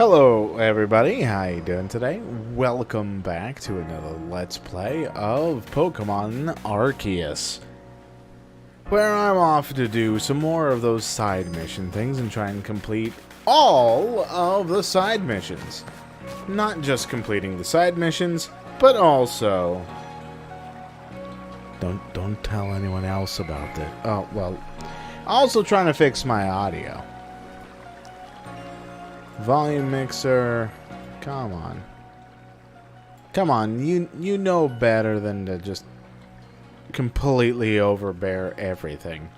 Hello everybody, how you doing today? Welcome back to another Let's Play of Pokemon Arceus, where I'm off to do some more of those side mission things and try and complete all of the side missions. Not just completing the side missions, but also... Don't tell anyone else about that. Oh, well, also trying to fix my audio. Volume mixer, come on. Come on, you know better than to just completely overbear everything.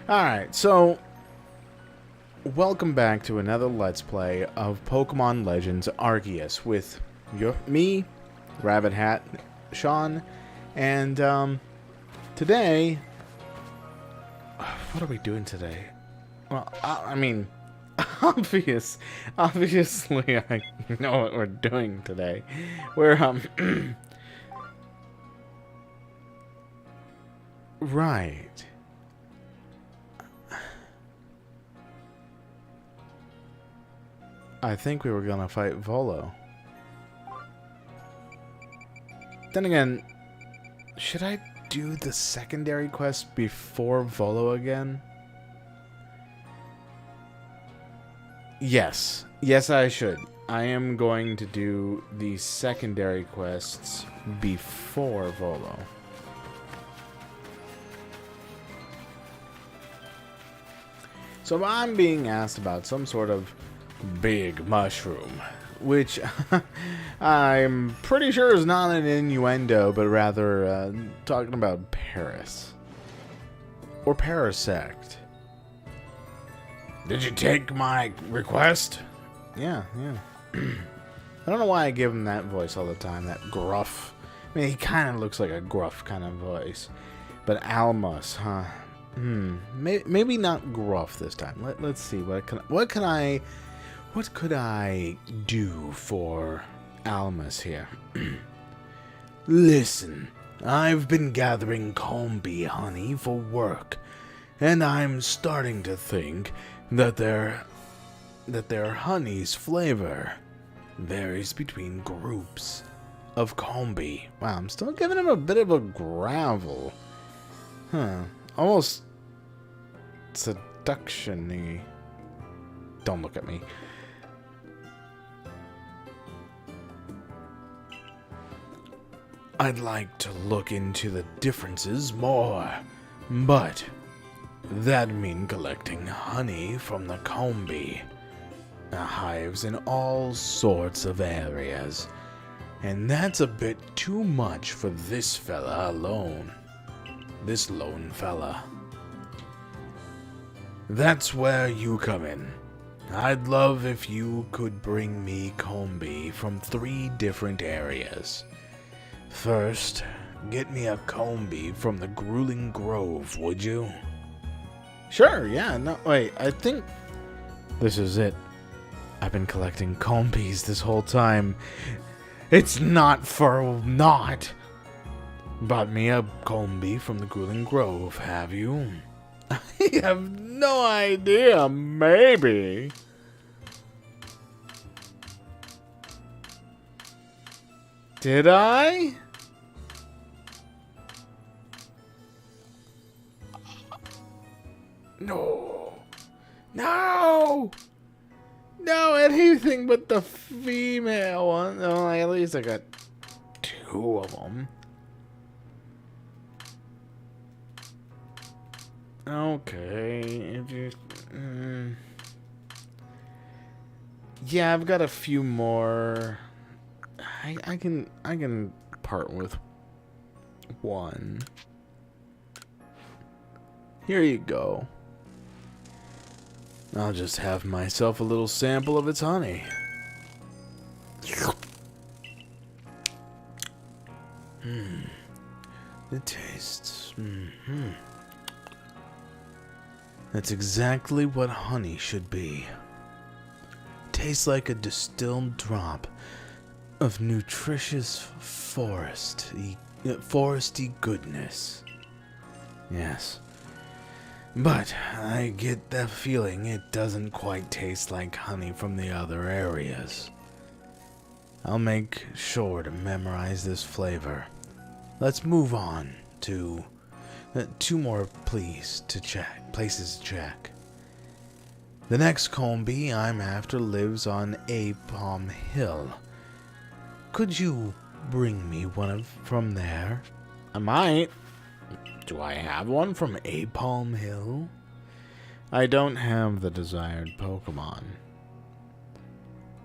Alright, so welcome back to another Let's Play of Pokemon Legends Arceus with me, Rabbit Hat, Sean, and today, what are we doing today? Well, I mean... Obviously, I know what we're doing today. We're, right. I think we were gonna fight Volo. Then again, should I do the secondary quest before Volo again? Yes. Yes, I should. I am going to do the secondary quests before Volo. So I'm being asked about some sort of big mushroom, which I'm pretty sure is not an innuendo, but rather talking about Paris. Or Parasect. Did you take my request? Yeah. I don't know why I give him that voice all the time, that gruff. I mean, he kind of looks like a gruff kind of voice. But Almus, huh? Maybe not gruff this time. Let's see. What could I do for Almus here? Listen, I've been gathering combi honey for work, and I'm starting to think that their honey's flavor varies between groups of combi. Wow, I'm still giving him a bit of a gravel. Huh. Almost seduction-y. Don't look at me. I'd like to look into the differences more, but that'd mean collecting honey from the combi. Hives in all sorts of areas. And that's a bit too much for this fella alone. This lone fella. That's where you come in. I'd love if you could bring me combi from 3 different areas. First, get me a combi from the Grueling Grove, would you? Sure, yeah, no, wait, I think this is it. I've been collecting combis this whole time. It's not for naught. Bought me a combi from the Grueling Grove, have you? I have no idea, maybe. Did I? No, anything but the female one. Oh, at least I got 2 of them. Okay, if you... Yeah, I've got a few more. I can part with 1. Here you go. I'll just have myself a little sample of its honey. It tastes... That's exactly what honey should be. Tastes like a distilled drop of nutritious foresty goodness. Yes. But I get the feeling it doesn't quite taste like honey from the other areas. I'll make sure to memorize this flavor. Let's move on to two more places to check. The next Combi I'm after lives on Apalm Hill. Could you bring me one from there? I might. Do I have one from Apalm Hill? I don't have the desired Pokemon.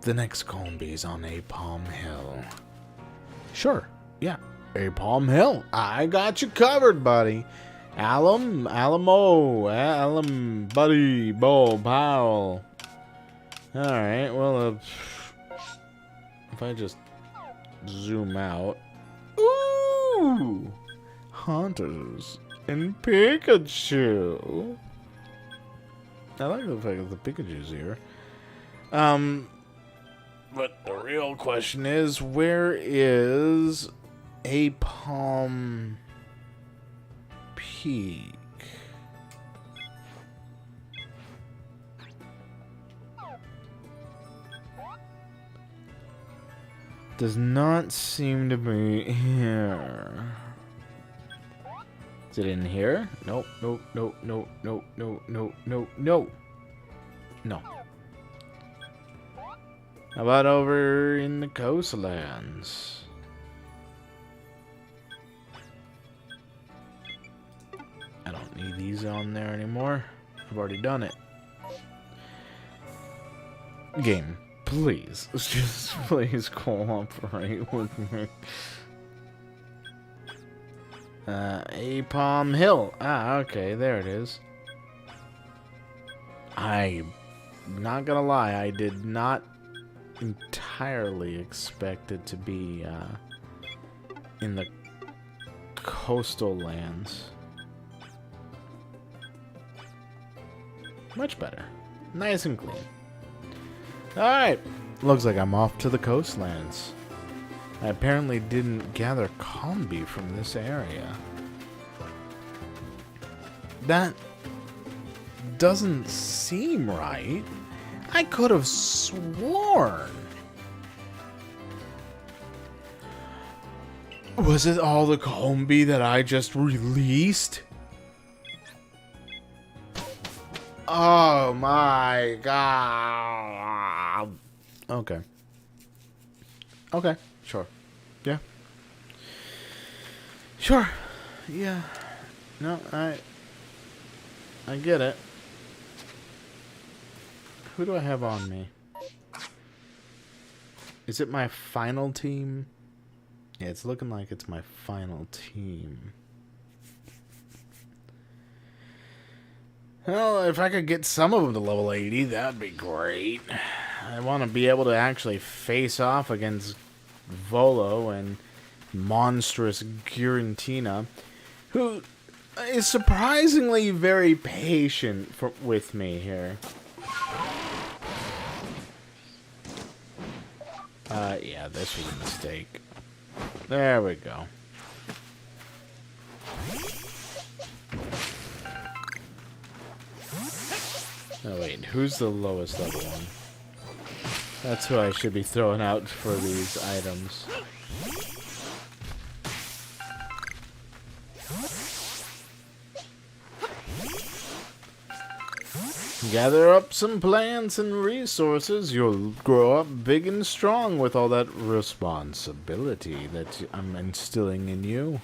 The next Combi's on Apalm Hill. Sure, yeah. Apalm Hill. I got you covered, buddy. Alum, buddy, Bo, Powell. Alright, well, if I just zoom out. Ooh! Hunters and Pikachu. I like the fact that the Pikachu's here. But the real question is, where is Apalm Peak? Does not seem to be here. Is it in here? Nope, nope, nope, nope, nope, nope, nope, nope, nope. No. How about over in the coastlands? I don't need these on there anymore. I've already done it. Game, please. Just please cooperate with me. Apalm Hill. Ah, okay, there it is. I'm not gonna lie, I did not entirely expect it to be in the coastal lands. Much better. Nice and clean. Alright. Looks like I'm off to the coastlands. I apparently didn't gather Combi from this area. That doesn't seem right. I could have sworn. Was it all the Combi that I just released? Oh my god. Okay. Okay, sure. Yeah. Sure. Yeah. No, I get it. Who do I have on me? Is it my final team? Yeah, it's looking like it's my final team. Well, if I could get some of them to level 80, that'd be great. I want to be able to actually face off against Volo and monstrous Giratina, who is surprisingly very patient with me here. Yeah, this was a mistake. There we go. Oh wait, who's the lowest level one? That's who I should be throwing out for these items. Gather up some plants and resources. You'll grow up big and strong with all that responsibility that I'm instilling in you.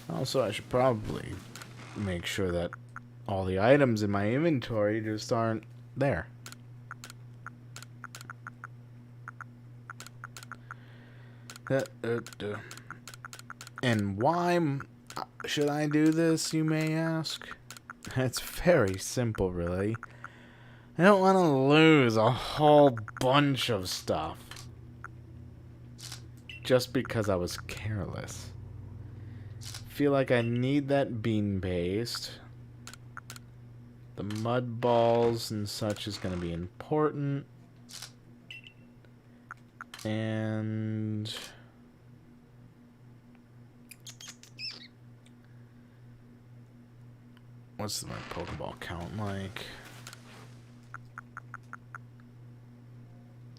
Also, I should probably make sure that all the items in my inventory just aren't there. And why should I do this, you may ask? It's very simple, really. I don't want to lose a whole bunch of stuff just because I was careless. Feel like I need that bean paste. The mud balls and such is going to be important. And What's my Pokeball count like?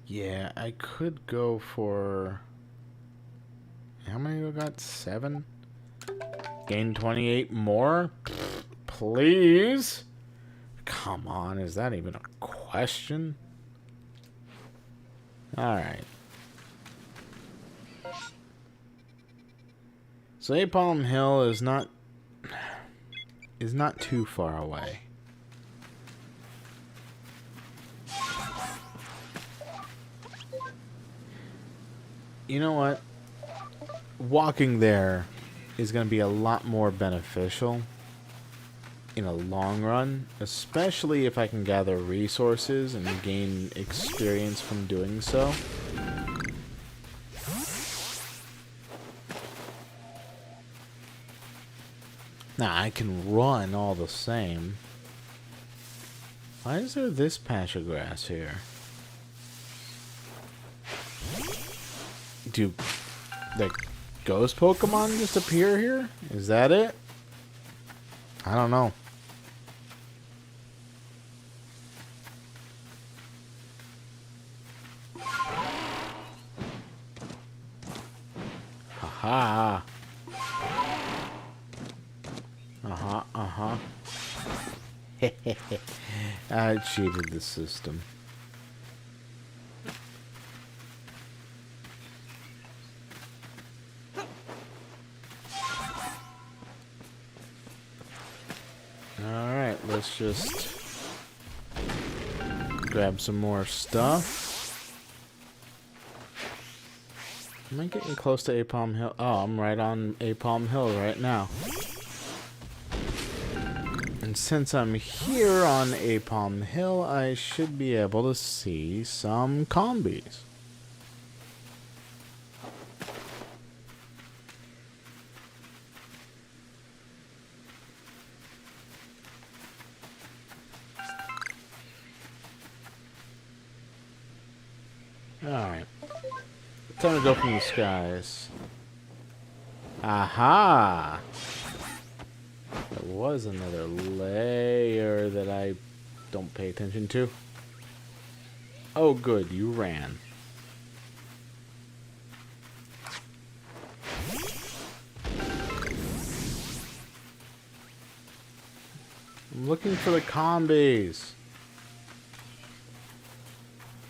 Yeah, I could go for... How many we got? 7? Gain 28 more? Please? Come on, is that even a question? Alright. So Napalm Hill is not too far away. You know what? Walking there is going to be a lot more beneficial in a long run, especially if I can gather resources and gain experience from doing so. Now, I can run all the same. Why is there this patch of grass here? Do the ghost Pokemon just appear here? Is that it? I don't know. Haha. Uh-huh. I cheated the system. Alright, let's just grab some more stuff. Am I getting close to Napalm Hill? Oh, I'm right on Napalm Hill right now. And since I'm here on Napalm Hill, I should be able to see some combis. Alright. Time to go from the skies. Aha! There was another layer that I don't pay attention to. Oh good, you ran. I'm looking for the combis.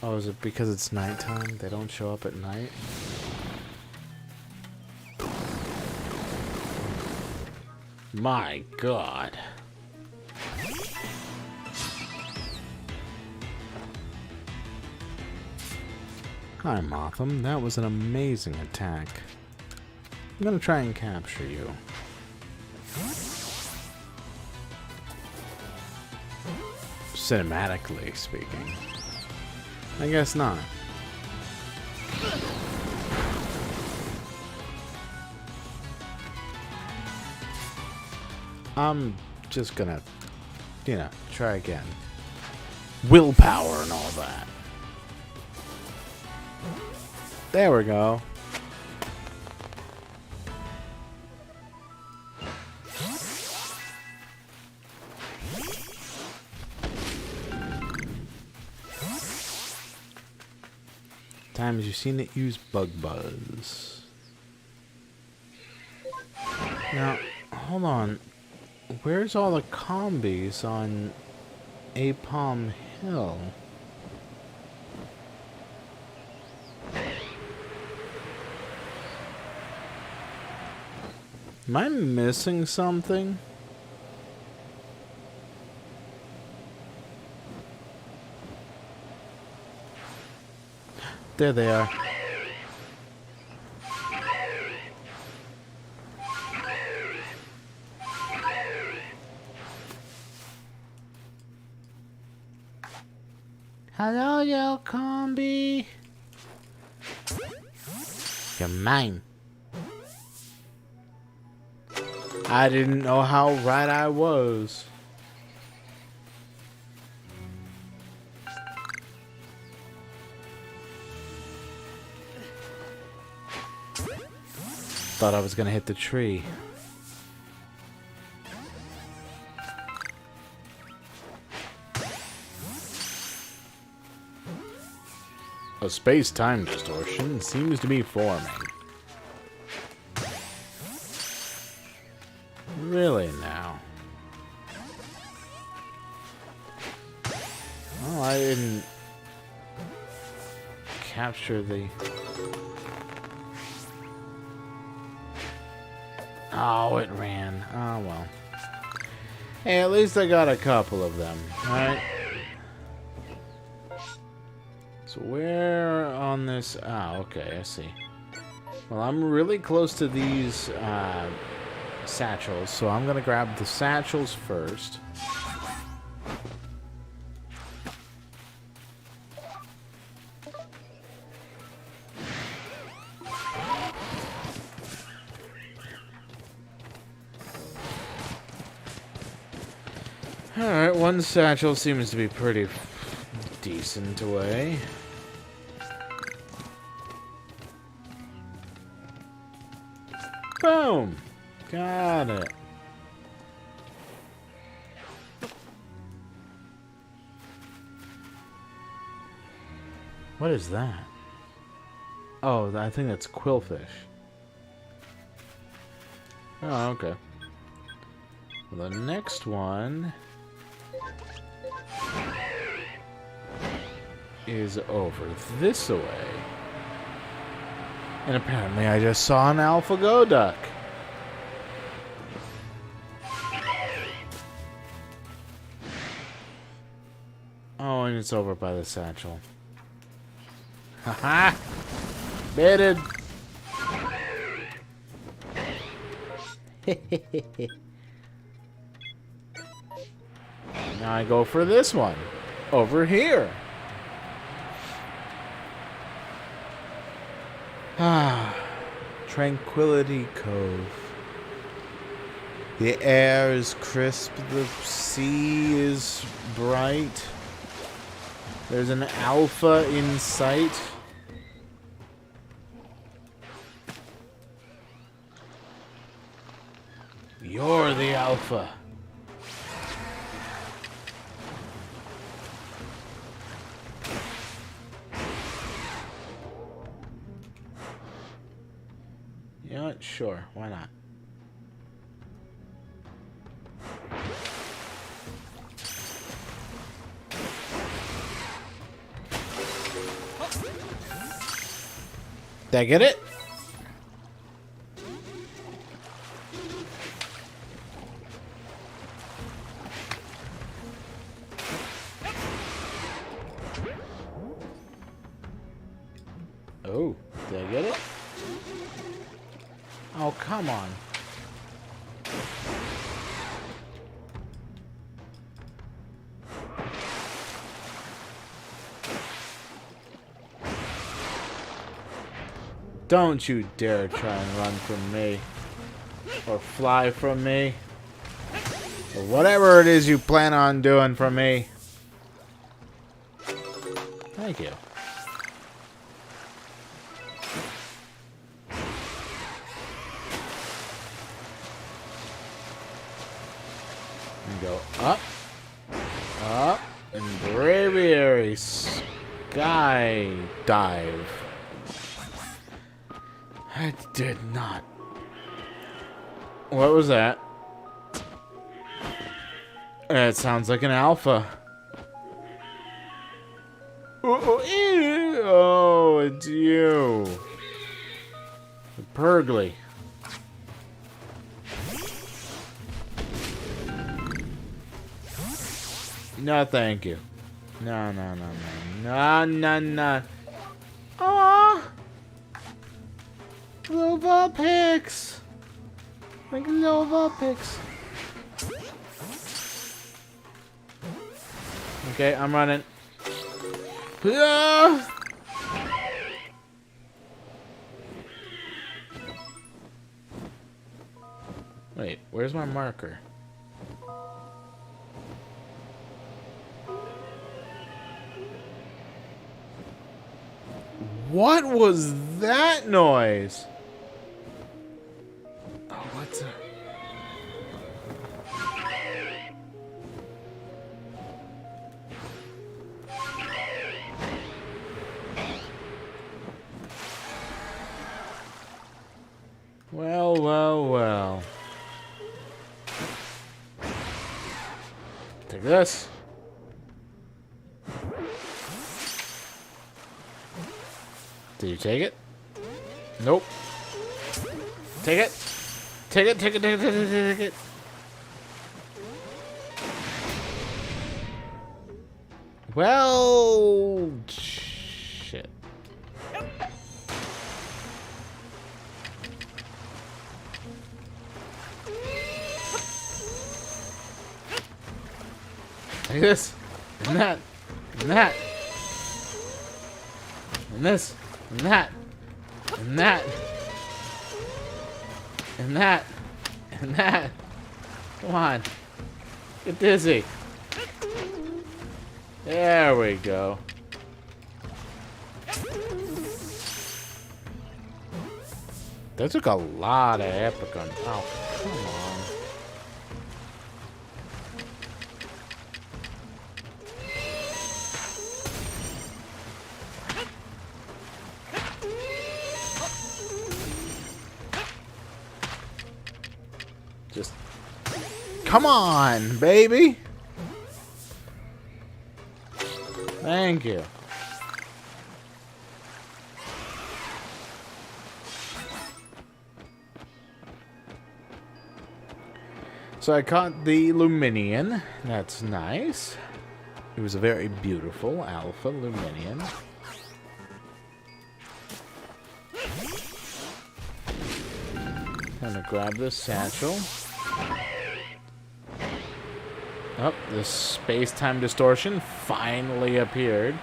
Oh, is it because it's nighttime? They don't show up at night? My God. Hi, Motham. That was an amazing attack. I'm gonna try and capture you. Cinematically speaking. I guess not. I'm just gonna, you know, try again. Willpower and all that. There we go. Times you've seen it use Bug Buzz. Now, hold on. Where's all the combis on Napalm Hill? Am I missing something? There they are. Hello, yo, combi. You're mine. I didn't know how right I was. Thought I was gonna hit the tree. A space-time distortion seems to be forming. Really now? Oh, I didn't capture the... Oh, it ran. Oh, well. Hey, at least I got a couple of them, right? So where on this... Ah, okay, I see. Well, I'm really close to these satchels, so I'm going to grab the satchels first. Alright, one satchel seems to be pretty decent away. Boom! Got it. What is that? Oh, I think that's quillfish. Oh, okay. Well, the next one is over this way. And apparently I just saw an AlphaGo duck. Oh, and it's over by the satchel. Haha! Baited! Now I go for this one. Over here. Ah, Tranquility Cove. The air is crisp, the sea is bright. There's an alpha in sight. You're the alpha. You know what? Sure, why not? Did I get it? Oh, did I get it? Oh, come on. Don't you dare try and run from me. Or fly from me. Or whatever it is you plan on doing from me. Thank you. And go up. Up. And braviary sky dive. I did not. What was that? It sounds like an alpha. Oh, it's you. Pergly. No, thank you. No, no, no, no. No, no, no. Aww. Little Vulpix. Like little Vulpix. Okay, I'm running. Wait, where's my marker? What was that noise? Oh, what's that? Like this. Did you take it? Nope. Take it. Take it, take it, take it, take it, take it. Well, shit. Like this, and that, and that, and this, and that, and that, and that, and that. Come on, get dizzy. There we go. That took a lot of epic on. Oh, come on. Just come on, baby. Thank you. So I caught the Luminion. That's nice. It was a very beautiful Alpha Luminion. Gonna grab this satchel. Oh, the space-time distortion finally appeared.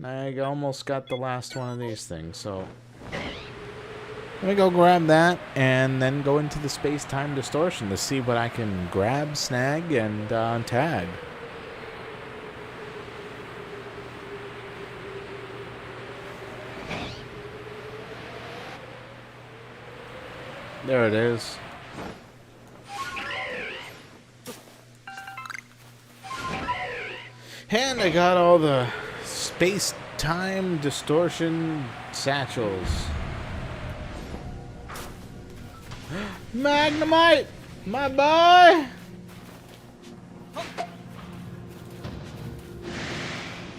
I almost got the last one of these things, so let me go grab that and then go into the space-time distortion to see what I can grab, snag, and tag. There it is. And I got all the space-time distortion satchels. Magnemite! My boy!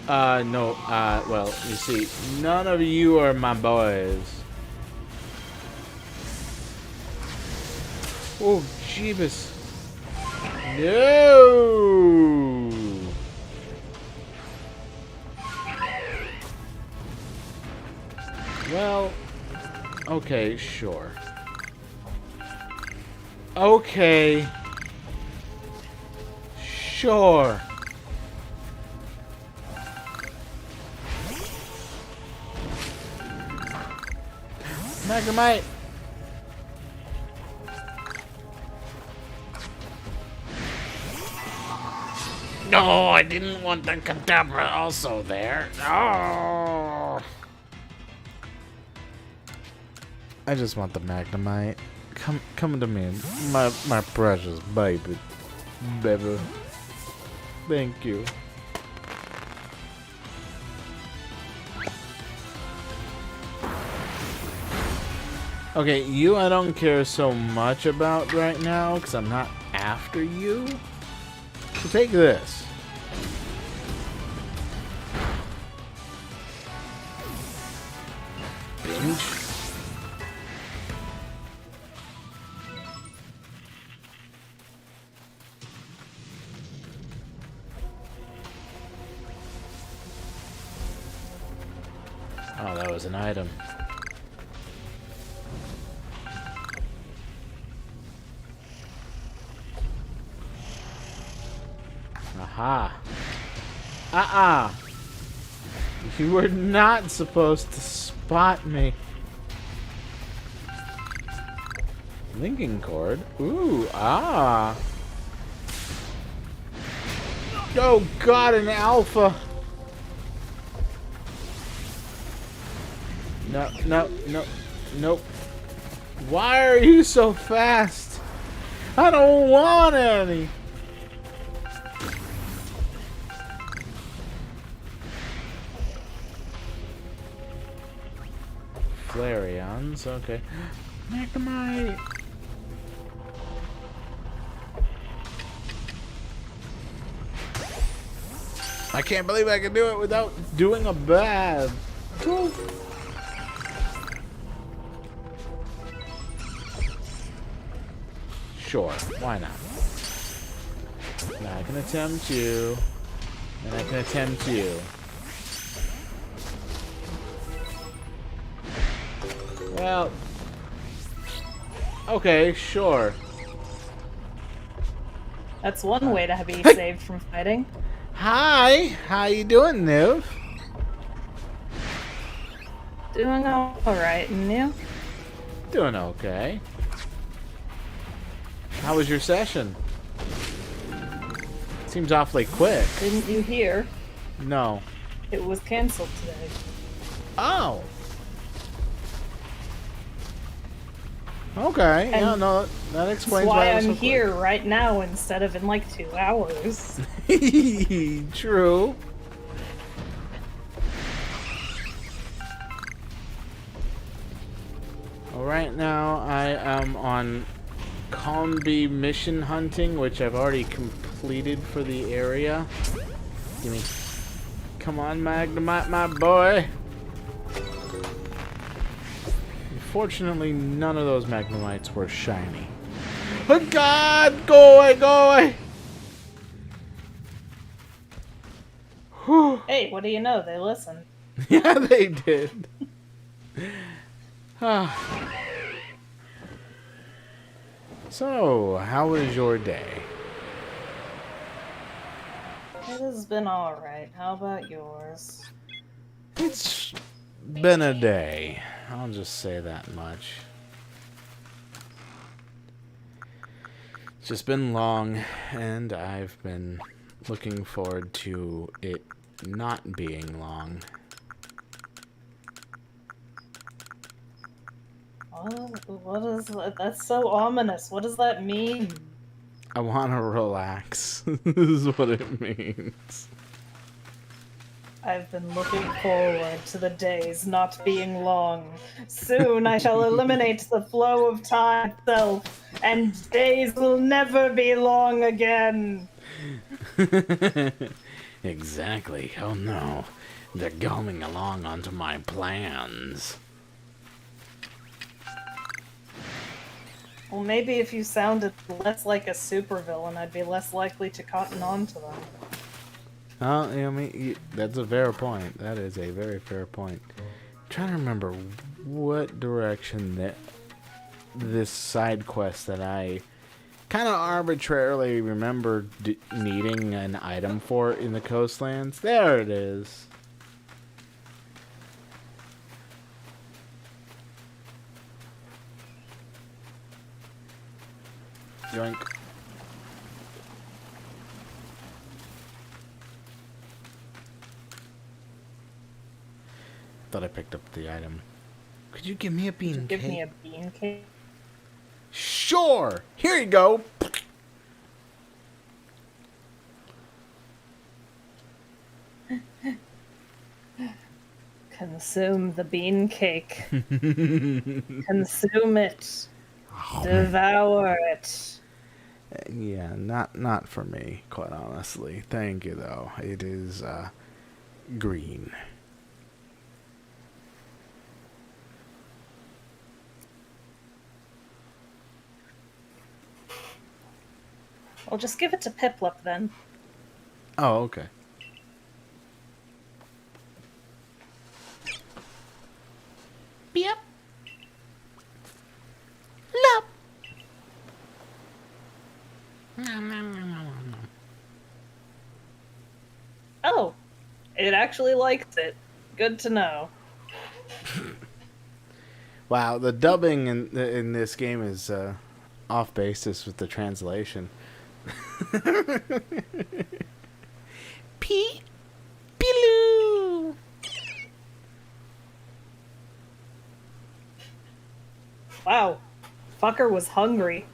No, well, you see, none of you are my boys. Oh, Jeebus. No! Well, okay, sure. Okay. Sure. Magnemite. No, I didn't want the Kadabra also there. Oh. I just want the Magnemite. Come to me, my precious baby. Baby. Thank you. Okay, you I don't care so much about right now, because I'm not after you. So take this. Binge. Oh, that was an item. Aha. You were not supposed to spot me. Linking cord. Ooh, ah. Oh god, an alpha. No, no, no, nope. Why are you so fast? I don't want any. Flareons, okay. Magnemite. I can't believe I can do it without doing a bad. Woo. Sure, why not? And I can attempt you. And I can attempt you. Well, okay, sure. That's one way to be saved from fighting. Hi, how you doing, Niv? Doing alright, and you? Doing okay. How was your session? Seems awfully quick. Didn't you hear? No. It was cancelled today. Oh. Okay. And Yeah, no, that explains why it was I'm so here right now instead of in like 2 hours. quick. True. Well, right now I am on Combi mission hunting, which I've already completed for the area. Gimme. Come on, Magnemite, my boy. Unfortunately, none of those Magnemites were shiny. Oh God! Go away! Go away! Whew. Hey, what do you know? They listen. Yeah, they did. Ah. So, how was your day? It has been alright. How about yours? It's been a day. I'll just say that much. It's just been long, and I've been looking forward to it not being long. What is that? That's so ominous. What does that mean? I want to relax. This is what it means. I've been looking forward to the days not being long. Soon I shall eliminate the flow of time itself, and days will never be long again. Exactly. Oh no. They're going along onto my plans. Well, maybe if you sounded less like a supervillain, I'd be less likely to cotton on to them. Oh, I mean, that's a fair point. That is a very fair point. I'm trying to remember what direction this side quest that I kind of arbitrarily remember needing an item for in the coastlands. There it is. Yoink. Thought I picked up the item. Could you give me a bean Give cake? me a bean cake? Sure! Here you go! Consume the bean cake. Consume it. Devour it. Yeah, not for me, quite honestly. Thank you, though. It is, green. Well, just give it to Piplup then. Oh, okay. Yep. Lup. Oh, it actually likes it. Good to know. Wow, the dubbing in this game is off basis with the translation. Piloo. Wow, fucker was hungry.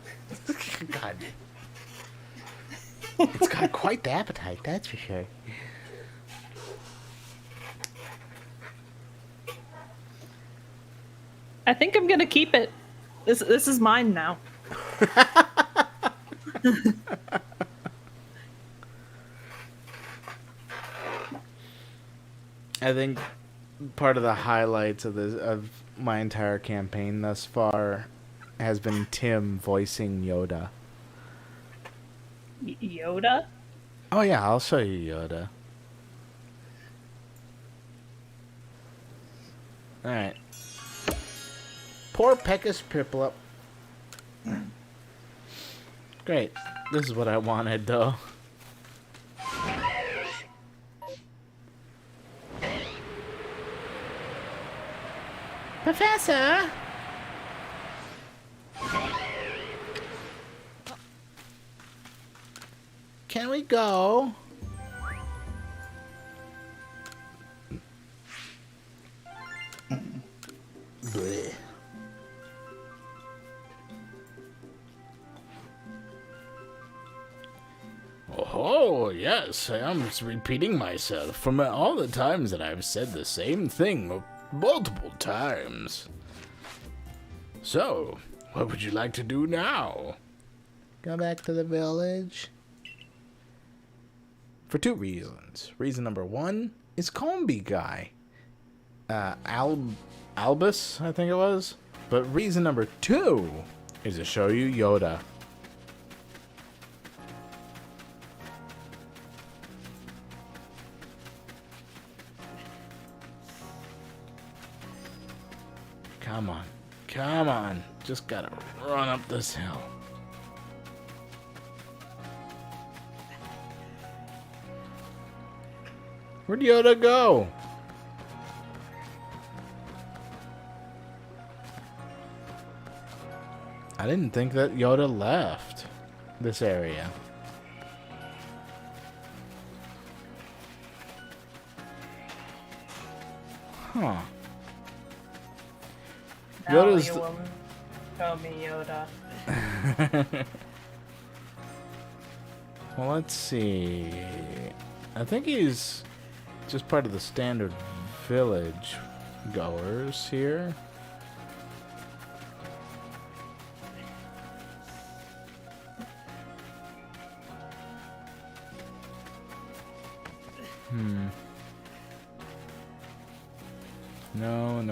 God. It's got quite the appetite, that's for sure. I think I'm gonna keep it. This is mine now. I think part of the highlights of my entire campaign thus far has been Tim voicing Yoda. Yoda? Oh yeah, I'll show you Yoda. Alright. Poor Peckus Piplup. Great. This is what I wanted, though. Professor? Can we go? Bleh. Oh, yes, I am repeating myself from all the times that I've said the same thing multiple times. So, what would you like to do now? Go back to the village. For 2 reasons. Reason number 1 is Combi Guy. Albus, I think it was. But reason number 2 is to show you Yoda. Come on. Come on. Just gotta run up this hill. Where'd Yoda go? I didn't think that Yoda left this area. Huh. Now Yoda's you will show me Yoda. Well, let's see. I think he's just part of the standard village goers here. No.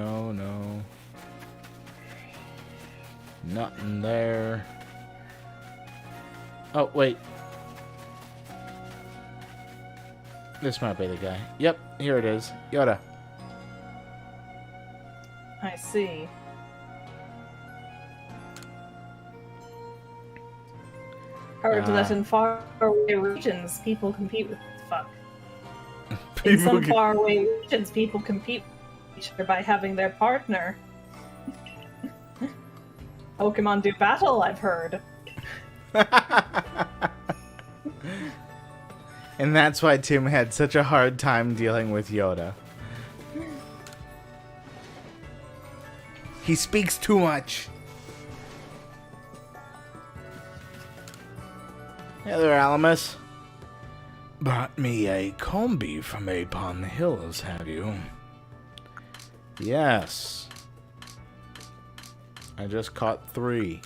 Nothing there. Oh, wait. This might be the guy. Yep, here it is. Yoda. I see. Heard that in faraway regions, people compete with... Fuck. In some faraway regions, people compete with each other by having their partner. Pokemon do battle, I've heard. And that's why Tim had such a hard time dealing with Yoda. He speaks too much. Hey there, Alamus. Brought me a combi from upon the hills, have you? Yes. I just caught 3.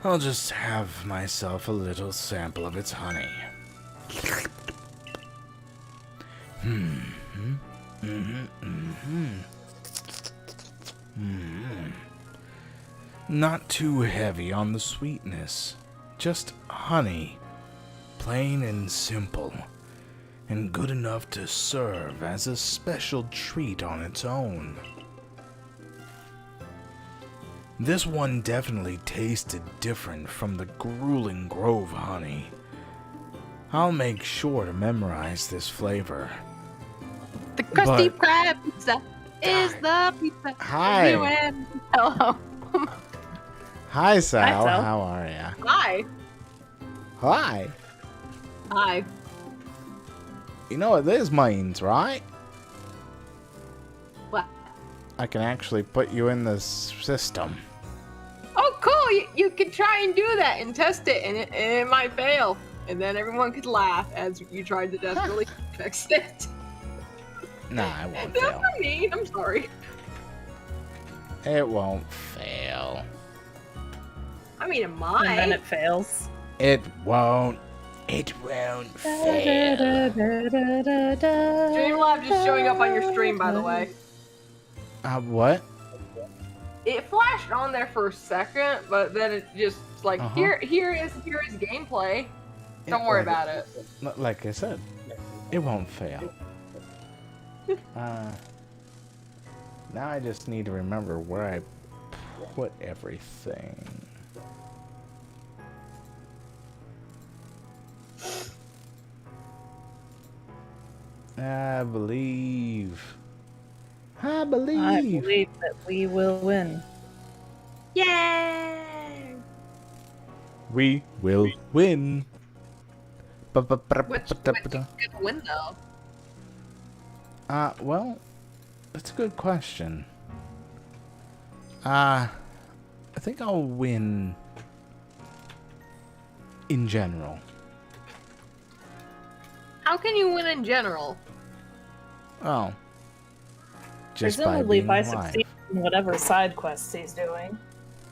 I'll just have myself a little sample of its honey. Not too heavy on the sweetness. Just honey. Plain and simple. And good enough to serve as a special treat on its own. This one definitely tasted different from the grueling grove honey. I'll make sure to memorize this flavor. The Krusty Krab pizza is the pizza. Hi. Hello. Hi, Sal. Hi, Sal. How are ya? Hi. Hi. Hi. You know what this means, right? What? I can actually put you in the system. Oh, cool. You could try and do that and test it, and it might fail. And then everyone could laugh as you tried to desperately fix it. Nah, it won't That's fail. not mean. I'm sorry. It won't fail. I mean, it might. And then it fails. It won't. It won't fail. Streamlabs is showing up on your stream, by the way. What? It flashed on there for a second, but then it just like here is gameplay. Don't worry about it. Like I said, it won't fail. Now I just need to remember where I put everything. I believe that we will win. Yay! we will win. Which gonna win though? Well, that's a good question. I think I'll win in general. How can you win in general? Oh. Just by Presumably being by alive. succeeding in whatever side quests he's doing.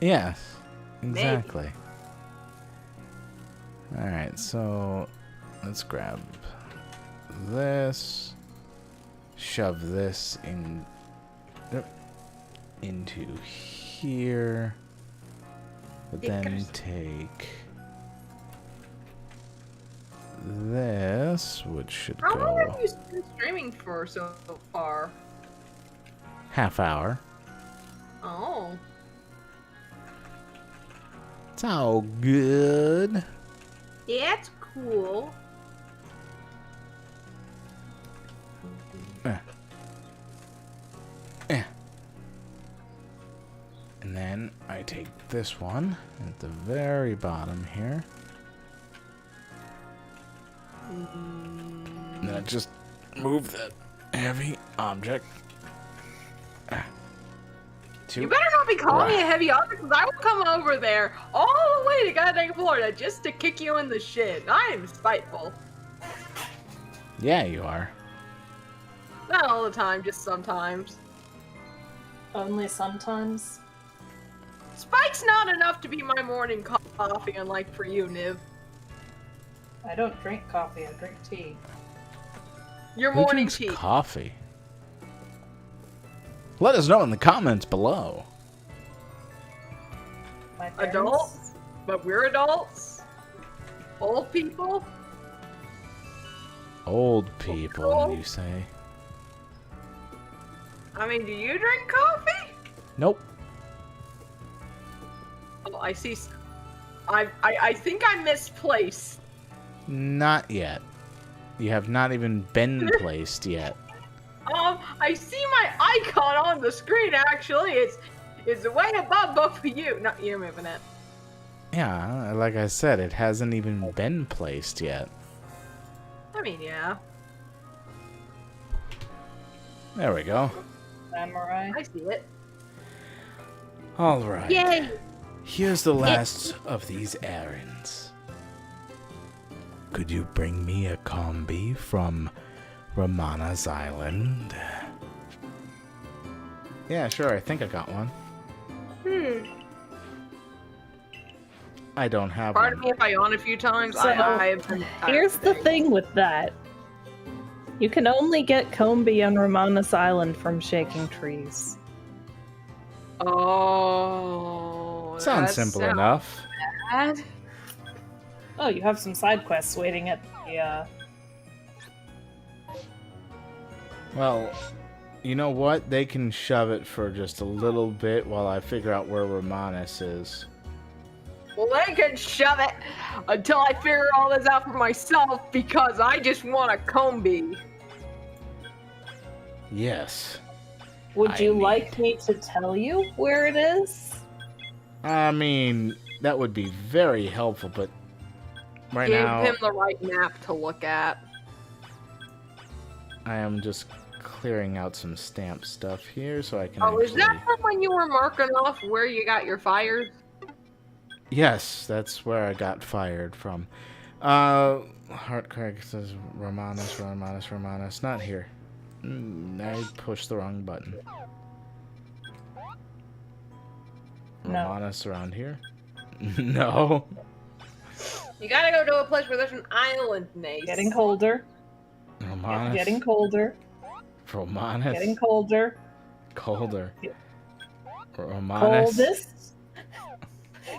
Yes, exactly. Alright, so let's grab this, shove this into here, but then take this, which should How long go have you been streaming for so far? half hour. Oh. It's all good. Yeah, it's cool. And then I take this one at the very bottom here. And then I just move that heavy object. You better not be calling me a heavy object, because I will come over there all the way to goddamn Florida just to kick you in the shin. I am spiteful. Yeah, you are. Not all the time, just sometimes. Only sometimes. Spike's not enough to be my morning coffee, unlike for you, Niv. I don't drink coffee, I drink tea. Your Who morning drinks tea. coffee? Let us know in the comments below. My parents- Adults? But we're adults? Old people? Old people, you say? I mean, do you drink coffee? Nope. Oh, I see. I think I misplaced. Not yet. You have not even been placed yet. I see my icon on the screen. Actually, it's way above both of you. Not you're moving it. Yeah, like I said, it hasn't even been placed yet. I mean, yeah. There we go. Samurai. I see it. Alright. Yay! Here's the last of these errands. Could you bring me a combi from Ramana's Island? Yeah, sure, I think I got one. I don't have Pardon one. me if I yawn a few times. So, I have been tired Here's the today. thing with that. You can only get Combi on Romanus Island from shaking trees. Oh. Sounds that simple sounds enough. bad. Oh, you have some side quests waiting at the, Well, you know what? They can shove it for just a little bit while I figure out where Romanus is. Well, they can shove it until I figure all this out for myself because I just want a combi. Yes. Would you like me to tell you where it is? I mean, that would be very helpful, but right Give now him the right map to look at. I am just clearing out some stamp stuff here so I can Oh, is actually... that from when you were marking off where you got your fires? Yes, that's where I got fired from. Heartcrack says Romanus. Not here. I pushed the wrong button. No. Romanus around here? No. You gotta go to a place where there's an island, Nace. Getting colder. Romanus. Getting colder. Romanus. Getting colder. Colder. Romanus. Coldest.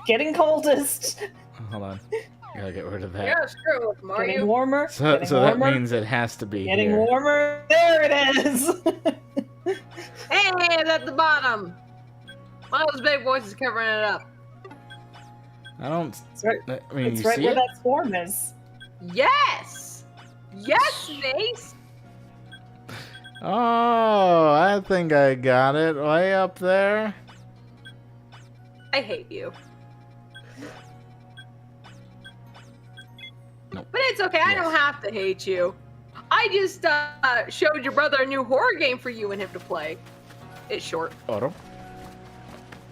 Getting coldest. Hold on. Gotta get rid of that. Yeah, screw it, Mario. Getting warmer. So getting that warmer. means it has to be Getting here. warmer. There it is. Hey, it's at the bottom. One of those big boys is covering it up. I don't. It's right, I mean, it's you right see where it? that swarm is. Yes! Yes, Nace! Oh, I think I got it way up there. I hate you. Nope. But it's okay, I Yes. don't have to hate you. I just showed your brother a new horror game for you and him to play. It's short. Auto.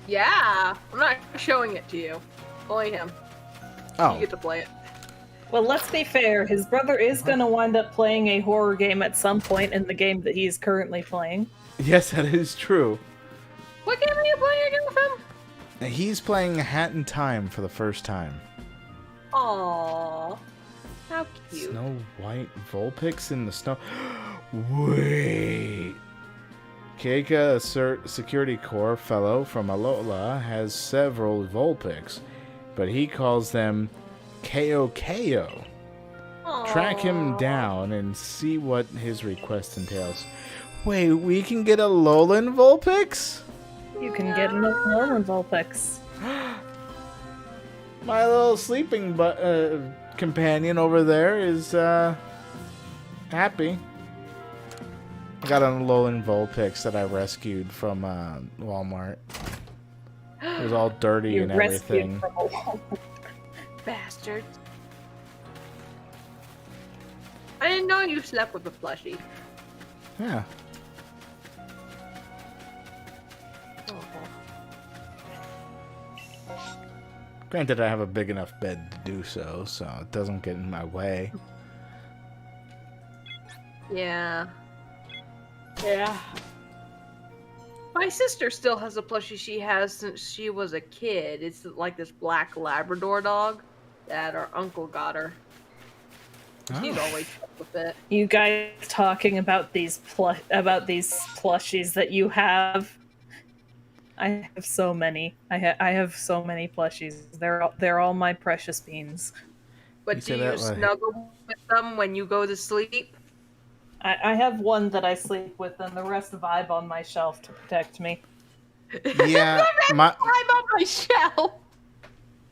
Yeah, I'm not showing it to you. Only him. Oh, You get to play it. Well, let's be fair. His brother is going to wind up playing a horror game at some point in the game that he's currently playing. yes, that is true. What game are you playing again with him? He's playing Hat in Time for the first time. Aww. How cute. Snow White Vulpix in the snow. Wait. Keika, a security corps fellow from Alola, has several Vulpix, but he calls them KO. Track him Aw. down and see what his request entails. Wait, we can get a Alolan Vulpix? You can get an Alolan Vulpix. My little sleeping companion over there is happy. I got an Alolan Vulpix that I rescued from Walmart. It was all dirty You and rescued everything. from a wall. Bastards. I didn't know you slept with a plushie. Yeah. Granted, I have a big enough bed to do so, so it doesn't get in my way. Yeah. Yeah. My sister still has a plushie she has since she was a kid. It's like this black Labrador dog that our uncle got her. She's Oh. always stuck with it. You guys talking about these plushies that you have? I have so many. I have so many plushies. They're all my precious beans. But You do say you that like- snuggle with them when you go to sleep? I have one that I sleep with, and the rest vibe on my shelf to protect me. Yeah, I'm on my shelf.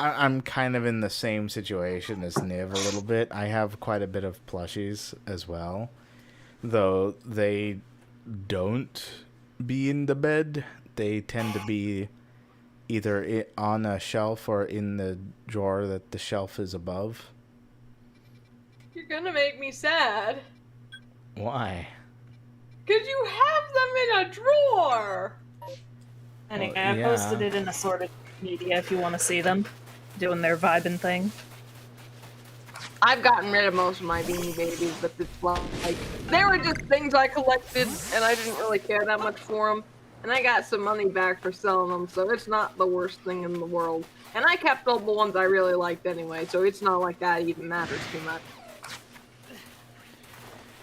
I'm kind of in the same situation as Niv a little bit. I have quite a bit of plushies as well, though they don't be in the bed. They tend to be either on a shelf or in the drawer that the shelf is above. You're gonna make me sad. Why? Cause you have them in a drawer. Anyway, Well, I yeah. posted it in assorted media if you want to see them doing their vibing thing. I've gotten rid of most of my Beanie Babies, but it's like they were just things I collected, and I didn't really care that much for them. And I got some money back for selling them, so it's not the worst thing in the world. And I kept all the ones I really liked anyway, so it's not like that even matters too much.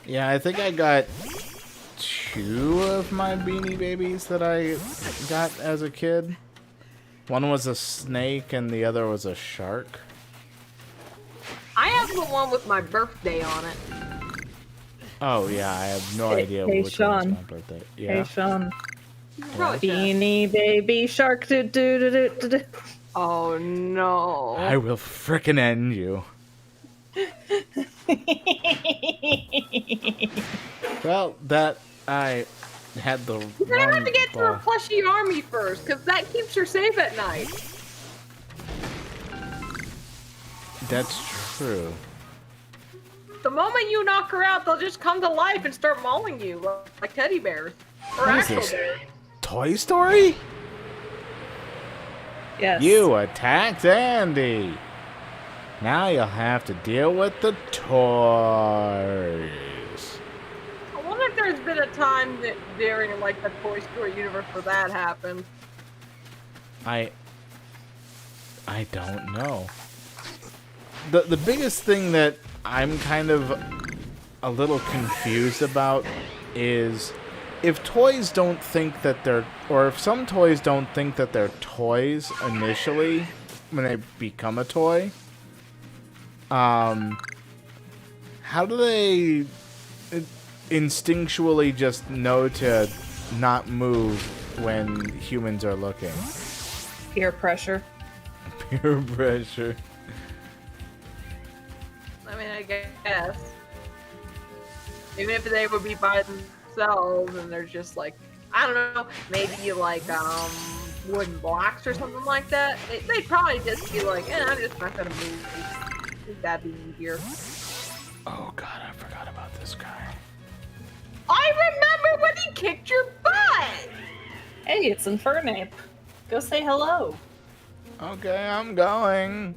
Yeah, I think I got 2 of my Beanie Babies that I got as a kid. One was a snake and the other was a shark. I have the one with my birthday on it. Oh yeah, I have no Hey- idea hey, which one was Sean. my birthday. Yeah. Hey, Sean. You probably should. Beanie baby shark do do do do do. Oh no. I will frickin' end you. Well, that I had the You're gonna have to get to a bar. plushie army first, because that keeps her safe at night. That's true. The moment you knock her out, they'll just come to life and start mauling you like teddy bears. Or What is actual this? bears. Toy Story? Yes. You attacked Andy. Now you'll have to deal with the toys. I wonder if there's been a time that during like the Toy Story universe where that happened. I don't know. the biggest thing that I'm kind of a little confused about is if toys don't think that they're, or if some toys don't think that they're toys initially when they become a toy, how do they instinctually just know to not move when humans are looking? Peer pressure. Peer pressure. I mean, I guess. Even if they would be by themselves and they're just like, I don't know, maybe like wooden blocks or something like that, they'd probably just be like, I'm just not gonna move. I think that'd be easier. Oh god, I forgot about this guy. I remember when he kicked your butt! Hey, it's Infernape. Go say hello. Okay, I'm going.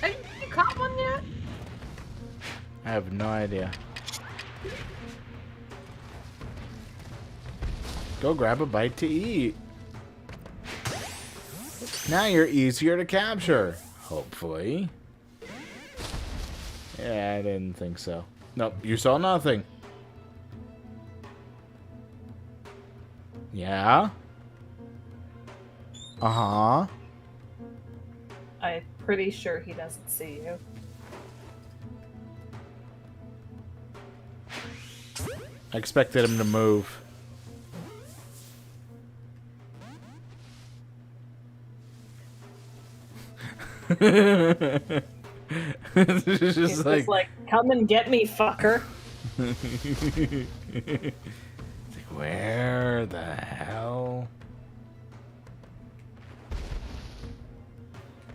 Have you caught one yet? I have no idea. Go grab a bite to eat. Now you're easier to capture. Hopefully. Yeah, I didn't think so. Nope, you saw nothing. Yeah? Uh-huh. I'm pretty sure he doesn't see you. I expected him to move. It's just like, come and get me, fucker. Where the hell?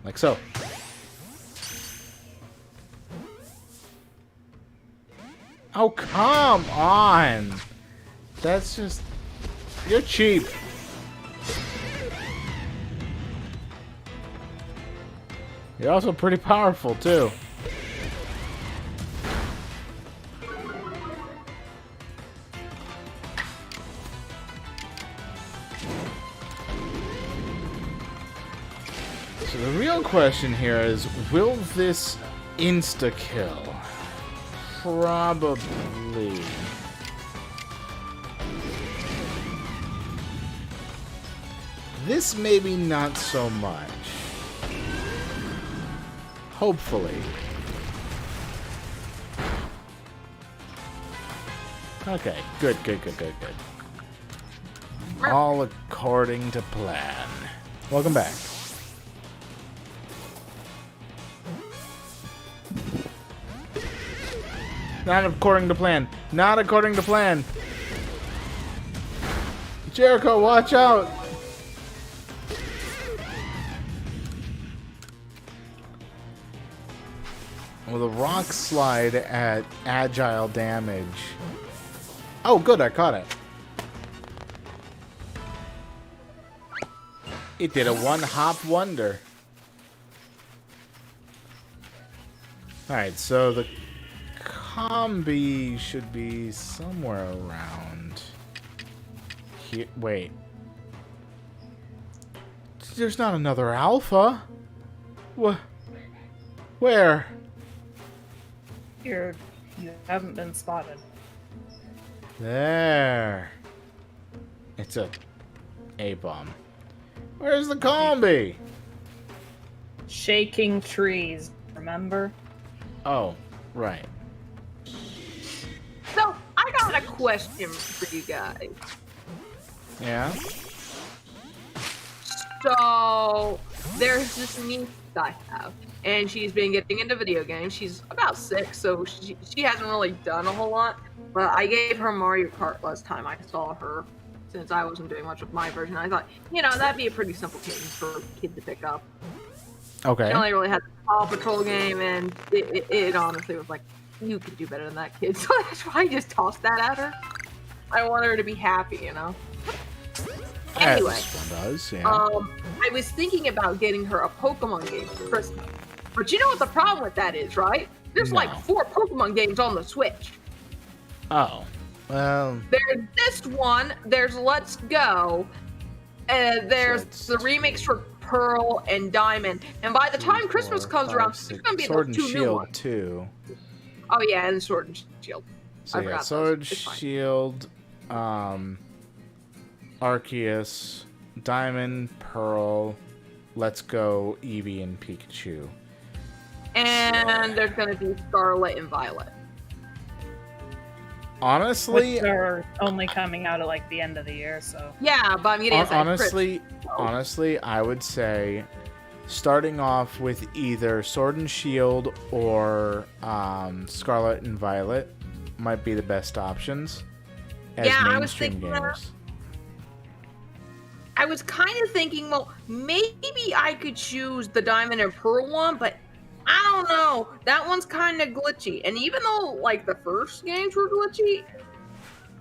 Like so. Oh, come on! That's just... You're cheap. You're also pretty powerful, too. So the real question here is, will this insta-kill? Probably. This maybe not so much. Hopefully. Okay, good. All according to plan. Welcome back. Not according to plan. Not according to plan. Jericho, watch out! With a rock slide at agile damage. Oh, good, I caught it. It did a one-hop wonder. Alright, so the combi should be somewhere around here. Wait. There's not another alpha. What? Where? You haven't been spotted. There. It's a A-bomb. Where's the combi? Shaking trees, remember? Oh, right. So, I got a question for you guys. Yeah? So, there's this niece I have, and she's been getting into video games. She's about 6, so she hasn't really done a whole lot. But I gave her Mario Kart last time I saw her, since I wasn't doing much with my version. I thought, that'd be a pretty simple game for a kid to pick up. Okay. She only really had the Paw Patrol game, and it honestly was like, you could do better than that, kid. So that's why I just tossed that at her. I want her to be happy, Anyway, does, yeah. I was thinking about getting her a Pokemon game for Christmas. But you know what the problem with that is, right? There's like 4 Pokemon games on the Switch. Oh. There's this one. There's Let's Go. There's the remakes for Pearl and Diamond. And by the time Christmas comes around, it's going to be Sword those and two new Shield ones. too. Oh yeah, and Sword and Shield. So I yeah, forgot Sword, those. It's fine. Shield, Arceus, Diamond, Pearl, Let's Go, Eevee, and Pikachu. And there's going to be Scarlet and Violet. Honestly, Which are only coming out at like the end of the year, so. Yeah, but I'm getting honestly, I would say starting off with either Sword and Shield or Scarlet and Violet might be the best options as I was mainstream thinking gamers. I was kind of thinking, well, maybe I could choose the Diamond and Pearl one, but I don't know. That one's kind of glitchy. And even though, like, the first games were glitchy,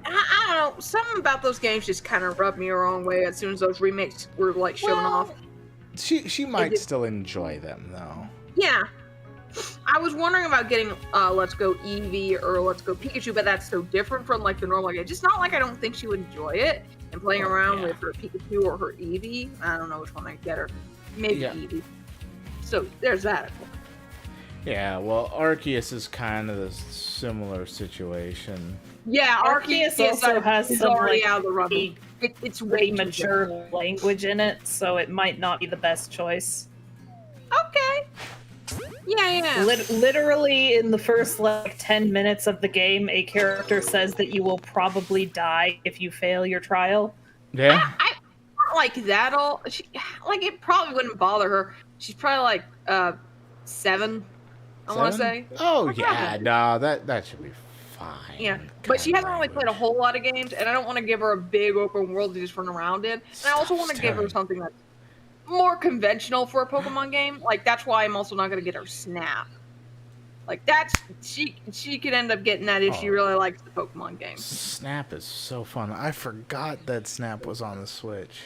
I don't know. Something about those games just kind of rubbed me the wrong way as soon as those remakes were, like, shown off. She might still enjoy them, though. Yeah. I was wondering about getting Let's Go Eevee or Let's Go Pikachu, but that's so different from, like, the normal game. Just not like I don't think she would enjoy it. And playing around with her Pikachu or her Eevee. I don't know which one I'd get her. Maybe Eevee. So, there's that. Yeah, well, Arceus is kind of a similar situation. Yeah, Arceus also has some already like, out of the running. It's way mature language in it, so it might not be the best choice. Okay. Yeah. Literally, in the first like 10 minutes of the game, a character says that you will probably die if you fail your trial. Yeah. I not like that all. Like it probably wouldn't bother her. She's probably like 7. I want to say. Oh yeah, no, that should be fine. Yeah, but she hasn't really played a whole lot of games, and I don't want to give her a big open world to just run around in. And I also want to give her something that's more conventional for a Pokemon game. Like that's why I'm also not going to get her Snap. Like that's she could end up getting that if she really likes the Pokemon game. Snap is so fun. I forgot that Snap was on the Switch.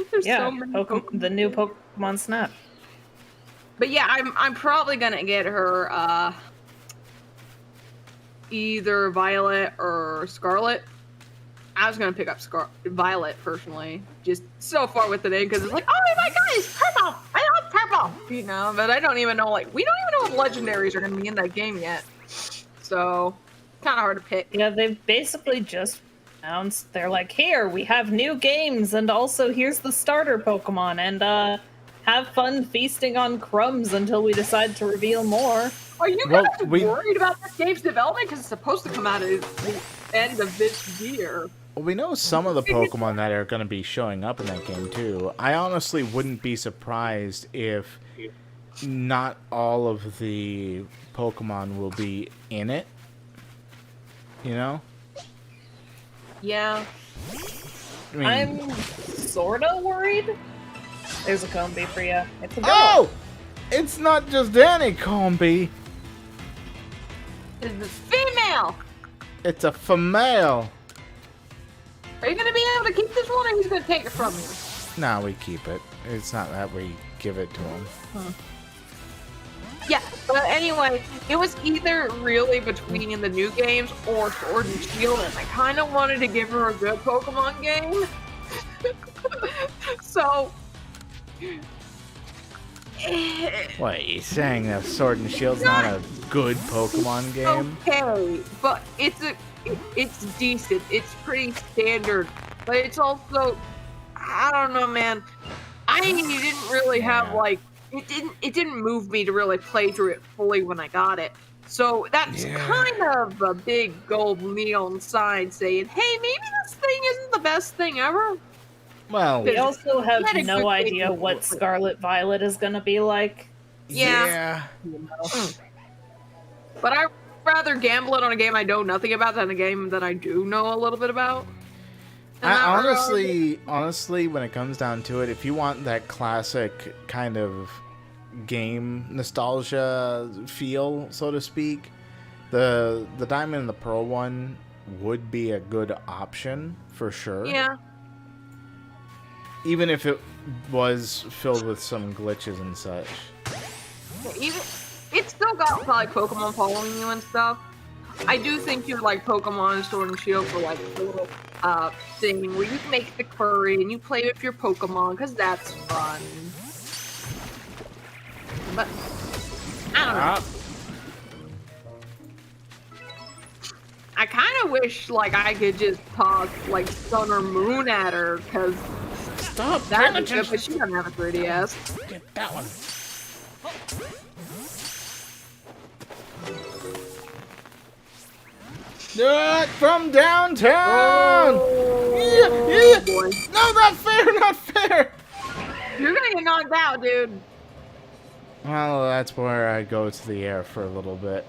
There's so many the new Pokemon Snap. But yeah, I'm probably gonna get her either Violet or Scarlet. I was gonna pick up Violet personally, just so far with the name because it's like, oh my god, it's purple! I love purple, you know. But I don't even know we don't even know what legendaries are gonna be in that game yet, so kind of hard to pick. Yeah, they've basically just announced they're like, here we have new games, and also here's the starter Pokemon, and have fun feasting on crumbs until we decide to reveal more. Are you guys worried about this game's development? Because it's supposed to come out at the end of this year. Well, we know some of the Pokemon that are going to be showing up in that game, too. I honestly wouldn't be surprised if not all of the Pokemon will be in it. You know? Yeah. I mean, I'm sorta worried. There's a Combi for you. It's a girl. Oh! It's not just any Combi. It's a female! It's a female. Are you going to be able to keep this one, or he's going to take it from you? Nah, we keep it. It's not that we give it to him. Huh. Yeah, but anyway, it was either really between the new games or Sword and Shield, and I kind of wanted to give her a good Pokemon game. So... What, you saying that Sword and Shield's not a good Pokemon game? Okay, but it's decent. It's pretty standard, but it's also, I don't know, man. I didn't really have like it didn't move me to really play through it fully when I got it. So that's kind of a big gold neon sign saying, hey, maybe this thing isn't the best thing ever. Well, we also have no idea what Scarlet Violet is going to be like. Yeah. But I'd rather gamble it on a game I know nothing about than a game that I do know a little bit about. Honestly, when it comes down to it, if you want that classic kind of game nostalgia feel, so to speak, the Diamond and the Pearl one would be a good option for sure. Yeah. Even if it was filled with some glitches and such. Even it's still got like Pokemon following you and stuff. I do think your like Pokemon Sword and Shield for like a little thing where you make the curry and you play with your Pokemon because that's fun. But I don't know. I kind of wish like I could just toss like Sun or Moon at her because that'd be good, but she doesn't have a 3DS. Get that one. From downtown! Oh, boy. No, not fair, not fair! You're gonna get knocked out, dude. Well, that's where I go to the air for a little bit.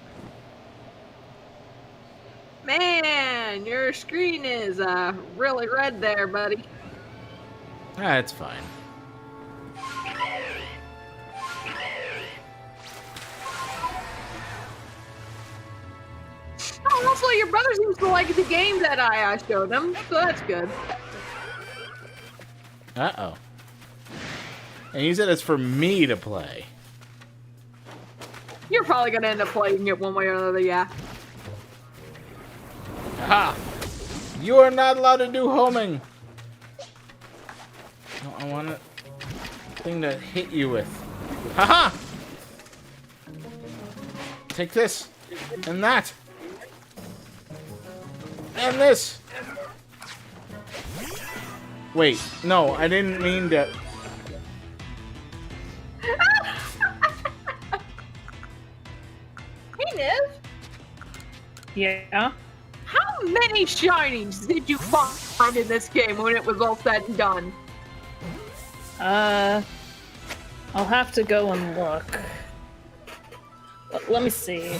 Man, your screen is really red there, buddy. That's fine. Oh, also, your brother seems to like the game that I showed him, so that's good. Uh-oh. And you said it's for me to play. You're probably gonna end up playing it one way or another, yeah. Aha! You are not allowed to do homing. No, I want a thing to hit you with. Haha! Take this. And that. And this. Wait, no, I didn't mean to. Hey, Niv. Yeah? How many shinies did you find in this game when it was all said and done? I'll have to go and look. Let me see.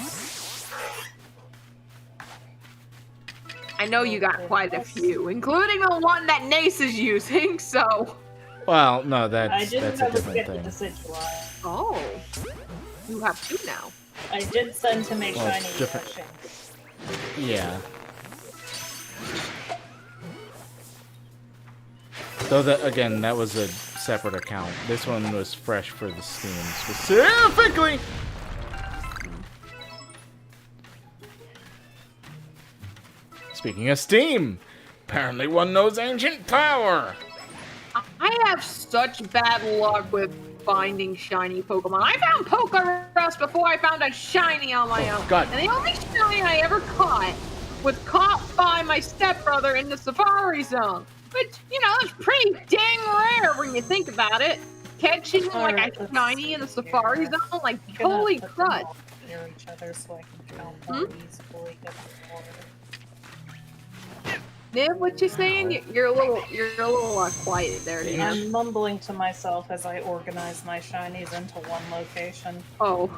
I know you got quite a few, including the one that Nace is using, so... Well, no, I that's didn't a ever different get the thing. Oh. Decidueye. You have two now. I did send to make Well, shiny it's different. Shinx. Yeah. Though that again, that was a separate account. This one was fresh for the Steam specifically. Speaking of Steam, apparently one knows ancient power. I have such bad luck with finding shiny Pokemon. I found Pokerus before I found a shiny on my own. God. And the only shiny I ever caught was caught by my stepbrother in the Safari Zone. Which, you know, is pretty dang rare when you think about it. Catching like a shiny in the Safari Zone, like holy crud. Near each other so I can count more easily. Niv, what you saying? You're a little quiet there. Dude. I'm mumbling to myself as I organize my shinies into one location. Oh.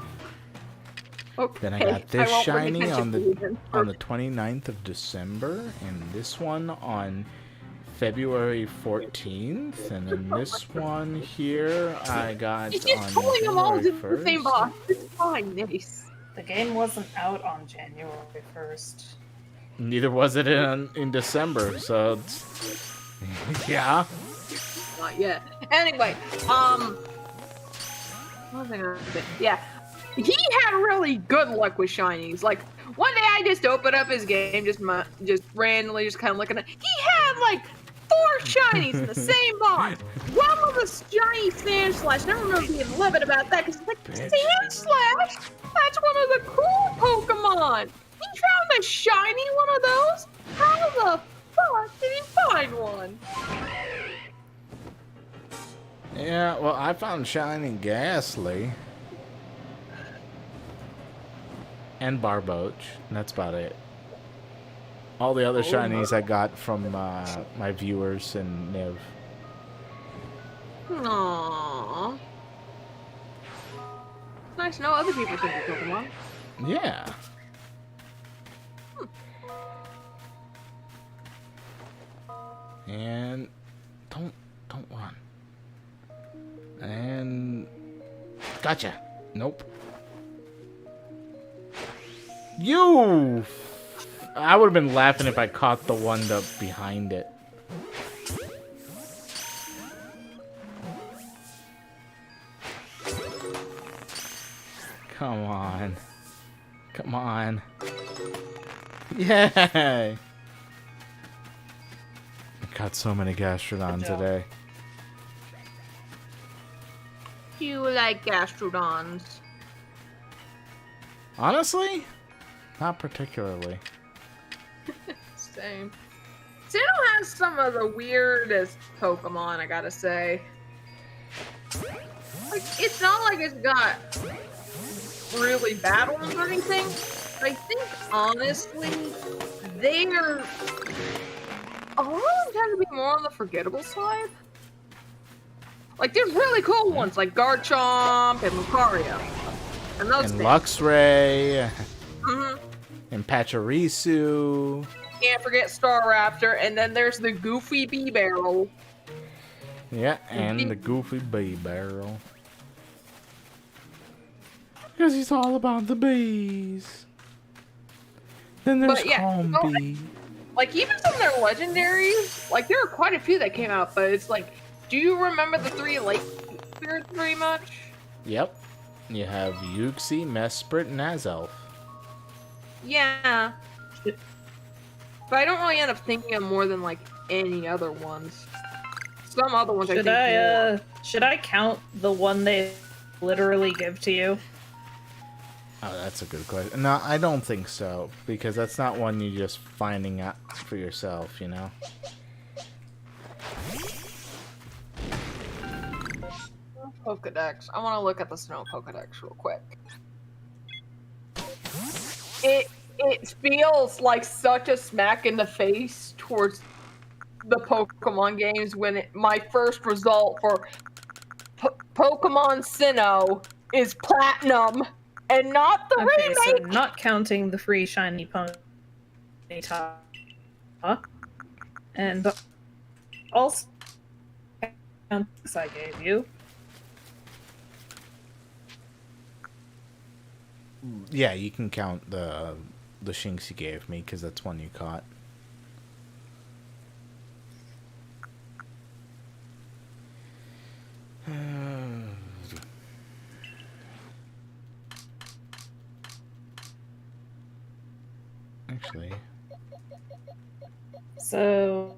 Okay. Then I got this won't bring shiny attention on to you the then. 29th of December, and this one on February 14th, and then this one here I got It's on just pulling them all January to the same 1st. box. It's fine, Nice. The game wasn't out on January 1st. Neither was it in December, so it's, yeah. Not yet. Anyway, what was I gonna say? Yeah. He had really good luck with shinies. Like, one day I just opened up his game, just randomly, just kind of looking at. He had like 4 shinies in the same box. One was a shiny Sandslash. And I remember being livid about that because like Sandslash. That's one of the cool Pokemon. He found a shiny one of those. How the fuck did he find one? Yeah, well, I found Shiny Ghastly. And Barboach. And that's about it. All the other shinies I got from my viewers and Niv. Aww. It's nice to know other people think of Pokemon. Yeah. And don't run. And gotcha. Nope. You. I would have been laughing if I caught the one up behind it. Come on. Come on. Yay! I got so many Gastrodon Good job. today. Do you like Gastrodons? Honestly, not particularly. Same. Sinnoh has some of the weirdest Pokemon, I gotta say. Like, it's not like it's got really bad ones or anything. But I think, honestly, they're... a lot of them tend to be more on the forgettable side. Like, there's really cool ones, like Garchomp and Lucario. And those And things. Luxray, Mhm. and Pachirisu. Can't forget Staraptor, and then there's the Goofy Bee Barrel. Yeah, and the Goofy Bee Barrel. Because he's all about the bees. Then there's But yeah, Calm no, Bee. Like, even some of their legendaries, like, there are quite a few that came out, but it's like, do you remember the 3 Lake Spirits very much? Yep. You have Uxie, Mesprit, and Azelf. Yeah. But I don't really end up thinking of more than, like, any other ones. Some other ones Should I count the one they literally give to you? Oh, that's a good question. No, I don't think so. Because that's not one you're just finding out for yourself, you know? Pokedex. I want to look at the Snow Pokedex real quick. It feels like such a smack in the face towards the Pokemon games when my first result for Pokemon Sinnoh is Platinum and not the Okay, so remake. not counting the free shiny Ponyta, and also counts I gave you. Yeah, you can count the Shinx you gave me, because that's one you caught. Actually, So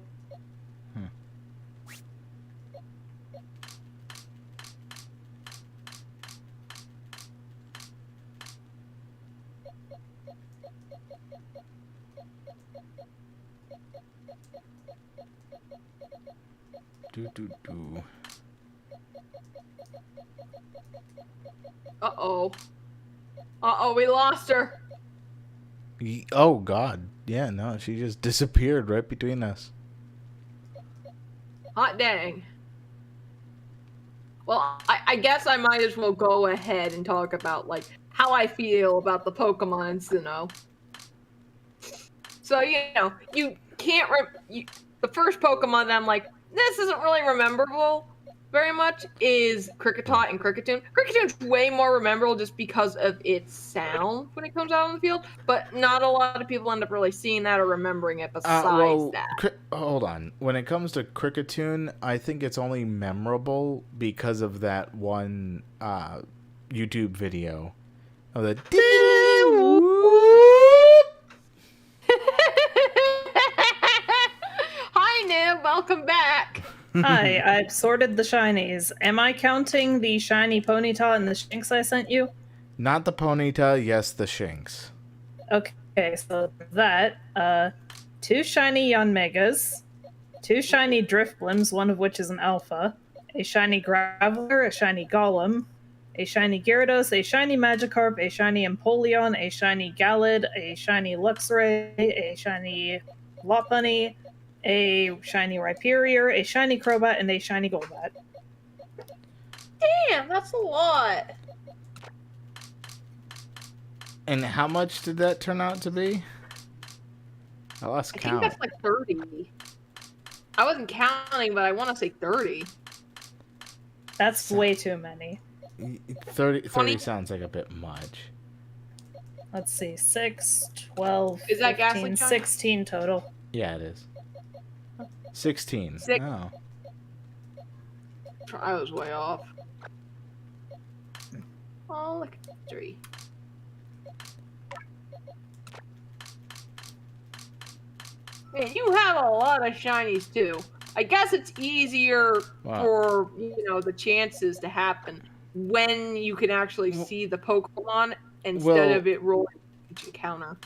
do. Uh-oh. Uh-oh, we lost her. Oh God, yeah, no, she just disappeared right between us. Hot dang. Well, I guess I might as well go ahead and talk about, like, how I feel about the Pokemon in Sinnoh. So, you know, you can't... the first Pokemon that I'm like, this isn't really rememberable very much is Kricketot and Kricketune. Kricketune is way more memorable just because of its sound when it comes out on the field, but not a lot of people end up really seeing that or remembering it besides that. Hold on. When it comes to Kricketune, I think it's only memorable because of that one YouTube video of the Hi, Nib. Welcome back. hi, I've sorted the shinies. Am I counting the shiny Ponyta and the Shinx I sent you? Not the Ponyta, yes, the Shinx. Okay, so that, 2 shiny Yanmegas, 2 shiny Drifblims, one of which is an alpha, a shiny Graveler, a shiny Golem, a shiny Gyarados, a shiny Magikarp, a shiny Empoleon, a shiny Gallade, a shiny Luxray, a shiny Lopunny, a shiny Rhyperior, a shiny Crobat, and a shiny Golbat. Damn, that's a lot. And how much did that turn out to be? I lost count. I think that's like 30. I wasn't counting, but I want to say 30. That's way too many. 30 sounds like a bit much. Let's see, 6, 12, Is that 15, Ghastly Shine? 16 total. Yeah, it is. 16. Oh. I was way off. Oh, look at 3. Man, you have a lot of shinies too. I guess it's easier for the chances to happen when you can actually see the Pokemon instead of it rolling each encounter.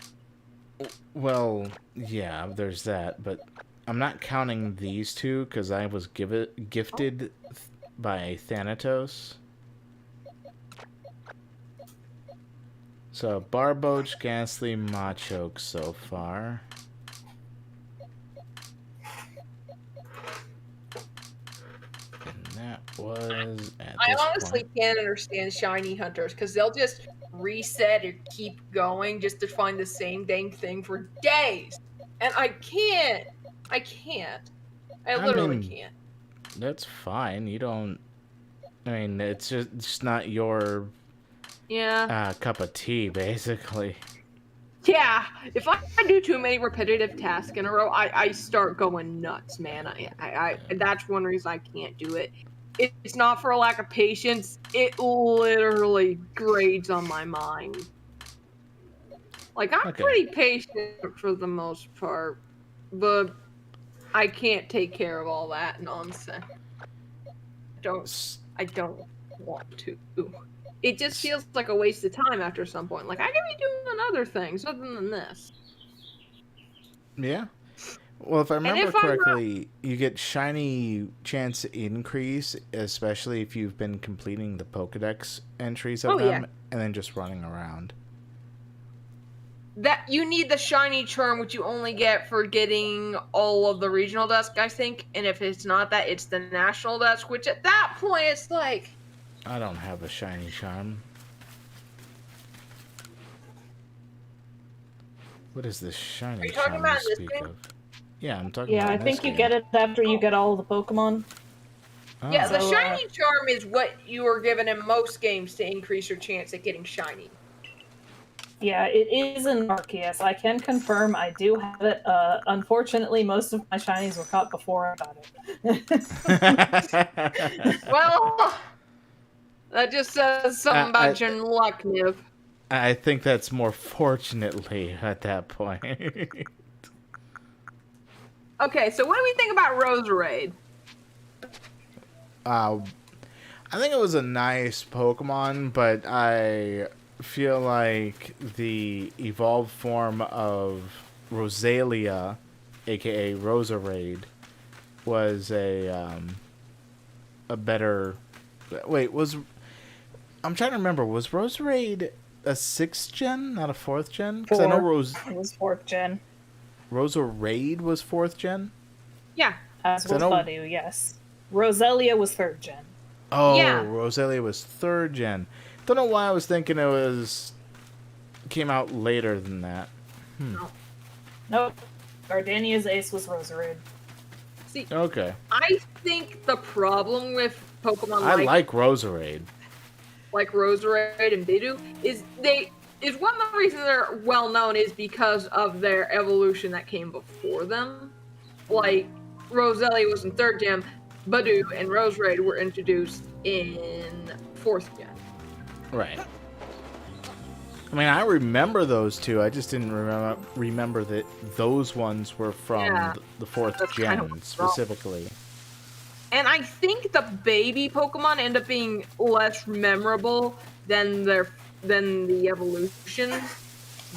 Well, yeah, there's that, but I'm not counting these two because I was gifted by Thanatos. So, Barboach, Ghastly, Machoke so far. And that was I honestly can't understand shiny hunters because they'll just reset or keep going just to find the same dang thing for days. And I can't. I literally can't. That's fine. You don't... I mean, it's just not your... cup of tea, basically. Yeah, if I do too many repetitive tasks in a row, I start going nuts, man. I that's one reason I can't do it. It's not for a lack of patience. It literally grades on my mind. Like, I'm pretty patient for the most part, but I can't take care of all that nonsense. I don't want to. It just feels like a waste of time after some point. Like, I could be doing other things other than this. Yeah. Well, if I remember correctly, you get shiny chance increase, especially if you've been completing the Pokedex entries of them and then just running around. That you need the shiny charm, which you only get for getting all of the regional desk, I think. And if it's not that, it's the national desk, which at that point it's like... I don't have a shiny charm. What is this shiny charm you speak of? Yeah, I'm talking about I think you get it after you get all the Pokemon. Oh. Yeah, the shiny charm is what you are given in most games to increase your chance at getting shiny. Yeah, it is in Arceus. I can confirm I do have it. Unfortunately, most of my shinies were caught before I got it. Well, that just says something about your luck, Niv. I think that's more fortunately at that point. Okay, so what do we think about Roserade? I think it was a nice Pokemon, but I feel like the evolved form of Roselia, aka Roserade, was a better... Wait, I'm trying to remember, was Roserade a 6th gen, not a 4th gen? Because I know It was 4th gen. Roserade was 4th gen? Yeah. As was Budew, yes. Roselia was 3rd gen. Oh, yeah. Roselia was 3rd gen. Don't know why I was thinking came out later than that. Nope. Gardenia's ace was Roserade. See, okay. I think the problem with Pokemon like Roserade. Like Roserade and Budew is one of the reasons they're well known is because of their evolution that came before them. Like Roselia was in 3rd gen, Budew and Roserade were introduced in 4th gen. Right. I mean, I remember those two. I just didn't remember that those ones were from the 4th gen specifically. And I think the baby Pokemon end up being less memorable than the evolution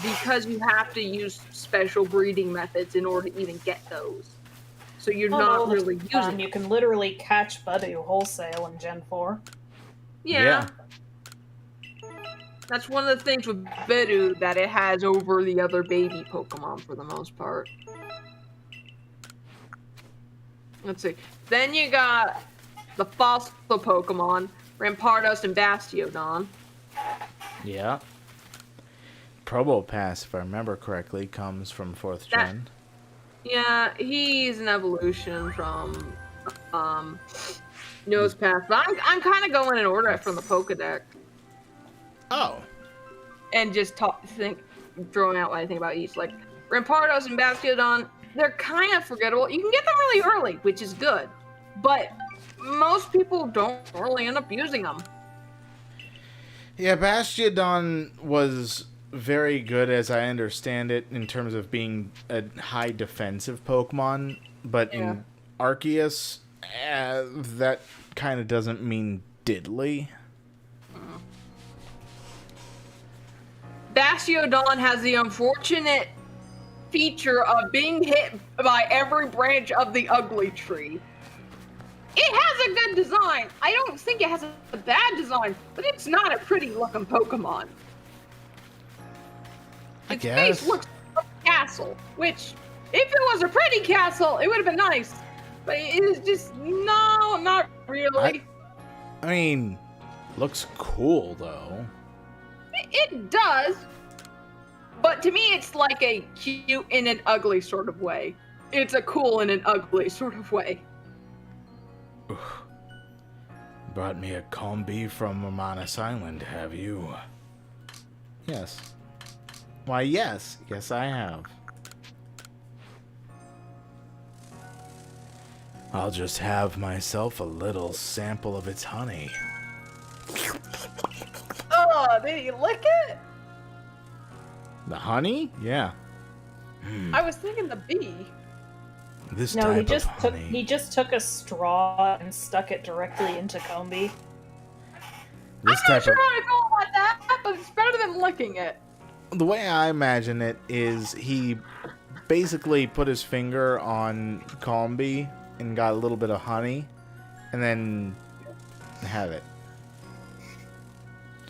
because you have to use special breeding methods in order to even get those. So you're not really using. You can literally catch Budew wholesale in Gen 4. Yeah. That's one of the things with Budew that it has over the other baby Pokemon for the most part. Let's see. Then you got the fossil Pokemon, Rampardos and Bastiodon. Yeah. Probopass, if I remember correctly, comes from 4th gen. Yeah, he's an evolution from Nosepass. But I'm kind of going in order from the Pokedex. Oh. And just throwing out what I think about each. Like, Rampardos and Bastiodon, they're kind of forgettable. You can get them really early, which is good. But most people don't really end up using them. Yeah, Bastiodon was very good as I understand it in terms of being a high defensive Pokemon, but in Arceus, that kind of doesn't mean diddly. Bastiodon has the unfortunate feature of being hit by every branch of the ugly tree. It has a good design. I don't think it has a bad design, but it's not a pretty looking Pokemon. Its face looks like a castle, which, if it was a pretty castle, it would have been nice. But it is just, no, not really. I mean, looks cool, though. It does. But to me, it's like a cute in an ugly sort of way. It's a cool in an ugly sort of way. Brought me a combi from Romanus Island, have you? Yes. Why, yes. Yes, I have. I'll just have myself a little sample of its honey. Oh, did he lick it? The honey? Yeah. I was thinking the bee. This No, type of honey. he just took a straw and stuck it directly into Combi. This I'm not type sure of how I feel about that, but it's better than licking it. the way I imagine it is he basically put his finger on Combi and got a little bit of honey, and then had it.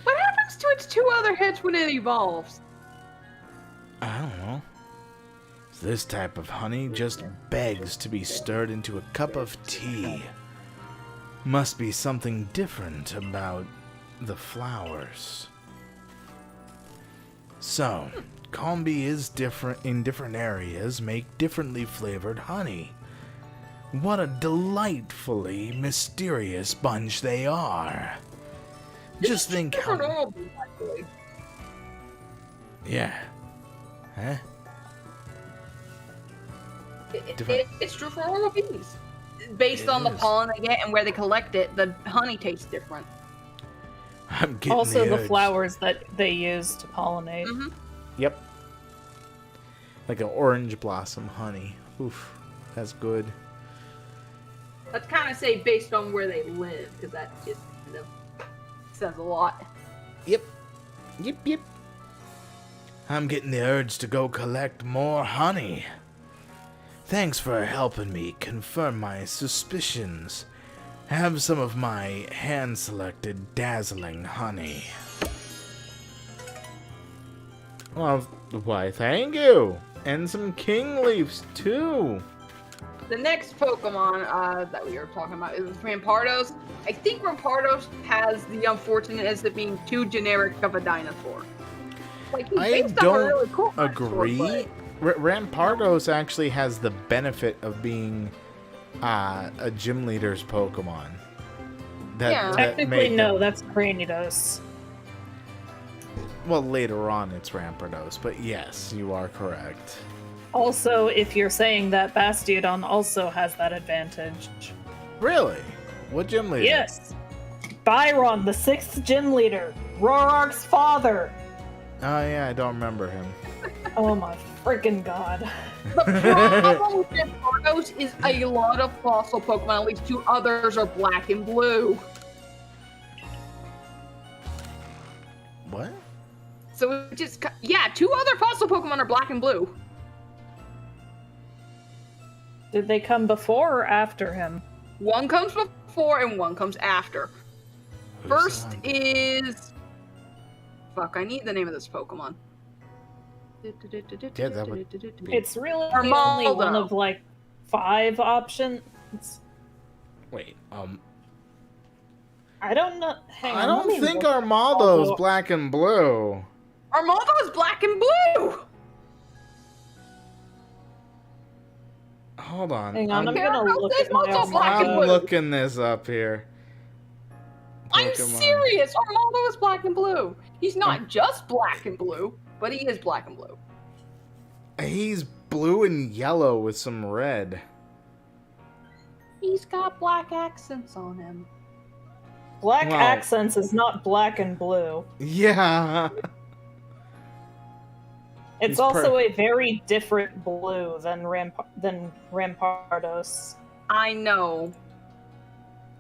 What happens to its two other heads when it evolves? I don't know. This type of honey just begs to be stirred into a cup of tea. Must be something different about the flowers. So, Combi is different in different areas, make differently flavored honey. What a delightfully mysterious bunch they are. Just think how... Different orbs, actually. Yeah. Huh? It's true for all of bees. Based on the pollen they get and where they collect it, the honey tastes different. I'm getting Also, the urge. flowers that they use to pollinate. Mm-hmm. Yep. Like an orange blossom honey. Oof. That's good. Let's kind of say based on where they live, because that just kind of says a lot. Yep. Yep. I'm getting the urge to go collect more honey. Thanks for helping me confirm my suspicions. Have some of my hand-selected dazzling honey. Well, why, thank you. And some king leaves, too. The next Pokemon that we were talking about is Rampardos. I think Rampardos has the unfortunateness of being too generic of a dinosaur. Like, he's I based off a don't really cool agree. dinosaur, Rampardos actually has the benefit of being a gym leader's Pokemon. Yeah. Technically, made no, them- that's Cranidos. Well, later on it's Rampardos, but yes, you are correct. Also, if you're saying that, Bastiodon also has that advantage. Really? What gym leader? Yes! Byron, the 6th gym leader, Rorark's father! Oh yeah, I don't remember him. Oh my freaking god. The problem with Rampardos is a lot of fossil Pokemon, at least 2 others, are black and blue. What? So it just, yeah, 2 other fossil Pokemon are black and blue. Did they come before or after him? One comes before and one comes after. Who's First on? is... Fuck, I need the name of this Pokemon. Yeah, that would be- It's really Armaldo. only one of like 5 options. Wait, I don't know. Hang I on, don't let me think look. Armaldo's black and blue. Armaldo is black and blue! Hold on. Hang on, I'm Okay. gonna look There's at my also black and I'm blue. looking this up here. I'm Pokemon. serious! Armaldo is black and blue. He's not just black and blue, but he is black and blue. He's blue and yellow with some red. He's got black accents on him. Black Wow. accents is not black and blue. Yeah. It's also a very different blue than Rampardos. I know.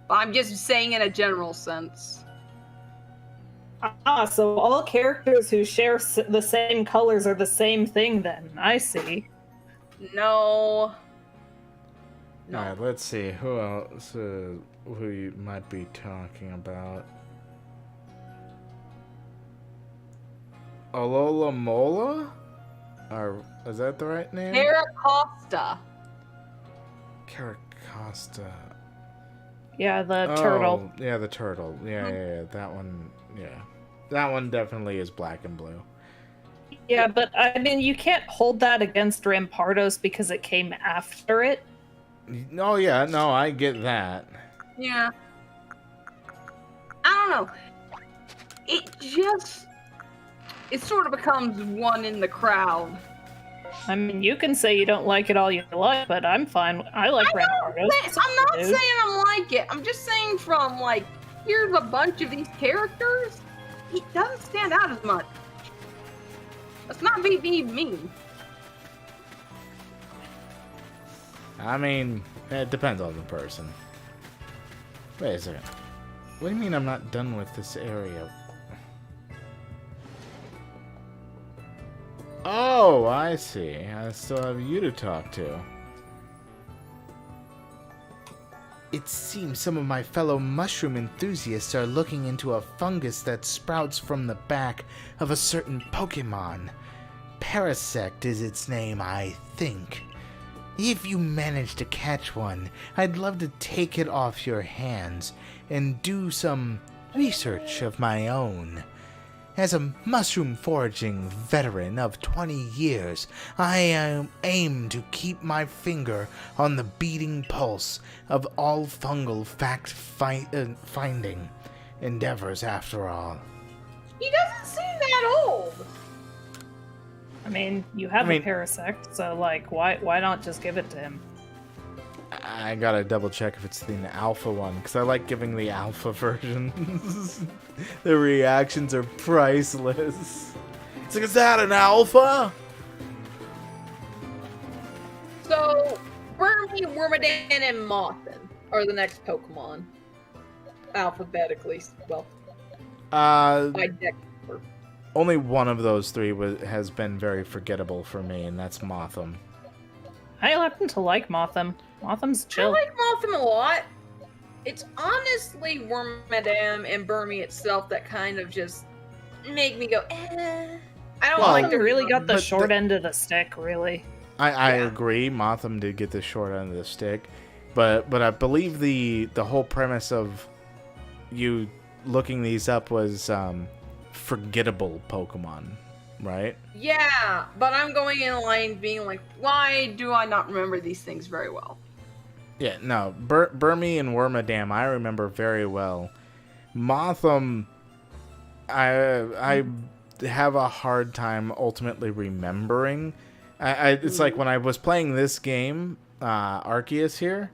I'm just saying in a general sense. Ah, so all characters who share the same colors are the same thing then. I see. No. Alright, let's see. Who else who you might be talking about? Alola Mola? Or, is that the right name? Caracosta. Caracosta. Yeah, the turtle. Yeah, the turtle. Yeah, that one, yeah. That one definitely is black and blue. Yeah, but I mean, you can't hold that against Rampardos because it came after it. Oh, yeah, no, I get that. Yeah. I don't know. It sort of becomes one in the crowd. I mean, you can say you don't like it all you like, but I'm fine. I like Rampardos. I'm not saying I like it. I'm just saying from, like, here's a bunch of these characters, it doesn't stand out as much. Let's not be mean. I mean, it depends on the person. Wait a second. What do you mean I'm not done with this area? Oh, I see. I still have you to talk to. It seems some of my fellow mushroom enthusiasts are looking into a fungus that sprouts from the back of a certain Pokemon. Parasect is its name, I think. If you manage to catch one, I'd love to take it off your hands and do some research of my own. As a mushroom foraging veteran of 20 years, I aim to keep my finger on the beating pulse of all fungal fact-finding endeavors, after all. He doesn't seem that old. I mean, you have a Parasect, so, like, why not just give it to him? I gotta double check if it's the alpha one, because I like giving the alpha versions. The reactions are priceless. It's like, is that an alpha? So, Burmy, Wormadam, and Mothin are the next Pokemon. Alphabetically, well. By deck number. Only one of those three has been very forgettable for me, and that's Mothim. I happen to like Mothim. Mothim's chill. I like Mothim a lot. It's honestly Wormadam and Burmy itself that kind of just make me go, eh. I don't like Mothim really got the short end of the stick, really. I agree. Mothim did get the short end of the stick, but I believe the whole premise of you looking these up was forgettable Pokemon, right? Yeah, but I'm going in line being like, why do I not remember these things very well? Yeah, no, Burmy and Wormadam I remember very well. Mothim, I have a hard time ultimately remembering. It's like when I was playing this game, Arceus here,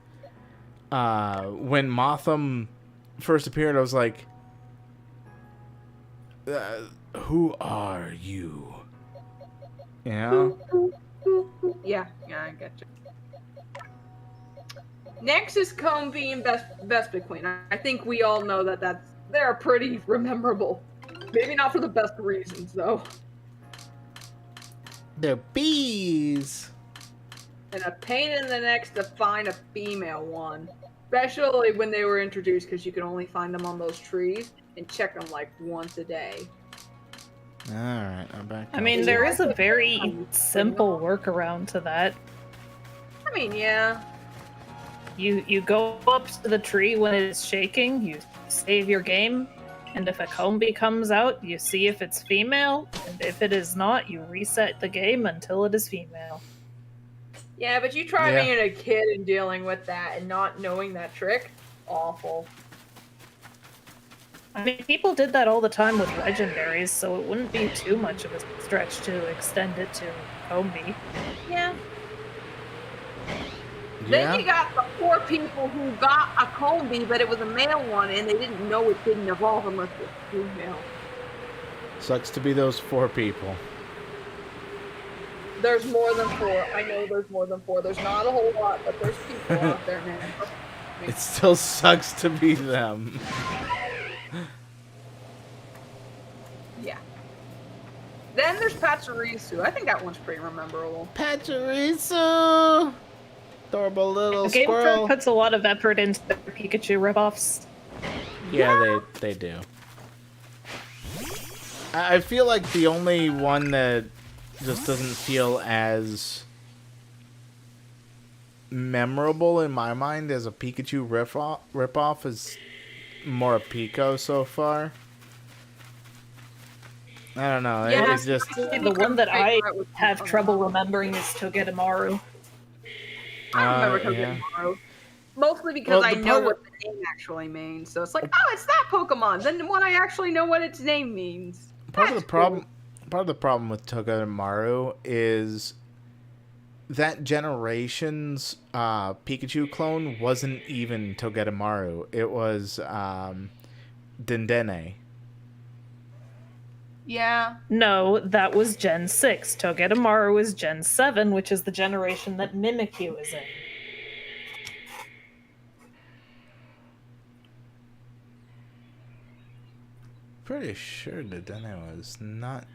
when Mothim first appeared, I was like, who are you? You know? Yeah, I get you. Next is Combee and Vespa Queen. I think we all know that they're pretty memorable. Maybe not for the best reasons, though. They're bees! And a pain in the neck to find a female one. Especially when they were introduced, because you can only find them on those trees and check them like once a day. Alright, I'm back. I mean, there is a very simple workaround to that. I mean, yeah. You go up to the tree when it is shaking, you save your game, and if a Combee comes out, you see if it's female, and if it is not, you reset the game until it is female. Yeah, but you try being a kid and dealing with that and not knowing that trick, awful. I mean, people did that all the time with legendaries, so it wouldn't be too much of a stretch to extend it to Combee. Yeah. Then you got the 4 people who got a Combee, but it was a male one, and they didn't know it didn't evolve unless it was female. Sucks to be those 4 people. There's more than 4. I know there's more than 4. There's not a whole lot, but there's people out there, man. It still sucks to be them. Yeah. Then there's Pachirisu. I think that one's pretty memorable. Pachirisu! Adorable little Game squirrel. puts a lot of effort into their Pikachu ripoffs. Yeah, they do. I feel like the only one that just doesn't feel as memorable in my mind as a Pikachu ripoff is Morpeko so far. I don't know. Yeah, It's just The one that I have trouble remembering is Togedemaru. I remember yeah. Togedemaru. Mostly because Well, I the know part what the name actually means. So it's like, oh, it's that Pokemon. Then when I actually know what its name means. Part of the That's problem. cool. Part of the problem with Togedemaru is that generation's Pikachu clone wasn't even Togedemaru. It was Dendene. Yeah. No, that was Gen 6. Togedemaru is Gen 7, which is the generation that Mimikyu is in. Pretty sure Dendene was not.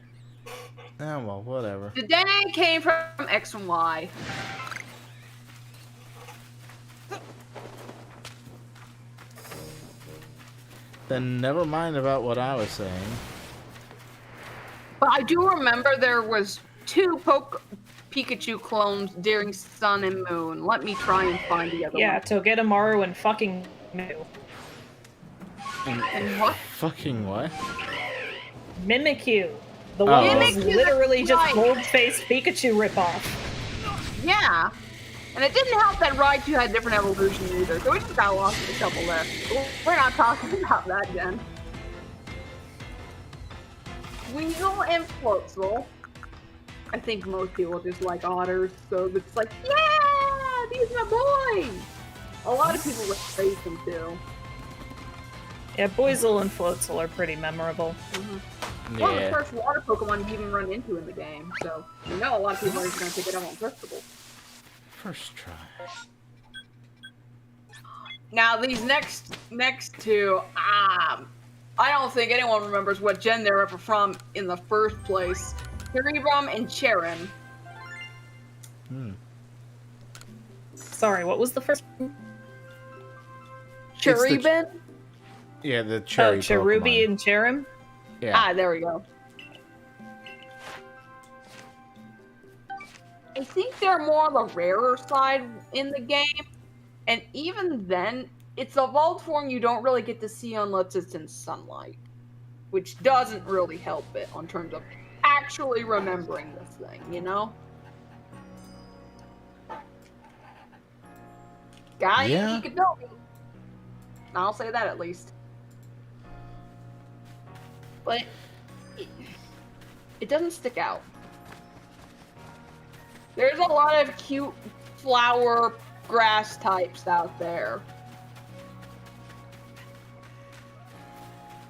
Oh well, whatever. The Dene came from X and Y. Then never mind about what I was saying. But I do remember there was 2 Pikachu clones during Sun and Moon. Let me try and find the other Yeah, one. Togedemaru and fucking Mew. And what? Fucking what? Mimikyu. The one that was Mimikyu, literally that's just right. gold-faced Pikachu ripoff. Yeah. And it didn't help that Raichu had different evolutions either, so we just got lost in a couple there. We're not talking about that, Jen. Weasel and Floatzel. I think most people just like otters, so it's like, yeah, these are my boys. A lot of people would praise them too. Yeah, Boizel and Floatzel are pretty memorable. One of the first water Pokemon you even run into in the game, so you know a lot of people are just going to pick it up on principle. First try. Now these next 2, I don't think anyone remembers what gen they're from in the first place. Cerebrum and Cherin. Sorry, what was the first one? Cherubin? Yeah, the cherry Cherubi Pokemon. and Cherim? Yeah. Ah, there we go. I think they're more on the rarer side in the game, and even then, its evolved form you don't really get to see unless it's in sunlight, which doesn't really help it on terms of actually remembering this thing, you know? Guy, Yeah. you could know me. I'll say that at least. But it doesn't stick out. There's a lot of cute flower grass types out there.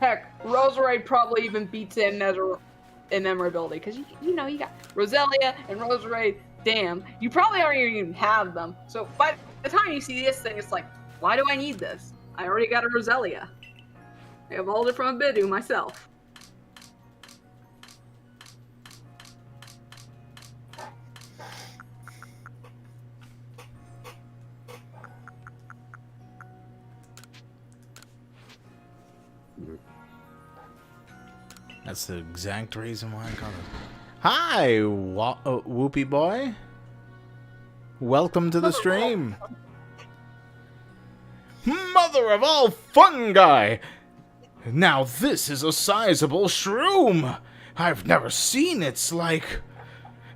Heck, Roserade probably even beats in memorability because you know you got Roselia and Roserade. Damn, you probably already even have them. So by the time you see this thing, it's like, why do I need this? I already got a Roselia. I evolved it from a Bidoof myself. That's the exact reason why I call it. Hi, Whoopie Boy. Welcome to the stream. Mother of all fungi! Now this is a sizable shroom. I've never seen its like.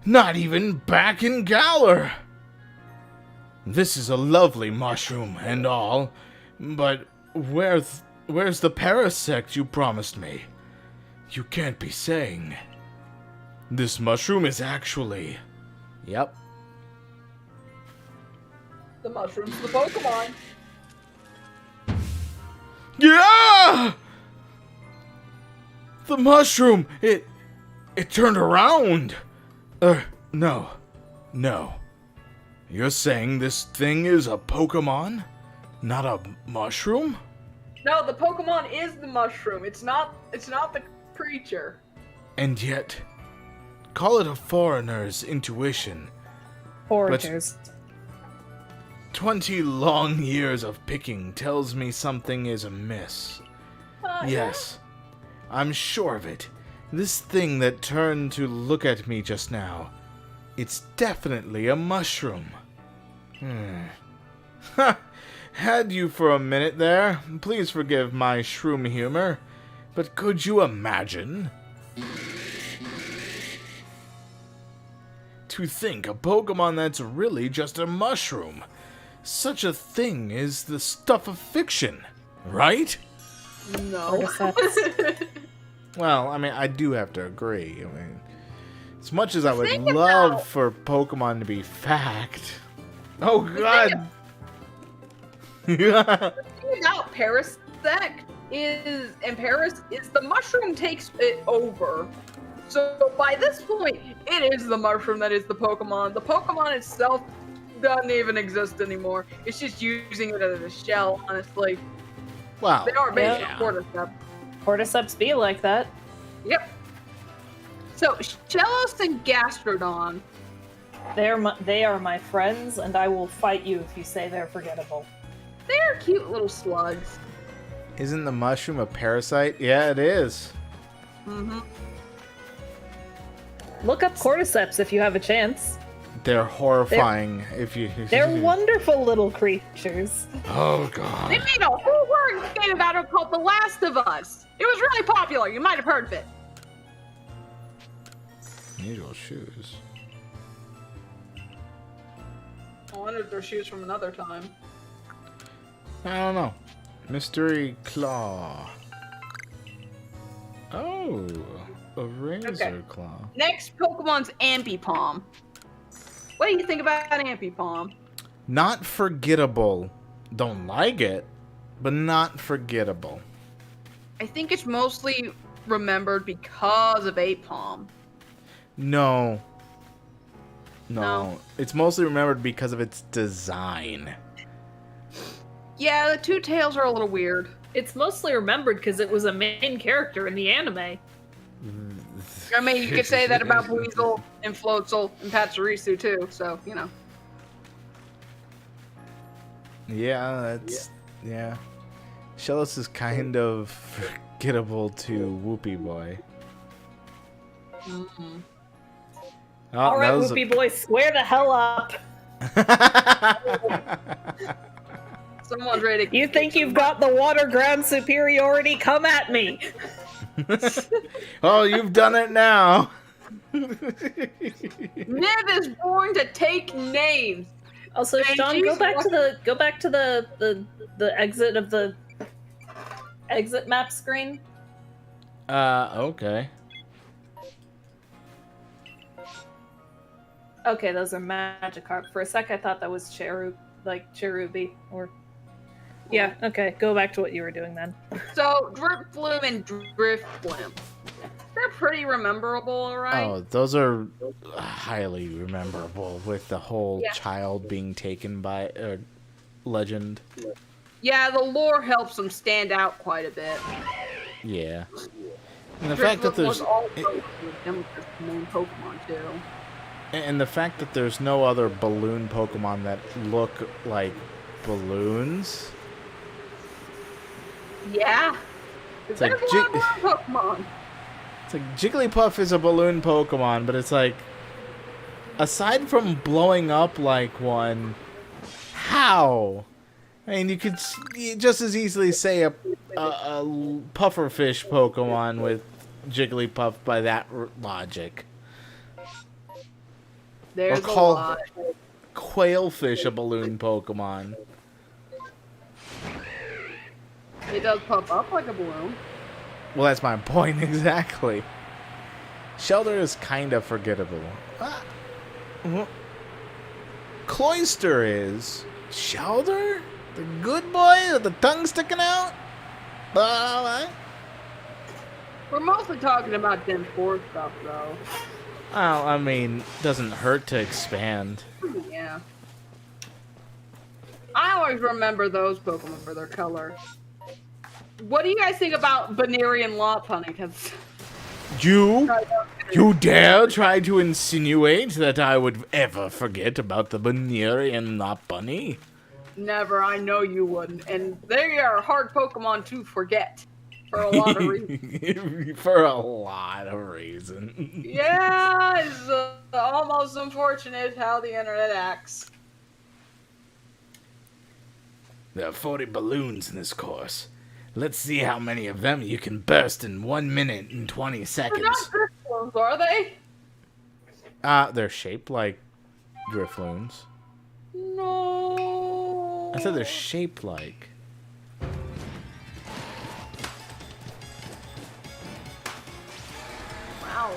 Not even back in Galar. This is a lovely mushroom and all, but where's the Parasect you promised me? You can't be saying. This mushroom is actually... Yep. The mushroom's the Pokemon. Yeah! The mushroom, it turned around. No. No. You're saying this thing is a Pokemon? Not a mushroom? No, the Pokemon is the mushroom. It's not the creature. And yet, call it a foreigner's intuition. Foragers. 20 long years of picking tells me something is amiss. Yes, I'm sure of it. This thing that turned to look at me just now, it's definitely a mushroom. Had you for a minute there. Please forgive my shroom humor. But could you imagine? To think a Pokemon that's really just a mushroom. Such a thing is the stuff of fiction, right? No. Well, I mean, I do have to agree. I mean, as much as I would love for Pokemon to be fact. Oh, God. The thing about Parasect is the mushroom takes it over. So by this point, it is the mushroom that is the Pokemon. The Pokemon itself doesn't even exist anymore. It's just using it as a shell, honestly. Wow. They are basically Cordyceps. Cordyceps be like that. Yep. So, Shellos and Gastrodon. They are my friends, and I will fight you if you say they're forgettable. They're cute little slugs. Isn't the mushroom a parasite? Yeah, it is. Mm-hmm. Look up Cordyceps if you have a chance. They're horrifying if you... They're wonderful little creatures. Oh, God. They made a whole word game about it called The Last of Us. It was really popular. You might have heard of it. Unusual shoes. I wonder if they're shoes from another time. I don't know. Mystery Claw. Oh, a razor claw. Next Pokemon's Ambipom. What do you think about Ambipom? Not forgettable. Don't like it, but not forgettable. I think it's mostly remembered because of Apom. No. No. It's mostly remembered because of its design. Yeah, the two tails are a little weird. It's mostly remembered because it was a main character in the anime. I mean, you could say that about Weasel and Floatzel and Pachirisu too, so, you know. Yeah, that's... Yeah. Shellos is kind of forgettable to Whoopie Boy. Mm-hmm. Oh, Alright, Whoopie Boy, square the hell up! Someone's ready to... You think you've got the water ground superiority? Come at me! Oh, you've done it now. Nib is born to take names. Also, And Sean, she's go back to the exit of the exit map screen. Okay. Okay, those are Magikarp. For a sec, I thought that was Cherubi, or... Yeah, okay, go back to what you were doing then. So, Drifloon and Drifblim. They're pretty rememberable, right? Oh, those are highly rememberable with the whole child being taken by a legend. Yeah, the lore helps them stand out quite a bit. Yeah. And the fact that there's... main Pokemon, too. And the fact that there's no other balloon Pokemon that look like balloons. Yeah. It's There's like a lot of balloon Pokemon. It's like Jigglypuff is a balloon Pokemon, but it's like, aside from blowing up like one, how? I mean, you could just as easily say a pufferfish Pokemon with Jigglypuff by that logic. There's or call a lot. Quailfish a balloon Pokemon. It does puff up like a balloon. Well, that's my point exactly. Shelter is kind of forgettable. Cloyster is. Shelter? The good boy with the tongue sticking out? We're mostly talking about Gen 4 stuff, though. Well, I mean, doesn't hurt to expand. Yeah. I always remember those Pokemon for their color. What do you guys think about Banerian Lopunny? Because You dare try to insinuate that I would ever forget about the Banerian Lopunny? never, I know you wouldn't. And they are hard Pokemon to forget. For a lot of reasons. For a lot of reasons. Yeah, it's almost unfortunate how the internet acts. There are 40 balloons in this course. Let's see how many of them you can burst in 1 minute and 20 They're seconds. not Drifloons, are they? They're shaped like Drifloons. No. I said they're shaped like. Wow.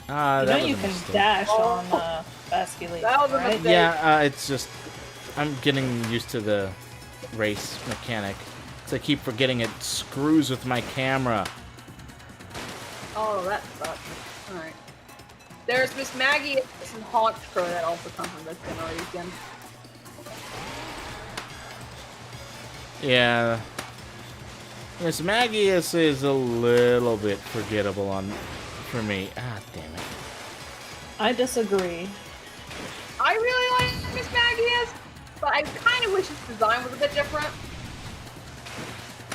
You know you can dash on Oh. Basculate, That was a right? mistake. Yeah, it's just I'm getting used to the race mechanic. So I keep forgetting it screws with my camera. Oh, that sucks. Alright. There's Miss Maggie and Honchkrow that also come from this generation. Yeah. Miss Maggius is a little bit forgettable for me. Ah, damn it. I disagree. I really like Miss Maggie, but I kind of wish its design was a bit different.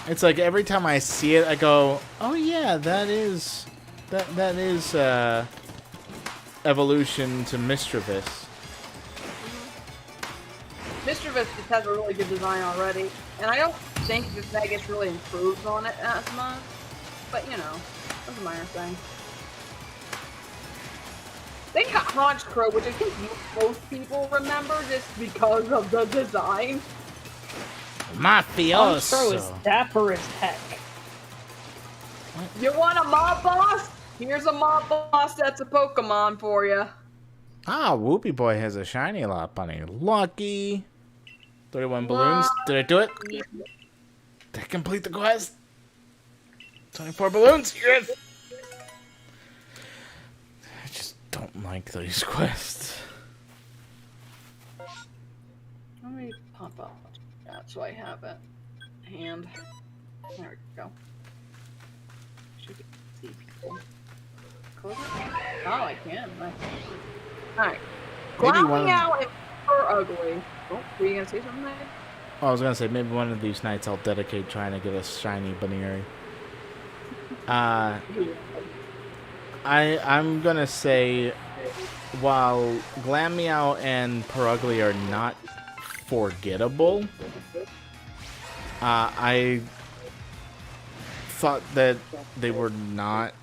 It's like every time I see it, I go, "Oh yeah, that is evolution to Mischievous." Mischievous just has a really good design already, and I don't think Miss Maggie really improves on it as much. But you know, that's a minor thing. They got Honchkrow, which I think most people remember just because of the design. Honchkrow is Mafioso. dapper as heck. You want a mob boss? Here's a mob boss that's a Pokemon for you. Ah, Whoopie Boy has a shiny Lopunny. Lucky. 31 balloons. Did I do it? Did I complete the quest? 24 balloons. Yes. I just don't like these quests. Let me pop up that so I have it. Hand. There we go. Should see people. Close it? Oh, I can. Nice. Alright. Maybe one of Glameow and Super Ugly. Oh, were you gonna say something there? Oh, I was gonna say maybe one of these nights I'll dedicate trying to get a shiny Baneri. I'm gonna say while Glameow and Perugly are not forgettable, I thought that they were not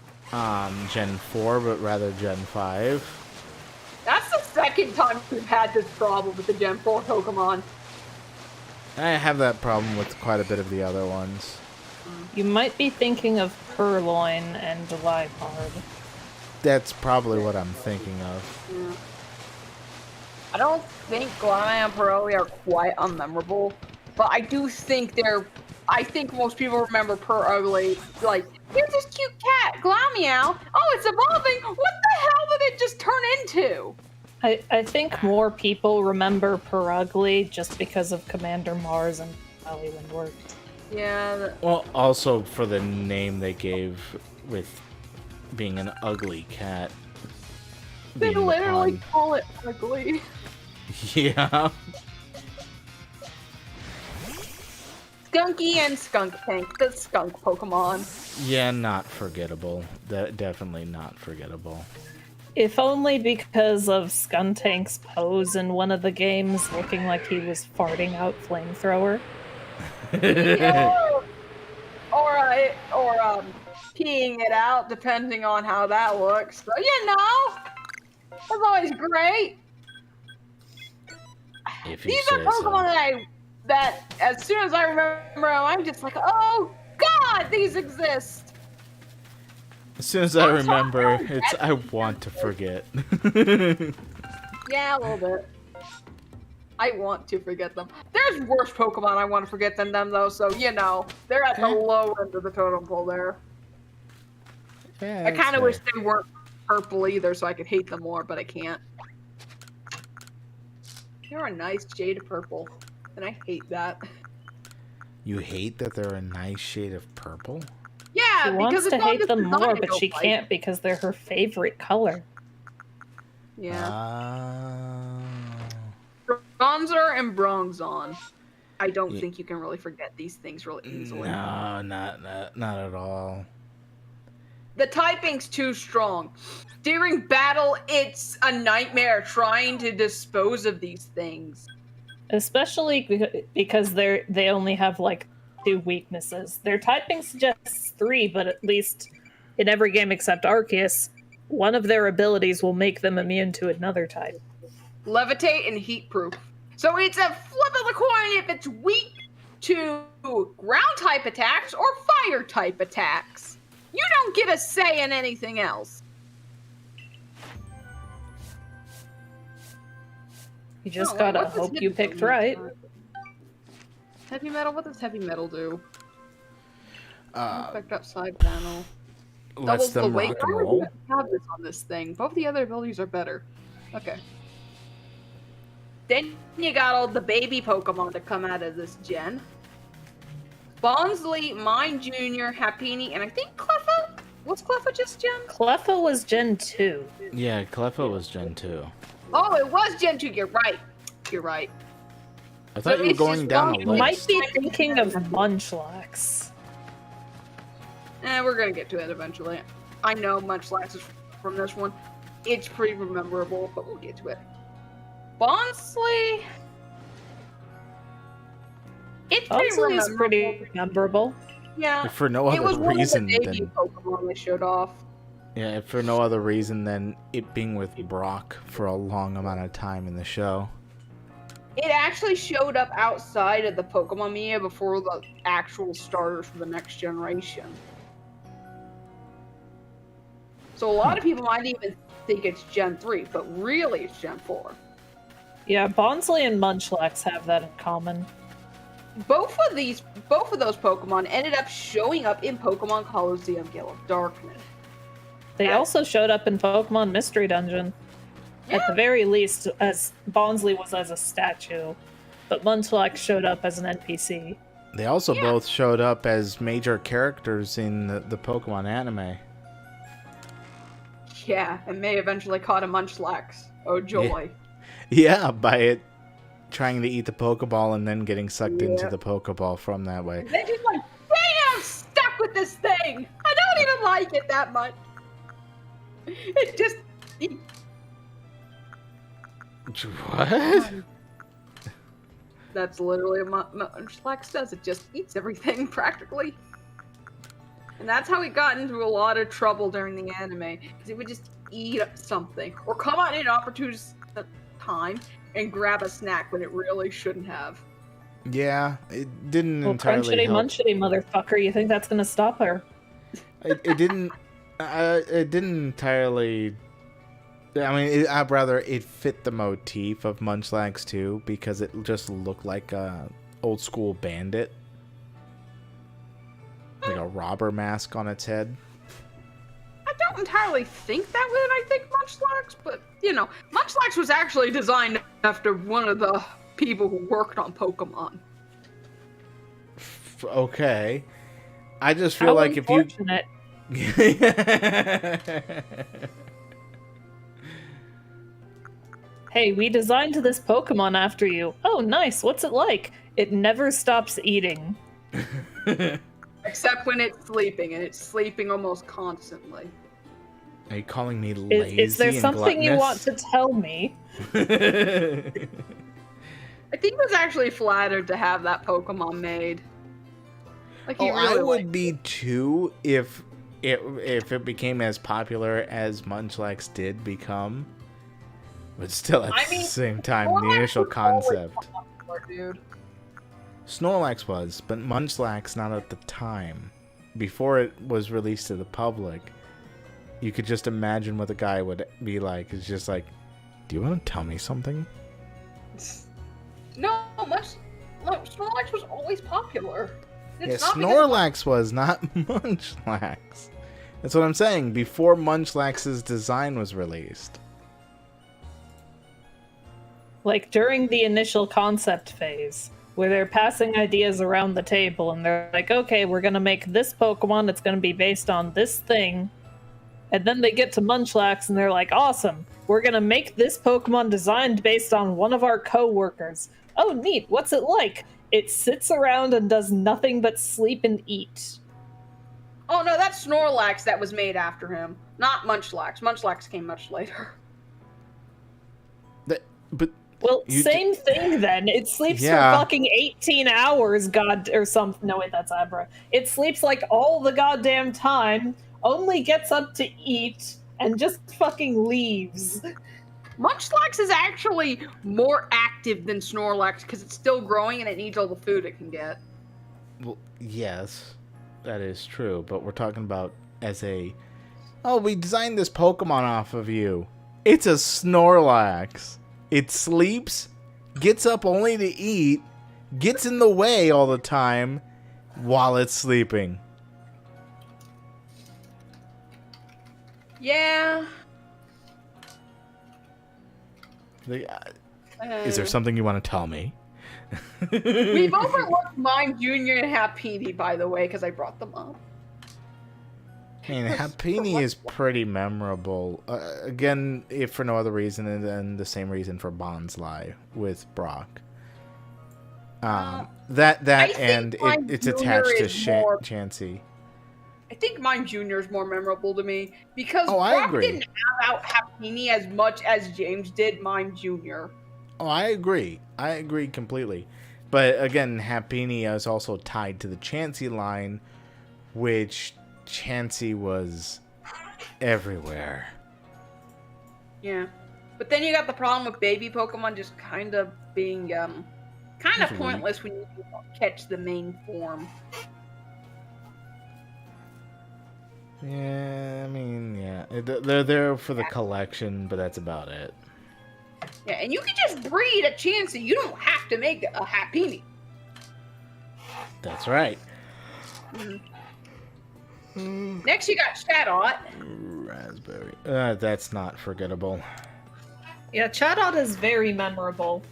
Gen 4 but rather Gen 5. That's the second time we've had this problem with the Gen 4 Pokemon. I have that problem with quite a bit of the other ones. You might be thinking of Purloin and Liepard. That's probably what I'm thinking of. Yeah. I don't think Glameow and Perugly are quite unmemorable, but I do think they're. I think most people remember Perugly like, here's this cute cat, Glameow. Oh, it's evolving. What the hell did it just turn into? I think more people remember Perugly just because of Commander Mars and Valley Windward. Yeah. Well, also for the name they gave with being an ugly cat. They being the literally pun. call it ugly. Yeah. Skunky and Skunk Tank, the skunk Pokemon. Yeah, not forgettable. Definitely not forgettable. If only because of Skuntank's pose in one of the games, looking like he was farting out flamethrower. Yeah. Or peeing it out, depending on how that looks. So, you know, that's always great. If you These say are Pokemon so. that as soon as I remember them, I'm just like, oh god, these exist. As soon as I remember, it's I want to forget. Yeah, a little bit. I want to forget them. There's worse Pokemon I want to forget than them, though, so, you know, they're at the low end of the totem pole there. Yeah, I kind of wish they weren't purple either, so I could hate them more, but I can't. You're a nice shade of purple, and I hate that. You hate that they're a nice shade of purple? Yeah, She wants because to it's not hate just them design more, I but don't she like. can't because they're her favorite color. Yeah. Bronzer and Bronzon. I don't think you can really forget these things really easily. No, not at all. The typing's too strong. During battle, it's a nightmare trying to dispose of these things. Especially because they only have like 2 weaknesses. Their typing suggests 3, but at least in every game except Arceus, one of their abilities will make them immune to another type. Levitate and heat proof. So it's a flip of the coin if it's weak to ground type attacks or fire type attacks. You don't get a say in anything else. You just gotta hope you picked right. Heavy metal? What does heavy metal do? Effect up side panel. Lets Doubles the them weight. rock and I roll. don't have this on this thing. Both the other abilities are better. Okay. Then you got all the baby Pokemon to come out of this gen. Bonsley, Mine Jr., Happiny, and I think Cleffa? Was Cleffa just gen? Cleffa was Gen 2. Yeah, Cleffa was Gen 2. Oh, it was Gen 2. You're right. You're right. I thought So you were it's going just down wrong. the You Might list. be thinking of Munchlax. We're gonna get to it eventually. I know Munchlax is from this one. It's pretty memorable, but we'll get to it. Bonsley. It's pretty Bonsley is memorable. pretty memorable. Yeah. If for no It was other one reason of the debut than Pokemon they showed off. if for no other reason than it being with Brock for a long amount of time in the show. It actually showed up outside of the Pokemon Mia before the actual starters for the next generation. So a lot of people might even think it's Gen 3, but really it's Gen 4. Yeah, Bonsley and Munchlax have that in common. Both of those Pokemon ended up showing up in Pokemon Colosseum Gale of Darkness. They also showed up in Pokemon Mystery Dungeon. At the very least, as Bonsley was as a statue, but Munchlax showed up as an NPC. They also both showed up as major characters in the Pokemon anime. Yeah, and May eventually caught a Munchlax. Oh joy. Yeah, by it trying to eat the Pokeball and then getting sucked into the Pokeball from that way. They just like, dang, I'm stuck with this thing! I don't even like it that much. It just... What? That's literally what Munchlax does. It just eats everything, practically. And that's how he got into a lot of trouble during the anime. Because he would just eat something. Or come out at an opportune time and grab a snack when it really shouldn't have. Yeah, it didn't Well, entirely crunchity help. munchity, motherfucker. You think that's gonna stop her? It didn't. It didn't entirely. I mean, I'd rather it fit the motif of Munchlax too, because it just looked like a old school bandit, like a robber mask on its head. I don't entirely think that when I think Munchlax, but, you know, Munchlax was actually designed after one of the people who worked on Pokemon. Okay. I just feel How like if you... unfortunate. Hey, we designed this Pokemon after you. Oh, nice. What's it like? It never stops eating. Except when it's sleeping, and it's sleeping almost constantly. Are you calling me lazy Is there and something you want gluttonous? to tell me? I think he was actually flattered to have that Pokemon made. Like, he really I would liked be too if it became as popular as Munchlax did become. But still, at the same time, the Snorlax initial was always concept. popular, dude. Snorlax was, but Munchlax not at the time. Before it was released to the public, you could just imagine what the guy would be like. It's just like, do you want to tell me something? No, Snorlax was always popular. It's Yeah, not because- Snorlax was, not Munchlax. That's what I'm saying. Before Munchlax's design was released. Like, during the initial concept phase, where they're passing ideas around the table, and they're like, okay, we're gonna make this Pokemon, it's gonna be based on this thing. And then they get to Munchlax, and they're like, awesome, we're gonna make this Pokemon designed based on one of our co-workers. Oh, neat, what's it like? It sits around and does nothing but sleep and eat. Oh no, that's Snorlax that was made after him, not Munchlax. Munchlax came much later. But well, same thing then. It sleeps for fucking 18 hours, or something. No, wait, that's Abra. It sleeps like all the goddamn time, only gets up to eat, and just fucking leaves. Munchlax is actually more active than Snorlax because it's still growing and it needs all the food it can get. Well, yes, that is true. But we're talking about as a... Oh, we designed this Pokemon off of you. It's a Snorlax. It sleeps, gets up only to eat, gets in the way all the time while it's sleeping. Yeah. Is there something you want to tell me? We've overlooked Mime Jr. and Happiny, by the way, because I brought them up. I mean, Happiny is pretty memorable. Again, if for no other reason than the same reason for Bonsly with Brock. It's attached to Chansey. I think Mime Jr. is more memorable to me because I Brock agree. didn't have out Happiny as much as James did Mime Jr. Oh, I agree. I agree completely. But again, Happiny is also tied to the Chansey line, which Chansey was everywhere. Yeah. But then you got the problem with baby Pokemon just kind of being kind of pointless when you catch the main form. Yeah, I mean, yeah. They're there for the collection, but that's about it. Yeah, and you can just breed a Chansey. You don't have to make a Happiny. That's right. Mm-hmm. Next, you got Chatot. Raspberry. That's not forgettable. Yeah, Chatot is very memorable.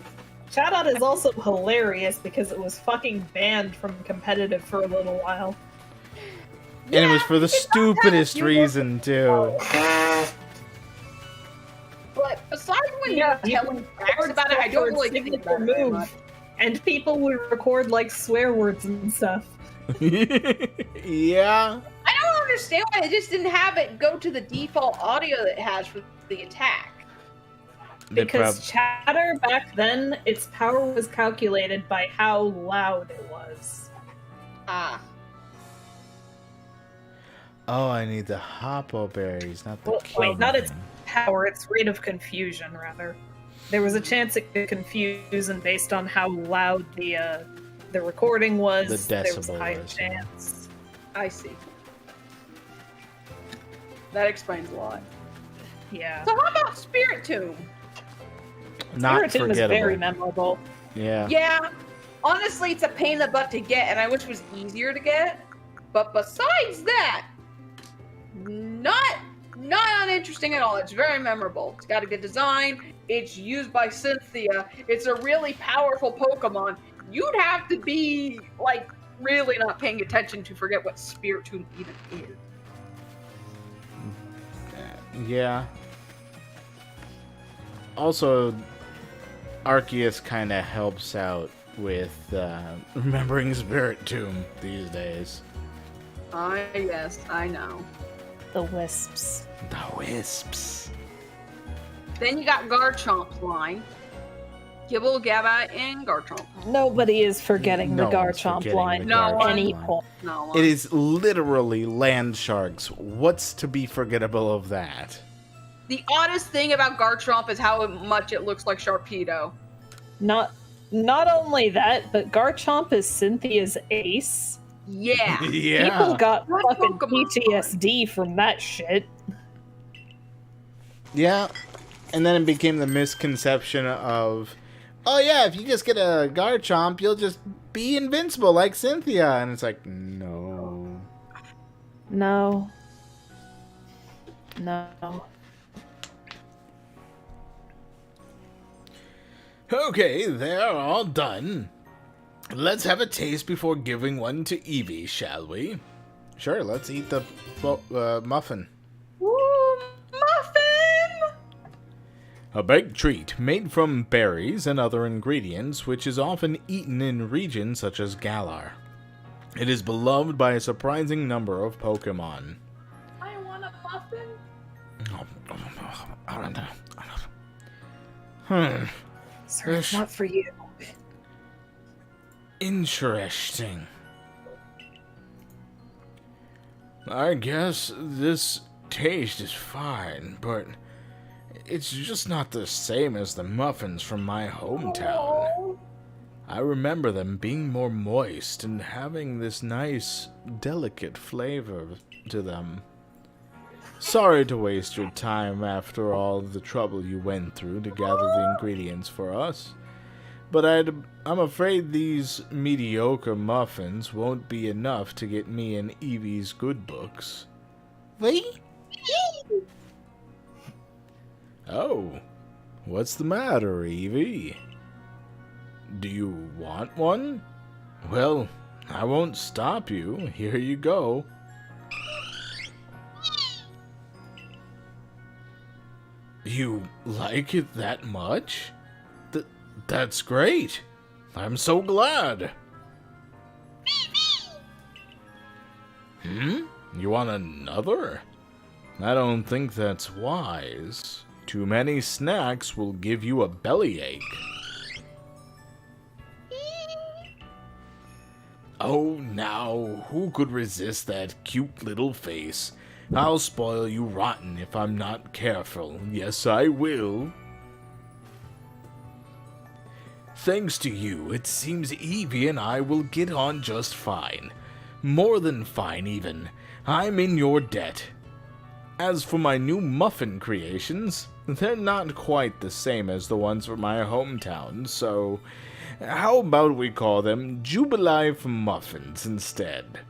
Chatot is also hilarious because it was fucking banned from competitive for a little while. And it was for the stupidest reason, too. But aside when you're telling facts about it, I don't really think about it very much. And people would record, like, swear words and stuff. Yeah. I don't understand why they just didn't have it go to the default audio that it has for the attack. Because chatter back then, its power was calculated by how loud it was. Ah. Oh, I need the Hoppo berries, not the wait, not its power, its rate of confusion, rather. There was a chance it could confuse, and based on how loud the recording was, there was a higher chance. I see. That explains a lot. Yeah. So how about Spirit Tomb? Not Spirit Tomb is very memorable. Yeah. Yeah. Honestly, it's a pain in the butt to get, and I wish it was easier to get. But besides that, not uninteresting at all. It's very memorable. It's got a good design. It's used by Cynthia. It's a really powerful Pokemon. You'd have to be, like, really not paying attention to forget what Spirit Tomb even is. Yeah. Also, Arceus kind of helps out with remembering Spirit Tomb these days. Yes, I know. The Wisps. The Wisps. Then you got Garchomp's line. Gibble, Gabba, and Garchomp. Nobody is forgetting the Garchomp line at any point. No. It is literally land sharks. What's to be forgettable of that? The oddest thing about Garchomp is how much it looks like Sharpedo. Not only that, but Garchomp is Cynthia's ace. Yeah. Yeah. People got fucking PTSD from that shit. Yeah. And then it became the misconception of, oh yeah, if you just get a Garchomp, you'll just be invincible like Cynthia. And it's like, no. No. No. Okay, they're all done. Let's have a taste before giving one to Eevee, shall we? Sure, let's eat the muffin. Ooh, muffin! A baked treat made from berries and other ingredients, which is often eaten in regions such as Galar. It is beloved by a surprising number of Pokemon. I want a muffin. Sir, it's not for you. Interesting. I guess this taste is fine, but it's just not the same as the muffins from my hometown. I remember them being more moist and having this nice, delicate flavor to them. Sorry to waste your time after all the trouble you went through to gather the ingredients for us, but I'm afraid these mediocre muffins won't be enough to get me in Eevee's good books. What? Oh, what's the matter, Eevee? Do you want one? Well, I won't stop you. Here you go. You like it that much? That's great. I'm so glad. You want another? I don't think that's wise. Too many snacks will give you a bellyache. Oh, now, who could resist that cute little face? I'll spoil you rotten if I'm not careful. Yes, I will. Thanks to you, it seems Eevee and I will get on just fine. More than fine, even. I'm in your debt. As for my new muffin creations, they're not quite the same as the ones from my hometown, so how about we call them Jubilife Muffins instead?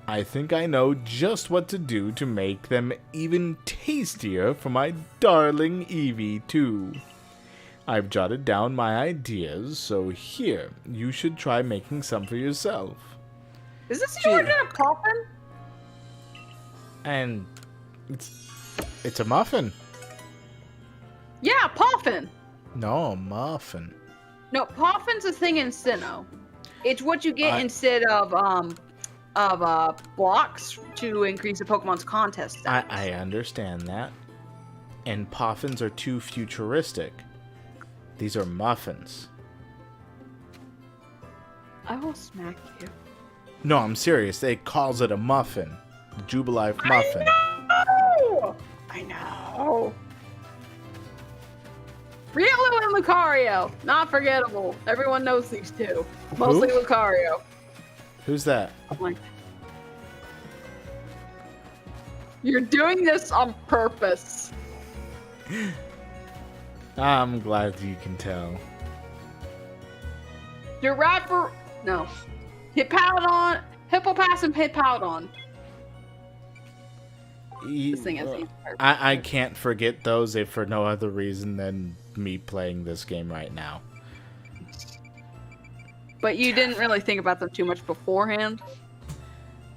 I think I know just what to do to make them even tastier for my darling Eevee, too. I've jotted down my ideas, so here, you should try making some for yourself. Is this your order of muffin? And it's a muffin. Yeah, puffin. No, muffin. No, puffin's a thing in Sinnoh. It's what you get instead of blocks to increase the Pokemon's contest stats. I understand that. And puffins are too futuristic. These are muffins. I will smack you. No, I'm serious. They calls it a muffin. The Jubilife muffin. I know. Riolu and Lucario. Not forgettable. Everyone knows these two. Mostly Who? Lucario. Who's that? You're doing this on purpose. I'm glad you can tell. You're right for... No. Hippowdon. Hippopass and Hippowdon. This thing is I can't forget those if for no other reason than me playing this game right now. But you didn't really think about them too much beforehand?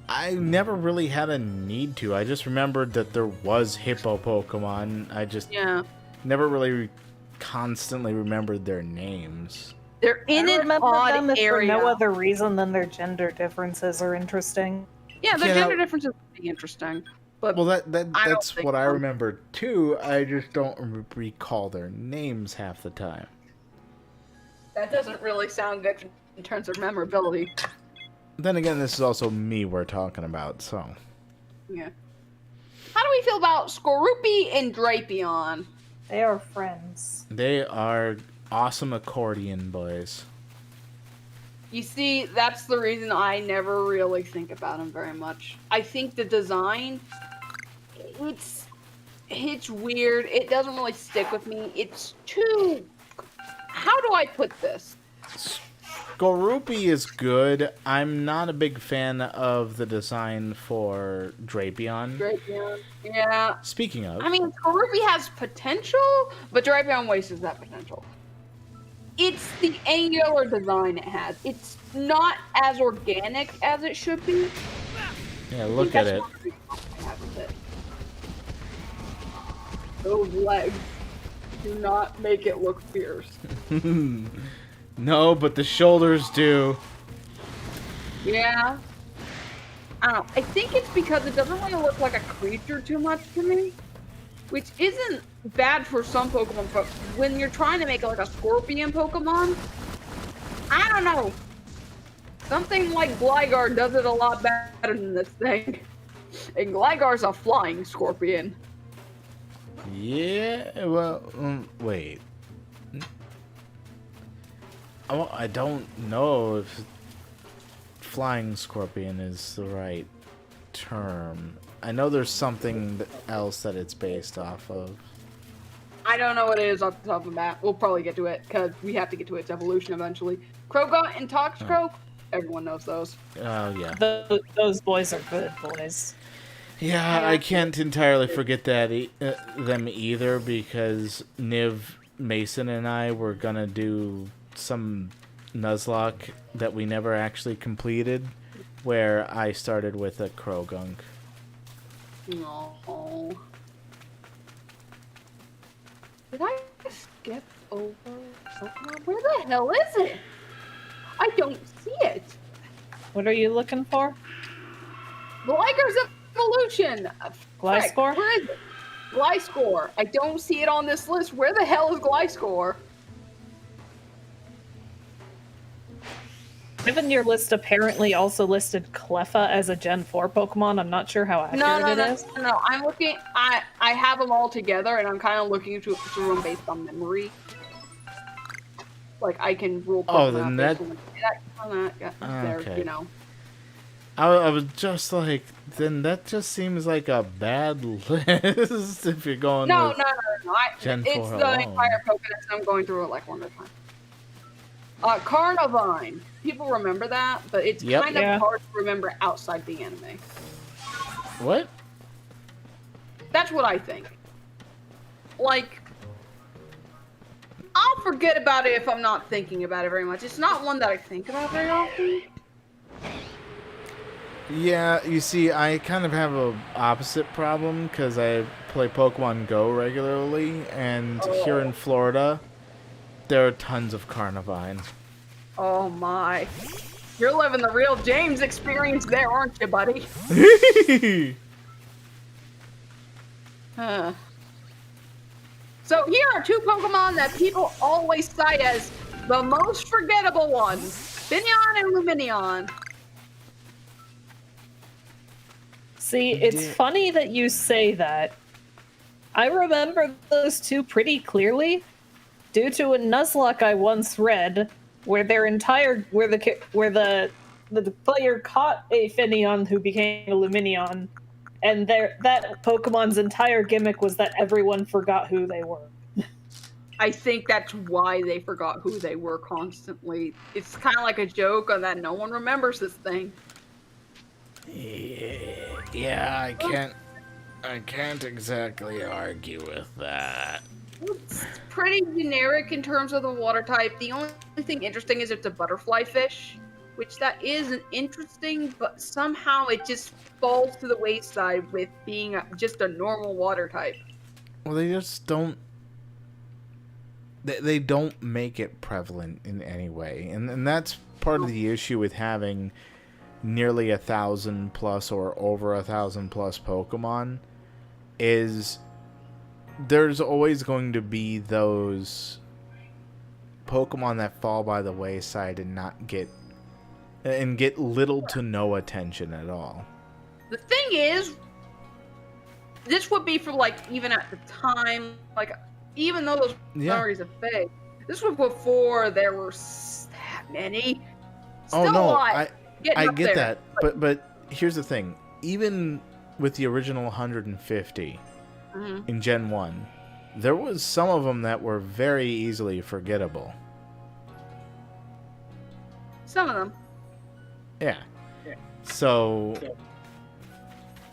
I never really had a need to. I just remembered that there was hippo Pokemon. I just never really constantly remembered their names. They're in an odd area. For no other reason than their gender differences are interesting. Yeah, their gender differences are pretty interesting. But well, that's what I remember too. I just don't recall their names half the time. That doesn't really sound good in terms of memorability. Then again, this is also me we're talking about, so. Yeah. How do we feel about Skorupi and Drapion? They are friends. They are awesome accordion boys. You see, that's the reason I never really think about them very much. I think the design, it's weird. It doesn't really stick with me. It's too... How do I put this? Skorupi is good. I'm not a big fan of the design for Drapion. Drapion. Yeah. Speaking of... I mean, Skorupi has potential, but Drapion wastes that potential. It's the angular design it has. It's not as organic as it should be. Yeah, look at it. Those legs do not make it look fierce. No, but the shoulders do. Yeah. I don't know. I think it's because it doesn't want to look like a creature too much to me. Which isn't bad for some Pokemon, but when you're trying to make it like a scorpion Pokemon, I don't know. Something like Gligar does it a lot better than this thing. And Gligar's a flying scorpion. Yeah, well, wait. I don't know if flying scorpion is the right term. I know there's something else that it's based off of. I don't know what it is off the top of the bat. We'll probably get to it, because we have to get to its evolution eventually. Croagunk and Toxicroak, everyone knows those. Oh, yeah. Those boys are good boys. Yeah, I can't entirely forget that them either, because Niv, Mason, and I were gonna do some Nuzlocke that we never actually completed, where I started with a Croagunk. No. Did I skip over Pokemon? Where the hell is it? I don't see it. What are you looking for? Gligar's evolution. Gliscor? Where is it? Gliscor. I don't see it on this list. Where the hell is Gliscor? Given your list apparently also listed Cleffa as a Gen 4 Pokemon, I'm not sure how accurate it is. No, I'm looking. I have them all together, and I'm kind of looking to them based on memory. Like I can rule. Oh, then that. Okay. You know. I was just like, then that just seems like a bad list if you're going. No. Gen 4 it's the alone. entire Pokédex. I'm going through it like one at a time. Carnivine. People remember that, but it's kind of hard to remember outside the anime. What? That's what I think. Like, I'll forget about it if I'm not thinking about it very much. It's not one that I think about very often. Yeah, you see, I kind of have a opposite problem because I play Pokemon Go regularly, and here in Florida, there are tons of Carnivine. Oh my. You're living the real James experience there, aren't you, buddy? Huh. So here are two Pokemon that people always cite as the most forgettable ones. Finneon and Lumineon. See, it's funny that you say that. I remember those two pretty clearly due to a Nuzlocke I once read where the player caught a Finneon who became a Lumineon, and that Pokemon's entire gimmick was that everyone forgot who they were. I think that's why they forgot who they were constantly. It's kind of like a joke on that no one remembers this thing. Yeah, I can't exactly argue with that. It's pretty generic in terms of the water type. The only thing interesting is it's a butterfly fish, which that is interesting, but somehow it just falls to the wayside with being just a normal water type. Well, they just don't. They don't make it prevalent in any way, and that's part of the issue with having nearly 1,000 plus or over 1,000 plus Pokemon. Is there's always going to be those Pokemon that fall by the wayside and get little to no attention at all. The thing is, this would be for like even at the time, like even though those memories are fake, this was before there were that many. Still oh no, a lot. I get that, but here's the thing: even with the original 150 in Gen 1, there was some of them that were very easily forgettable. Some of them. Yeah. So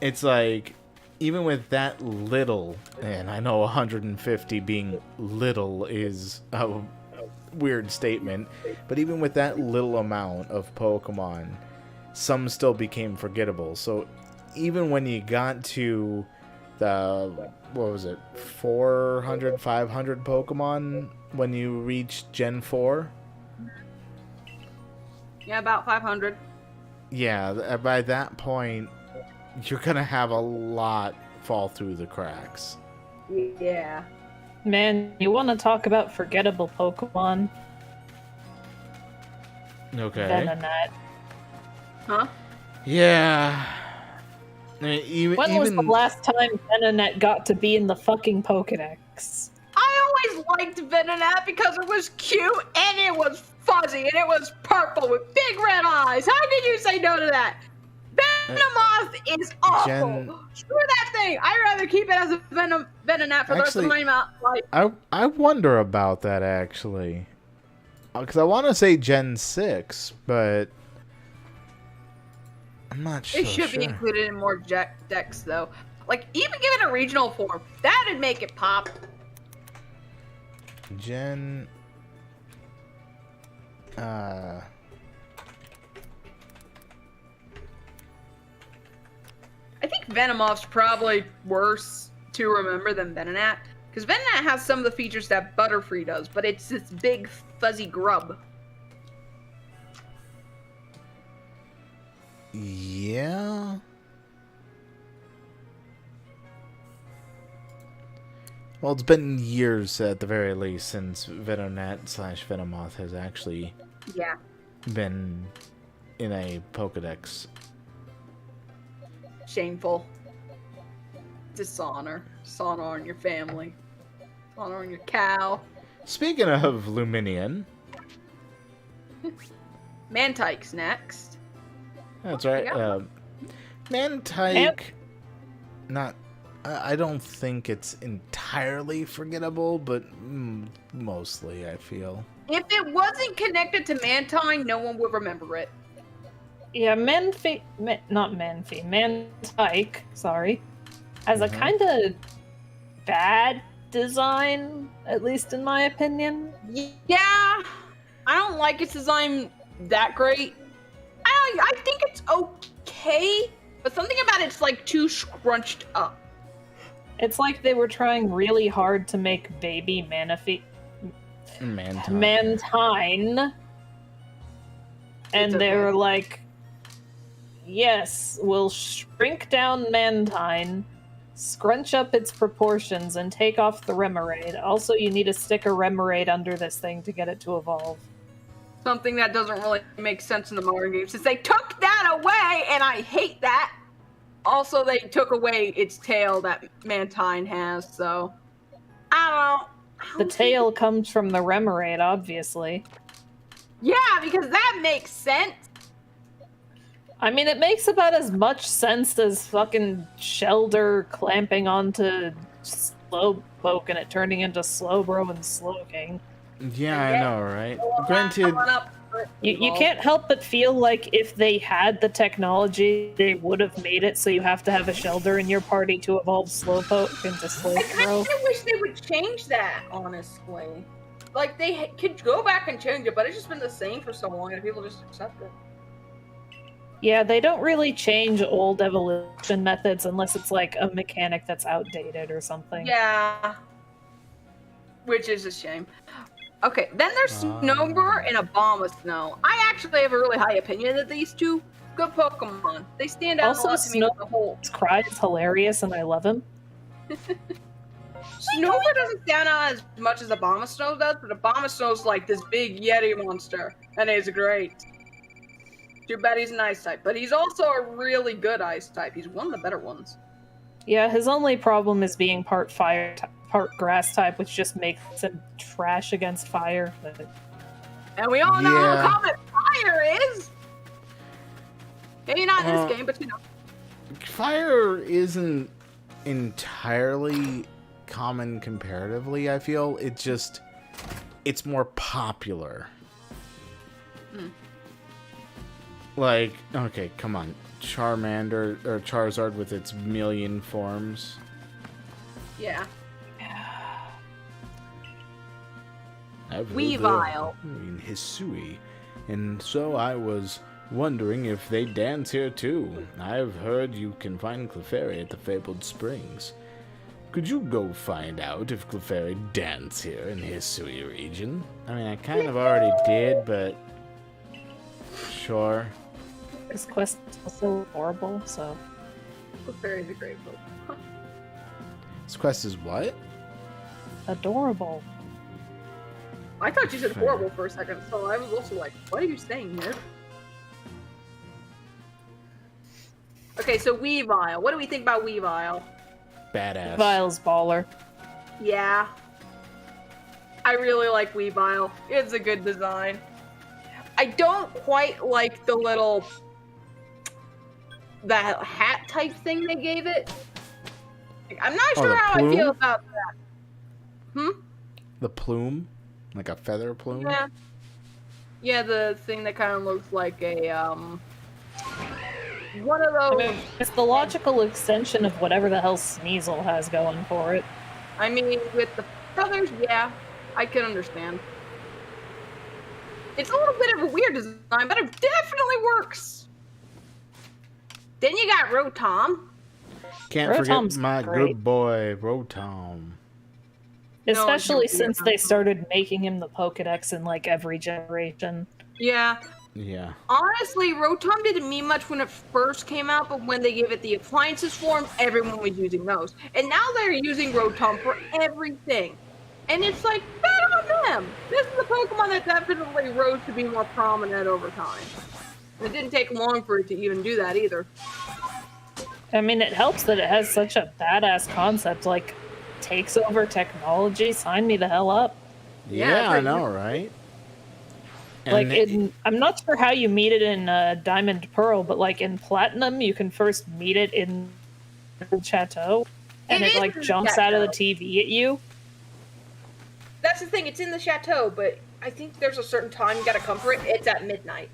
it's like, even with that little, and I know 150 being little is a weird statement, but even with that little amount of Pokemon, some still became forgettable. So even when you got to the, what was it, 400, 500 Pokemon when you reached Gen 4? Yeah, about 500. Yeah, by that point, you're gonna have a lot fall through the cracks. Yeah. Man, you want to talk about forgettable Pokemon? Okay. Venonat. Huh? Yeah. I mean, When was the last time Venonat got to be in the fucking Pokedex? I always liked Venonat because it was cute and it was fuzzy and it was purple with big red eyes. How could you say no to that? Venomoth is awful. Screw that thing. I'd rather keep it as a Venonat for the rest of my life. I wonder about that, actually. Because I want to say Gen 6, but I'm not sure. It should be included in more decks, though. Like, even give it a regional form. That'd make it pop. Gen... I think Venomoth's probably worse to remember than Venonat. Because Venonat has some of the features that Butterfree does, but it's this big, fuzzy grub. Yeah? Well, it's been years, at the very least, since Venonat/Venomoth has actually been in a Pokedex. Shameful. Dishonor. Dishonor on your family. Dishonor on your cow. Speaking of Luminion... Mantike's next. That's right. Mantike... Not... I don't think it's entirely forgettable, but mostly, I feel. If it wasn't connected to Mantine, no one would remember it. Yeah, Mantike, sorry, has a kind of bad design, at least in my opinion. Yeah, I don't like its design that great. I think it's okay, but something about it's like too scrunched up. It's like they were trying really hard to make baby Mantine. And they were like, yes, we'll shrink down Mantine, scrunch up its proportions, and take off the Remoraid. Also, you need to stick a Remoraid under this thing to get it to evolve. Something that doesn't really make sense in the modern games is they took that away, and I hate that. Also, they took away its tail that Mantine has, so... I don't know. The tail comes from the Remoraid, obviously. Yeah, because that makes sense. I mean, it makes about as much sense as fucking Shelder clamping onto Slowpoke and it turning into Slowbro and Slowking. Yeah, I know, right? Granted... You can't help but feel like if they had the technology, they would have made it so you have to have a Shelder in your party to evolve Slowpoke into I kind Slowbro. of wish they would change that, honestly. Like, they could go back and change it, but it's just been the same for so long and people just accept it. Yeah, they don't really change old evolution methods unless it's like a mechanic that's outdated or something. Yeah. Which is a shame. Okay, then there's Snowbird and Abomasnow. I actually have a really high opinion of these two. Good Pokemon. They stand out Also, a lot to me as a whole. Snowbird's cry is hilarious and I love him. Snowbird doesn't stand out as much as Abomasnow does, but Abomasnow's like this big Yeti monster, and it's great. Too bad he's an Ice type, but he's also a really good Ice type. He's one of the better ones. Yeah, his only problem is being part fire, part grass type, which just makes him trash against fire. And we all know how common fire is! Maybe not in this game, but you know. Fire isn't entirely common comparatively, I feel. It's more popular. Like, okay, come on. Charmander, or Charizard with its million forms. Yeah. Weavile. In Hisui. And so I was wondering if they dance here too. I've heard you can find Clefairy at the Fabled Springs. Could you go find out if Clefairy dance here in Hisui region? I mean, I kind of already did, but sure. This quest is so horrible, so. Clefairy's a great Pokemon. This quest is what? Adorable. I thought you said Fair. horrible for a second, so I was also like, what are you saying here? Okay, so Weavile. What do we think about Weavile? Badass. Vile's baller. Yeah. I really like Weavile. It's a good design. I don't quite like the little... that hat type thing they gave it. I'm not Oh, sure the how I plume? feel about that. Hmm? The plume? Like a feather plume? Yeah. Yeah, the thing that kind of looks like a, one of I those... mean, it's the logical extension of whatever the hell Sneasel has going for it. I mean, with the feathers, yeah, I can understand. It's a little bit of a weird design, but it definitely works. Then you got Rotom. Can't Rotom's forget my great. good boy, Rotom. Especially you're since weird. they started making him the Pokedex in like every generation. Yeah. Yeah. Honestly, Rotom didn't mean much when it first came out, but when they gave it the appliances form, everyone was using those. And now they're using Rotom for everything. And it's like, bet on them! This is a Pokemon that definitely rose to be more prominent over time. It didn't take long for it to even do that either. I mean, it helps that it has such a badass concept, like, takes over technology, sign me the hell up. Yeah, Yeah, I pretty know, good. right? Like, And I'm not sure how you meet it in Diamond Pearl, but like in Platinum, you can first meet it in the Chateau, and It it is like in the jumps out of the Chateau. TV at you. That's the thing, it's in the chateau, but I think there's a certain time you gotta come for it. It's at midnight.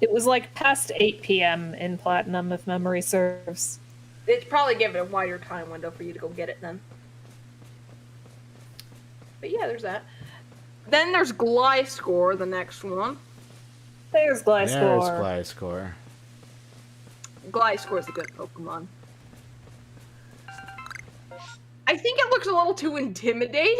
It was like past 8 p.m. in Platinum, if memory serves. It's probably given a wider time window for you to go get it then. But yeah, there's that. Then there's Gliscor, the next one. There's there's Gliscor. Gliscor. Gliscor's a good Pokemon. I think it looks a little too intimidating,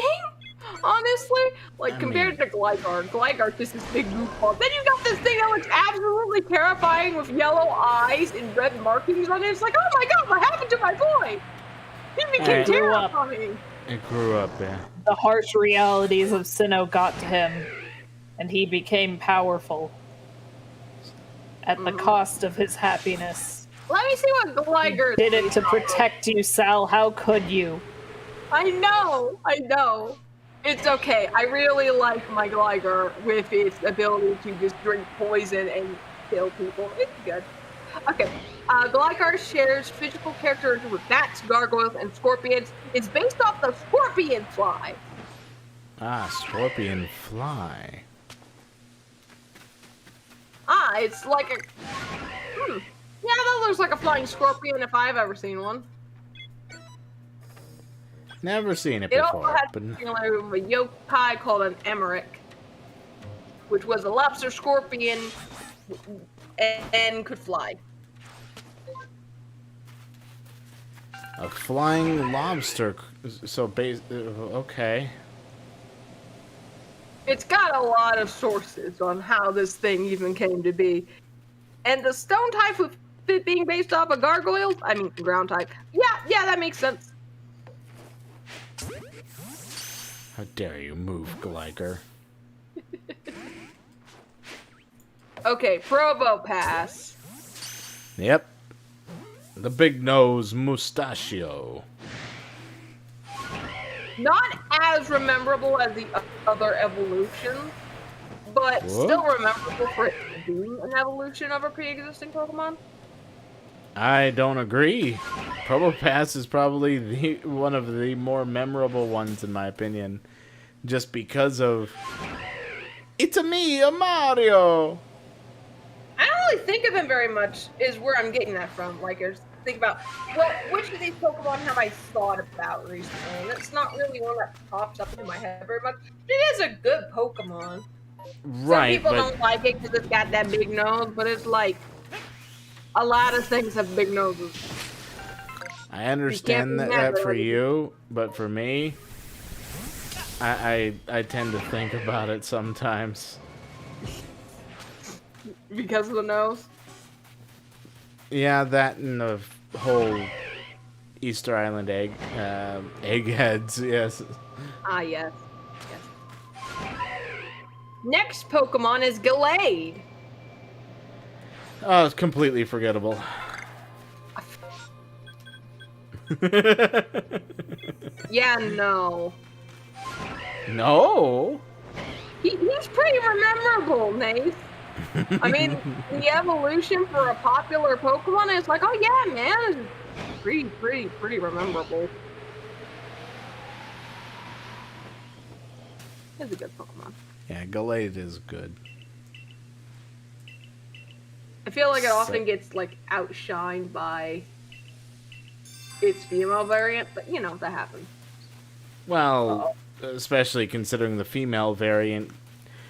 honestly. Like, I compared to Gligar's just this big goofball. Then you got this thing that looks absolutely terrifying with yellow eyes and red markings on it. It's like, oh my god, what happened to my boy? He became Alright. Grew up. terrifying. It grew up, yeah. The harsh realities of Sinnoh got to him, and he became powerful at the cost of his happiness. Let me see what Gligar Did it to protect you, Sal. How could you? I know. It's okay. I really like my Gligar with its ability to just drink poison and kill people. It's good. Okay. Gligar shares physical characteristics with bats, gargoyles, and scorpions. It's based off the scorpion fly. Ah, Scorpion Fly. It's like a... Yeah, that looks like a flying scorpion if I've ever seen one. Never seen it It also before, had but a yokai called an Emmerich, which was a lobster scorpion and could fly. a flying lobster. So, okay. It's got a lot of sources on how this thing even came to be. And the stone type with it being based off of gargoyles, I mean ground type. Yeah, that makes sense. How dare you move, Gligar? Okay, Probopass. Yep. The big nose mustachio. Not as rememberable as the other evolutions, but What? still rememberable for it being an evolution of a pre-existing Pokemon. I don't agree. Probopass is probably one of the more memorable ones in my opinion. Just because of... It's a me, a Mario! really think of him very much is where I'm getting that from. Like, think about, well, which of these Pokemon have I thought about recently? And it's not really one that pops up into my head very much. It is a good Pokemon. Right, Some people but don't like it because it's got that big nose, but it's like, a lot of things have big noses. I understand that for you, but for me, I tend to think about it sometimes. Because of the nose? Yeah, that and the whole Easter Island eggheads, yes. Ah, yes. Next Pokemon is Gallade. Oh, it's completely forgettable. Yeah, no. No? He's pretty memorable, Nate. I mean, the evolution for a popular Pokemon is like, oh yeah, man, it's pretty memorable. It's a good Pokemon. Yeah, Gallade is good. I feel like it often gets like outshined by its female variant, but you know, that happens. Well, especially considering the female variant.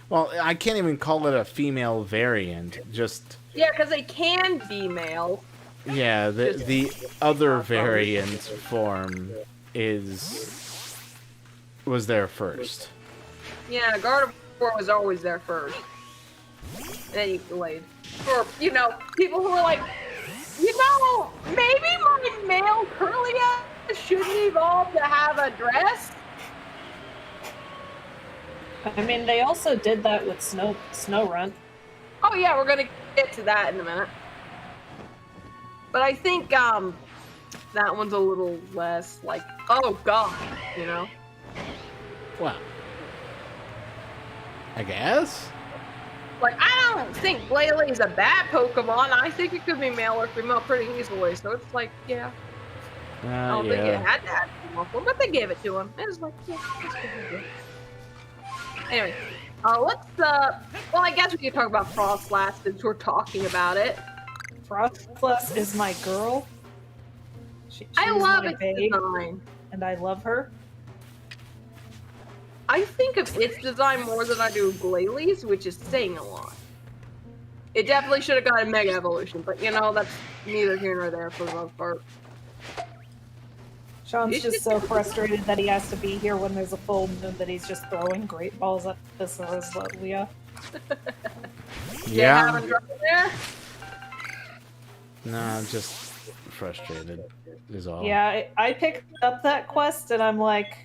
Well, I can't even call it a female variant. Just yeah, because they can be male. yeah, the other variant form was there first. Yeah, Gardevoir was always there first. And then you delayed. For, you know, people who are like, you know, maybe my male Curlia shouldn't evolve to have a dress. I mean, they also did that with Snorunt. Oh yeah, we're gonna get to that in a minute. But I think that one's a little less like, oh god, you know? Well, I guess. Like, I don't think Glalie is a bad Pokemon. I think it could be male or female pretty easily. So it's like, yeah. I don't think it had to have female form, but they gave it to him. It was like, yeah, this could be good. Anyway, let's, well, I guess we could talk about Frostlass since we're talking about it. Frostlass is my girl. I love its design. And I love her. I think of its design more than I do Glalie's, which is saying a lot. It definitely should have got a Mega Evolution, but you know, that's neither here nor there for the most part. Sean's just so frustrated that he has to be here when there's a full moon that he's just throwing great balls at this Cresselia. Yeah. Having trouble there? No, I'm just frustrated is all. Yeah, I picked up that quest and I'm like,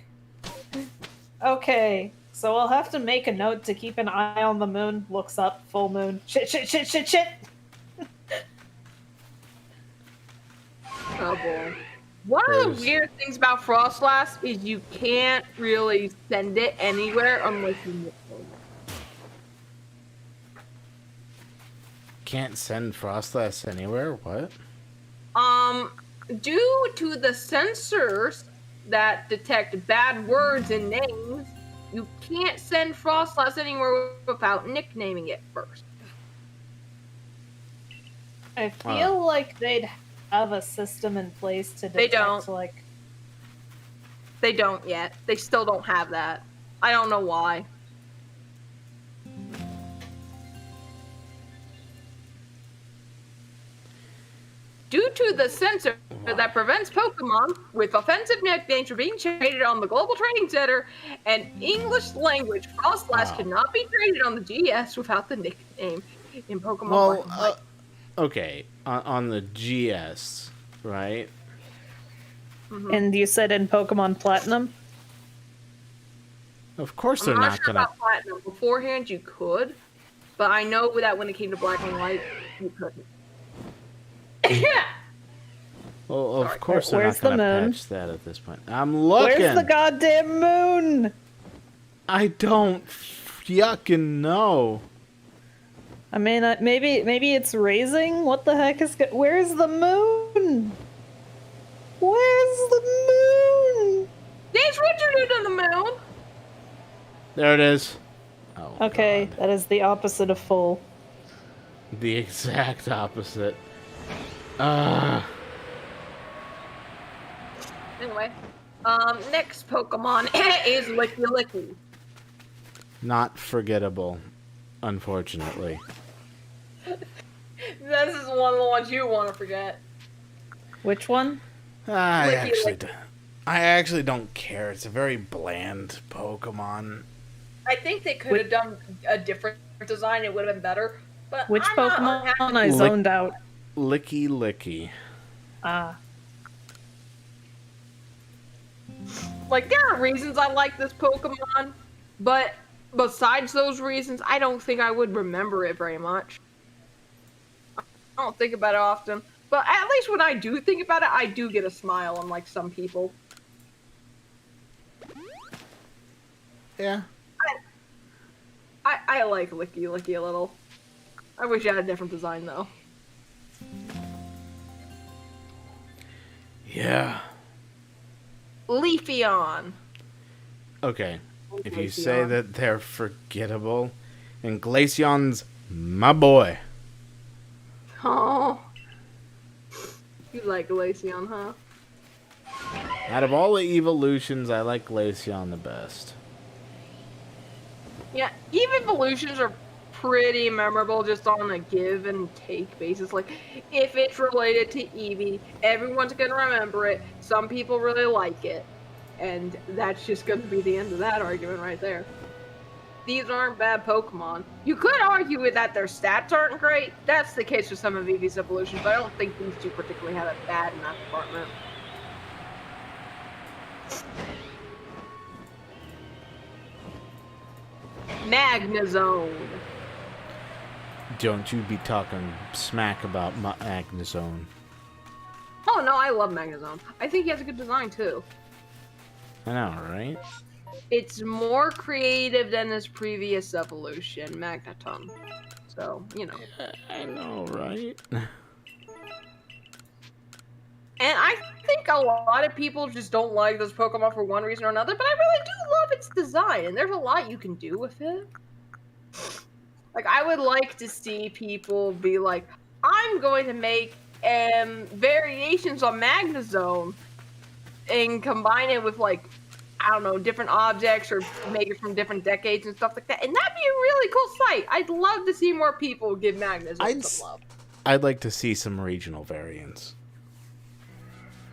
okay, so I'll have to make a note to keep an eye on the moon. Looks up, full moon. Shit. Oh boy. One of the weird things about Frostlass is you can't really send it anywhere unless you nickname it. Can't send Frostlass anywhere? What? Due to the sensors that detect bad words and names, you can't send Frostlass anywhere without nicknaming it first. I feel like they'd have a system in place to detect, They don't. like... They don't yet. They still don't have that. I don't know why. Due to the sensor that prevents Pokemon with offensive nicknames from being traded on the Global Trading Center and English language, Frostlass cannot be traded on the GS without the nickname in Pokemon Black and White. Okay, on the GS, right? Mm-hmm. And you said in Pokemon Platinum? Of course I'm they're not sure gonna. about Platinum. Beforehand, you could, but I know that when it came to Black and White, you couldn't. Yeah. Well, of course they're Where's not gonna the moon? patch that at this point. I'm looking. Where's the goddamn moon? I don't yucking know. I mean, maybe it's raising? What the heck is... Where's the moon? Where's the moon? There's Richard on the moon. There it is. Oh, Okay, God. that is the opposite of full. the exact opposite. Anyway, next Pokemon is Licky Licky. Not forgettable, unfortunately. This is one of the ones you want to forget. Which one? I actually don't care. It's a very bland Pokemon. I think they could have done a different design. It would have been better. But Which I'm not Pokemon? unhappy. I zoned out. Licky Licky. Ah. Like, there are reasons I like this Pokemon, but besides those reasons, I don't think I would remember it very much. I don't think about it often, but at least when I do think about it, I do get a smile, unlike some people. Yeah. I like Licky Licky a little. I wish I had a different design, though. Yeah. Leafeon. Okay. If you say that they're forgettable, and Glaceon's my boy. Oh. You like Glaceon, huh? Out of all the evolutions, I like Glaceon the best. Yeah, evolutions are pretty memorable just on a give and take basis. Like, if it's related to Eevee, everyone's gonna remember it. Some people really like it. And that's just gonna be the end of that argument right there. These aren't bad Pokemon. You could argue with that their stats aren't great. That's the case with some of Eevee's evolutions, but I don't think these two particularly have it bad in that department. Magnezone. Don't you be talking smack about Magnezone. Oh no, I love Magnezone. I think he has a good design too. I know, right? It's more creative than his previous evolution, Magneton. So, you know. I know, right? And I think a lot of people just don't like this Pokemon for one reason or another, but I really do love its design, and there's a lot you can do with it. Like, I would like to see people be like, I'm going to make variations on Magnezone and combine it with, like, I don't know, different objects or make it from different decades and stuff like that. And that'd be a really cool sight. I'd love to see more people give Magnezone some love. I'd like to see some regional variants.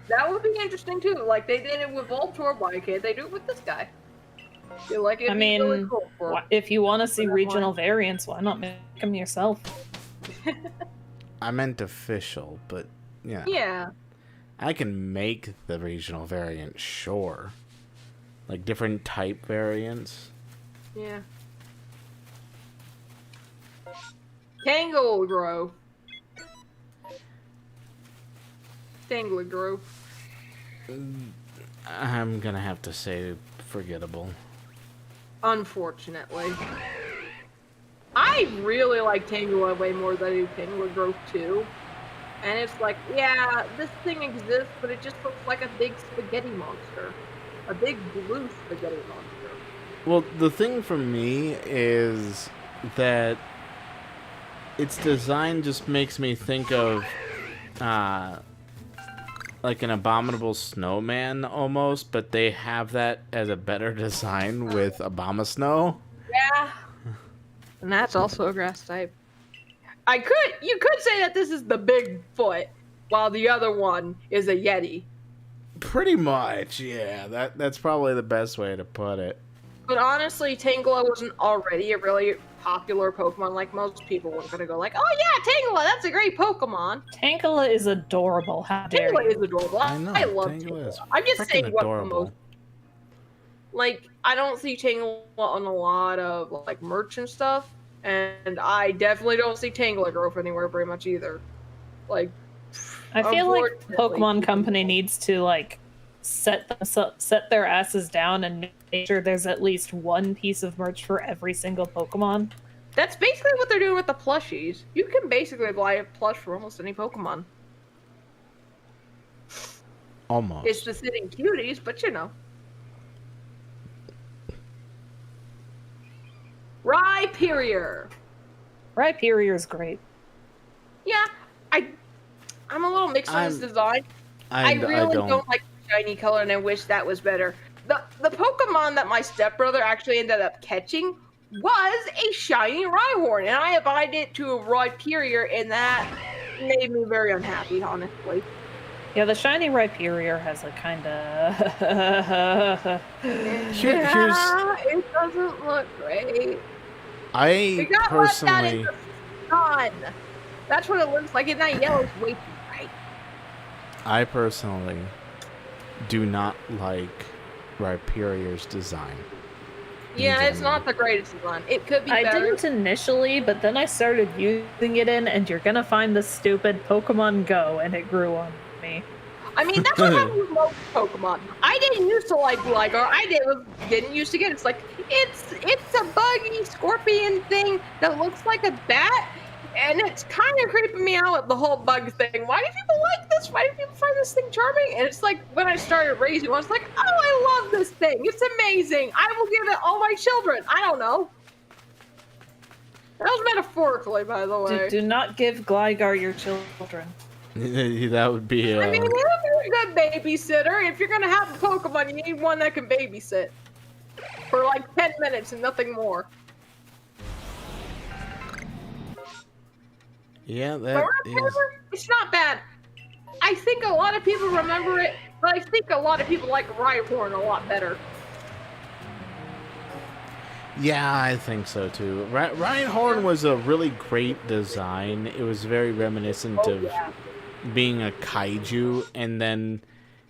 That would be interesting too. Like they did it with Voltorb, why can't they do it with this guy? I feel like it'd be really cool for if you want to see regional variants, why not make them yourself? I meant official, but yeah. Yeah. I can make the regional variant, sure. Like different type variants. Yeah. Tanglegrowth. Tanglegrowth. I'm gonna have to say forgettable. Unfortunately. I really like Tangela way more than I do Tanglegrowth too. And it's like, yeah, this thing exists, but it just looks like a big spaghetti monster. A big blue spaghetti monster. Well, the thing for me is that its design just makes me think of like an Abominable Snowman almost, but they have that as a better design with Abomasnow. Yeah. And that's also a grass type. You could say that this is the Bigfoot, while the other one is a Yeti. Pretty much, yeah. That's probably the best way to put it. But honestly, Tangela wasn't already a really popular Pokemon. Like, most people weren't gonna go like, oh yeah, Tangela, that's a great Pokemon. Tangela is adorable. How dare Tangela you? is adorable. I know, I love Tangela is Tangela. I'm just saying frickin' what the adorable. most... Like, I don't see Tangela on a lot of, like, merch and stuff. And I definitely don't see Tanglegrowth anywhere very much either. Like, I feel like Pokemon Company needs to like set their asses down and make sure there's at least one piece of merch for every single Pokemon. That's basically what they're doing with the plushies. You can basically buy a plush for almost any Pokemon. Almost. It's the sitting cuties, but you know. Rhyperior. Rhyperior's great. I'm a little mixed on this design. I I really don't like the shiny color, and I wish that was better. The Pokemon that my stepbrother actually ended up catching was a shiny Rhyhorn, and I applied it to a Rhyperior, and that made me very unhappy, honestly. Yeah, the shiny Rhyperior has a kind of. It doesn't look great. I personally. Sun. That's what it looks like, and that yellow's way too bright. I personally do not like Rhyperior's design. Yeah, it's not the greatest design. It could be better. I didn't initially, but then I started using it in, and you're gonna find the stupid Pokemon Go, and it grew on me. I mean, that's what happened with most Pokemon. I didn't used to like Gligar. I didn't used to get it. It's like, it's a buggy scorpion thing that looks like a bat, and it's kind of creeping me out with the whole bug thing. Why do people like this? Why do people find this thing charming? And it's like, when I started raising one, I was like, oh, I love this thing. It's amazing. I will give it all my children. I don't know. That was metaphorically, by the way. Do not give Gligar your children. That would be. I mean, you're a good babysitter. If you're gonna have a Pokemon, you need one that can babysit for like 10 minutes and nothing more. Yeah, that is. It's not bad. I think a lot of people remember it, but I think a lot of people like Rhyhorn a lot better. Yeah, I think so too. Rhyhorn was a really great design. It was very reminiscent of being a kaiju, and then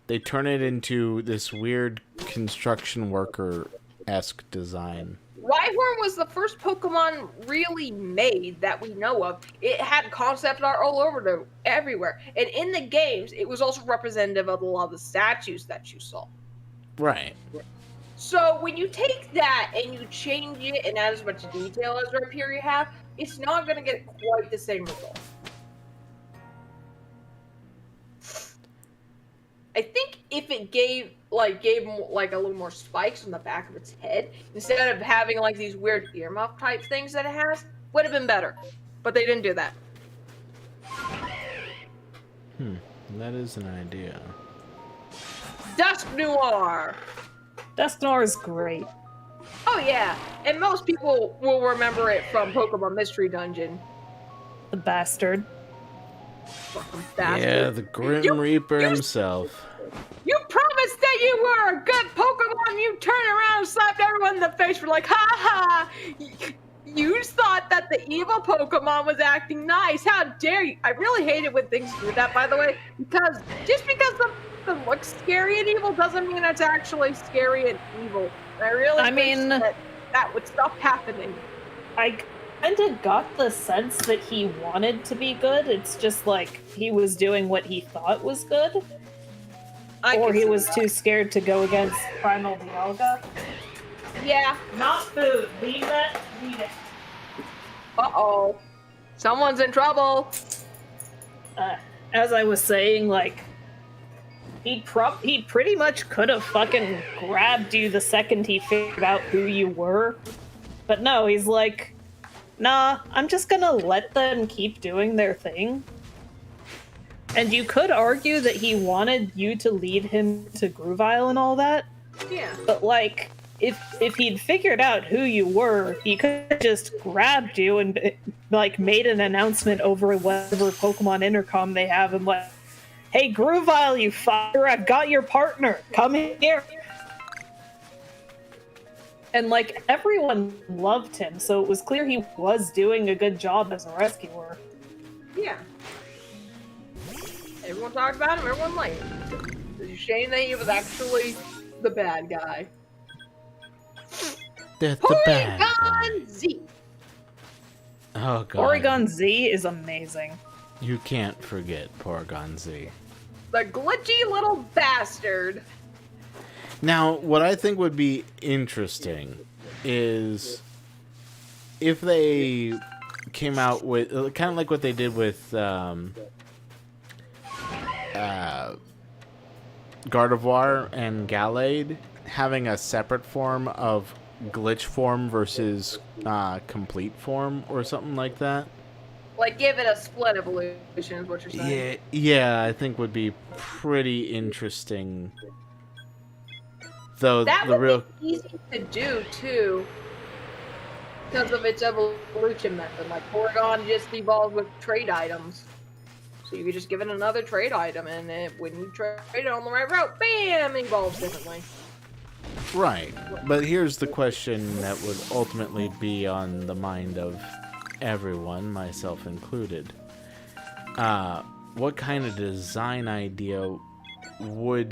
they turn it into this weird construction worker-esque design. Rhyhorn was the first Pokemon really made that we know of. It had concept art all over everywhere. And in the games, it was also representative of a lot of the statues that you saw. Right. So when you take that and you change it and add as much detail as Rhyperior have, it's not going to get quite the same result. I think if it gave like a little more spikes on the back of its head instead of having like these weird earmuff type things that it has, would have been better. But they didn't do that. That is an idea. Dusknoir. Dusknoir is great. Oh yeah, and most people will remember it from Pokemon Mystery Dungeon. The bastard. Fucking bastard. Yeah, the Grim Reaper himself. You promised that you were a good Pokemon. You turned around and slapped everyone in the face for like, ha ha. You thought that the evil Pokemon was acting nice. How dare you? I really hate it when things do that, by the way, because just because something looks scary and evil doesn't mean it's actually scary and evil. I really wish that would stop happening. I kind of got the sense that he wanted to be good. It's just like he was doing what he thought was good. Or he was too scared to go against Primal Dialga. Yeah. Not food. Leave that. Leave it. Uh-oh. Someone's in trouble. As I was saying, like, he pretty much could have fucking grabbed you the second he figured out who you were. But no, he's like, nah, I'm just gonna let them keep doing their thing. And you could argue that he wanted you to lead him to Groovile and all that. Yeah. But, like, if he'd figured out who you were, he could have just grabbed you and, like, made an announcement over whatever Pokemon intercom they have and like, hey, Groovile, you fucker, I've got your partner. Come here. And, like, everyone loved him, so it was clear he was doing a good job as a rescuer. Yeah. Everyone talked about him, everyone liked him. It's a shame that he was actually the bad guy. The bad guy. Porygon Z! Oh, God. Porygon Z is amazing. You can't forget Porygon Z. The glitchy little bastard. Now, what I think would be interesting is if they came out with, kind of like what they did with Gardevoir and Gallade, having a separate form of glitch form versus complete form or something like that. Like, give it a split evolution is what you're saying. Yeah, I think would be pretty interesting. Though That the would real be easy to do, too. Because of its evolution method. Like, Porygon just evolved with trade items. So you could just give it another trade item, and when you trade it on the right route, bam, it evolves differently. right, but here's the question that would ultimately be on the mind of everyone, myself included. What kind of design idea would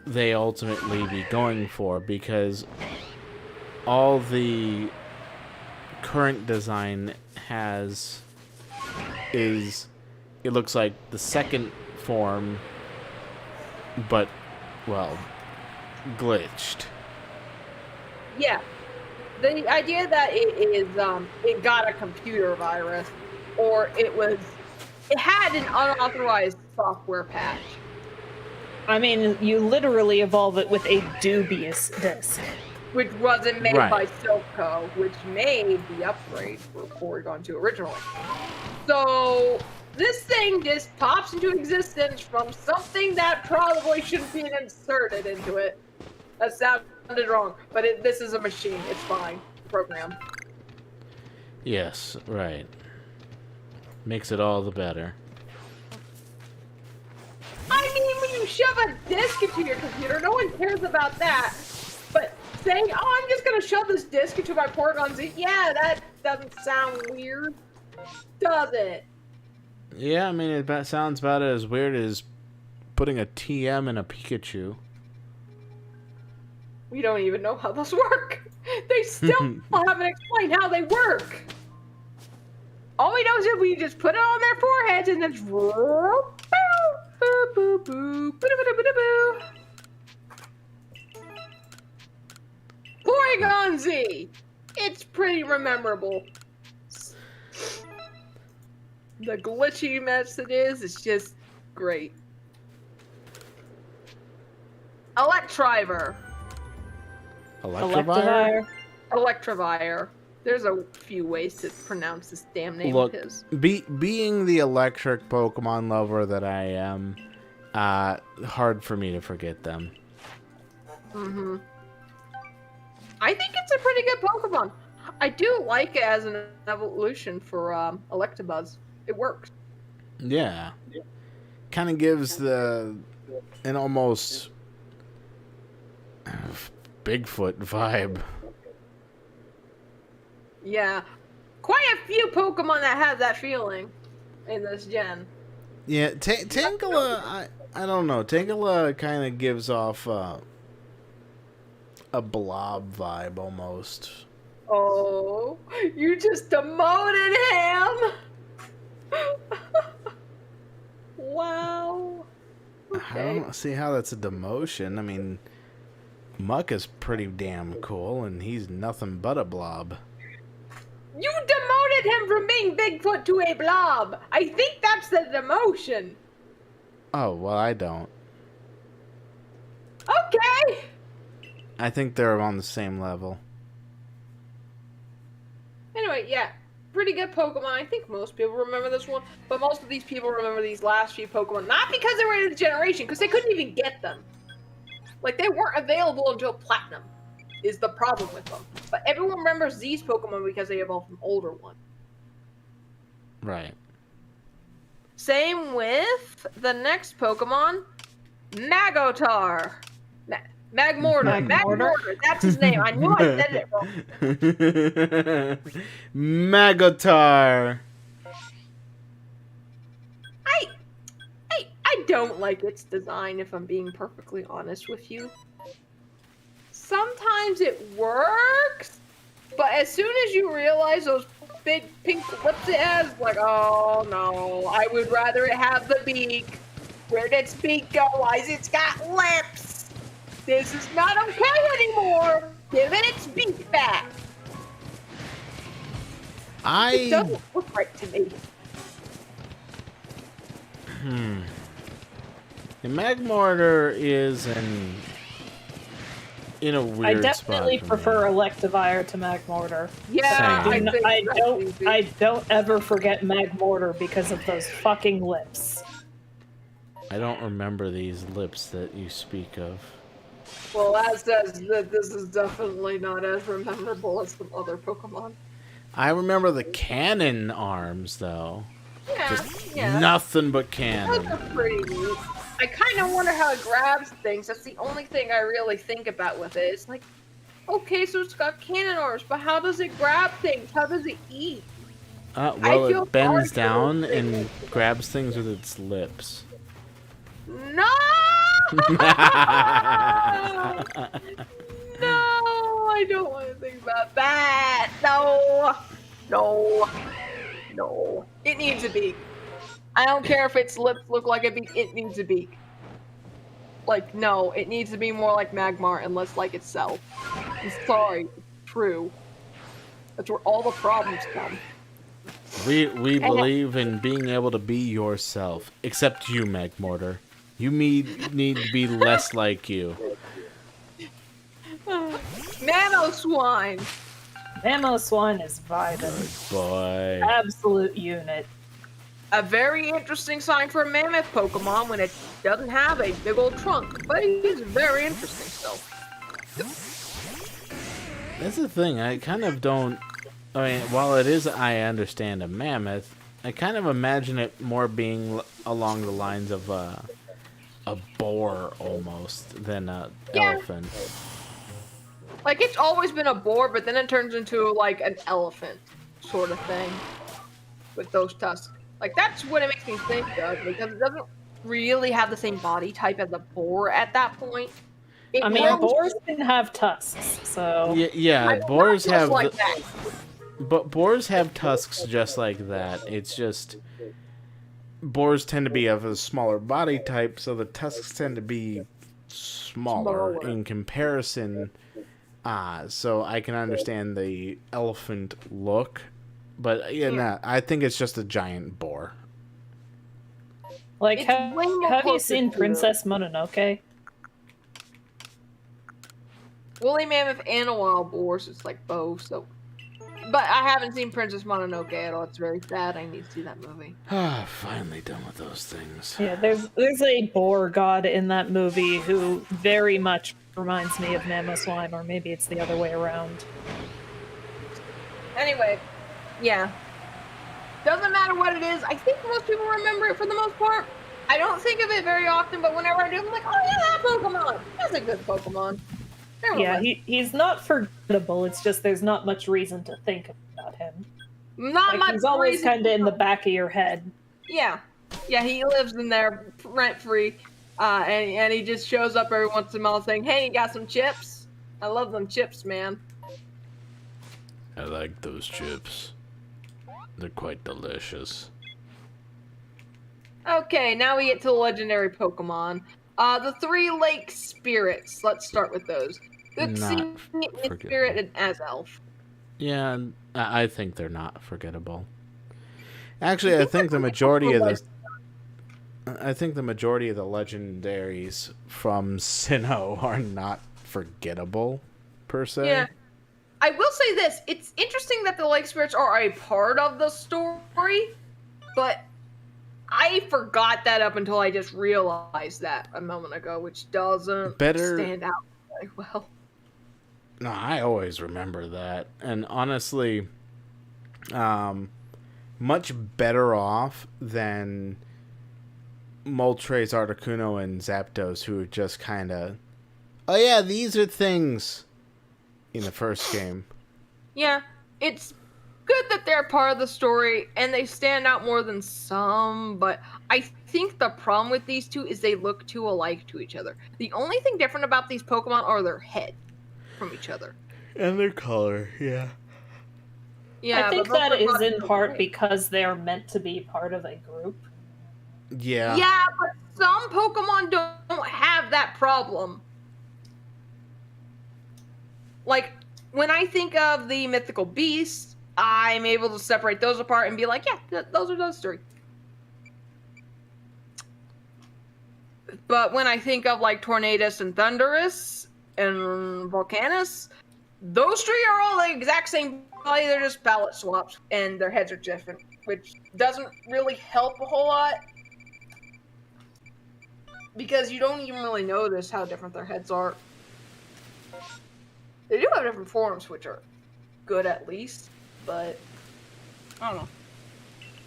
they ultimately be going for? Because all the current design is it looks like the second form, but, well, glitched. Yeah. The idea that it got a computer virus, or it had an unauthorized software patch. I mean, you literally evolve it with a dubious disc. Which wasn't made Right. by Silco, which made the upgrade for Porygon 2 originally. So, this thing just pops into existence from something that probably shouldn't be inserted into it. That sounded wrong, but this is a machine. It's fine. Program. Yes, right. Makes it all the better. I mean, when you shove a disk into your computer, no one cares about that. But saying, oh, I'm just going to shove this disk into my Porygon Z, yeah, that doesn't sound weird, does it? Yeah, I mean, it sounds about as weird as putting a TM in a Pikachu. We don't even know how those work. They still haven't explained how they work. All we know is that we just put it on their foreheads and then Porygon Z. It's pretty memorable. The glitchy mess it is, it's just great. Electivire. Electivire? Electivire. There's a few ways to pronounce this damn name Look, of his. being the electric Pokemon lover that I am, hard for me to forget them. Mm-hmm. I think it's a pretty good Pokemon. I do like it as an evolution for Electabuzz. It works. Yeah. Kind of gives an almost Bigfoot vibe. Yeah. Quite a few Pokemon that have that feeling in this gen. Yeah, Tangela, I don't know. Tangela kind of gives off a blob vibe almost. Oh, you just demoted him! Wow. I don't see how that's a demotion. I mean, Muck is pretty damn cool, and he's nothing but a blob. You demoted him from being Bigfoot to a blob. I think that's the demotion. Oh, well, I don't. Okay. I think they're on the same level. Anyway, yeah. Pretty good Pokemon. I think most people remember this one, but most of these people remember these last few Pokemon, not because they were in the generation, because they couldn't even get them. Like, they weren't available until Platinum, is the problem with them. But everyone remembers these Pokemon because they evolved from older ones. Right. Same with the next Pokemon, Magotar. Magmorin. Magmorin. That's his name. I knew I said it wrong. Magotar. I don't like its design, if I'm being perfectly honest with you. Sometimes it works, but as soon as you realize those big pink lips it has, like, oh no, I would rather it have the beak. Where did its beak go? Why has it got lips? This is not okay anymore. Give it its beak back. It doesn't look right to me. The Magmortar in a I weird definitely spot for prefer me. Electivire to Magmortar. Yeah, Same. I don't ever forget Magmortar because of those fucking lips. I don't remember these lips that you speak of. Well, as says that this is definitely not as memorable as some other Pokemon. I remember the cannon arms, though. Yeah, Just yeah. nothing but Those cannon. are pretty neat. I kind of wonder how it grabs things. That's the only thing I really think about with it. It's like, okay, so it's got cannon arms, but how does it grab things? How does it eat? Well, feel it bends sorry for down those and things. grabs things with its lips. No! No, I don't want to think about that. No, no, no. It needs a beak. I don't care if its lips look like a beak. It needs a beak. Like, no, it needs to be more like Magmar and less like itself. I'm sorry, it's true. That's where all the problems come. We believe in being able to be yourself. Except you, Magmortar. You need to be less like you. Mamoswine. Mamoswine is vibing. Boy. Absolute unit. A very interesting sign for a mammoth Pokemon when it doesn't have a big old trunk, but he's very interesting still. That's the thing. I kind of don't... I mean, while it is, I understand a mammoth, I kind of imagine it more being along the lines of a boar almost than a elephant. Like, it's always been a boar, but then it turns into, like, an elephant sort of thing with those tusks. Like, that's what it makes me think of, because it doesn't really have the same body type as a boar at that point. I mean, boars can have tusks, so... Yeah, boars have... Like that. But boars have tusks just like that. It's just... Boars tend to be of a smaller body type, so the tusks tend to be smaller in comparison. So I can understand the elephant look, but nah, I think it's just a giant boar. Like, It's have way more you closer seen to Princess Mononoke? Woolly mammoth and a wild boar, so it's like both, so... But I haven't seen Princess Mononoke at all. It's very sad. I need to see that movie. Finally done with those things. Yeah, there's a boar god in that movie who very much reminds me of Mamoswine, or maybe it's the other way around. Anyway, yeah. Doesn't matter what it is. I think most people remember it for the most part. I don't think of it very often, but whenever I do, I'm like, oh yeah, that Pokemon. That's a good Pokemon. Yeah, he's not forgettable. It's just there's not much reason to think about him. Not Like, much. he's always reason kind to- of in the back of your head. Yeah, yeah. He lives in there rent free, and he just shows up every once in a while saying, "Hey, you got some chips? I love them chips, man." I like those chips. They're quite delicious. Okay, now we get to the legendary Pokemon. The 3 lake spirits. Let's start with those. Gooksy, forgettable. Spirit, and Azelf. Yeah, I think they're not forgettable. Actually, I think the majority of the legendaries from Sinnoh are not forgettable, per se. Yeah. I will say this. It's interesting that the lake spirits are a part of the story, but I forgot that up until I just realized that a moment ago, which doesn't stand out very well. No, I always remember that. And honestly, much better off than Moltres, Articuno, and Zapdos, who are just kind of, oh yeah, these are things in the first game. Yeah, it's good that they're part of the story, and they stand out more than some, but I think the problem with these two is they look too alike to each other. The only thing different about these Pokemon are their head from each other. And their color, yeah. Yeah, I think but that those is are in not part great. because they are meant to be part of a group. Yeah. Yeah, but some Pokemon don't have that problem. Like, when I think of the mythical beasts, I'm able to separate those apart and be like, yeah, those are those 3. But when I think of, like, Tornadus and Thundurus, and Volcanus. Those three are all the exact same body, they're just palette swaps, and their heads are different, which doesn't really help a whole lot. Because you don't even really notice how different their heads are. They do have different forms, which are good at least, but I don't know.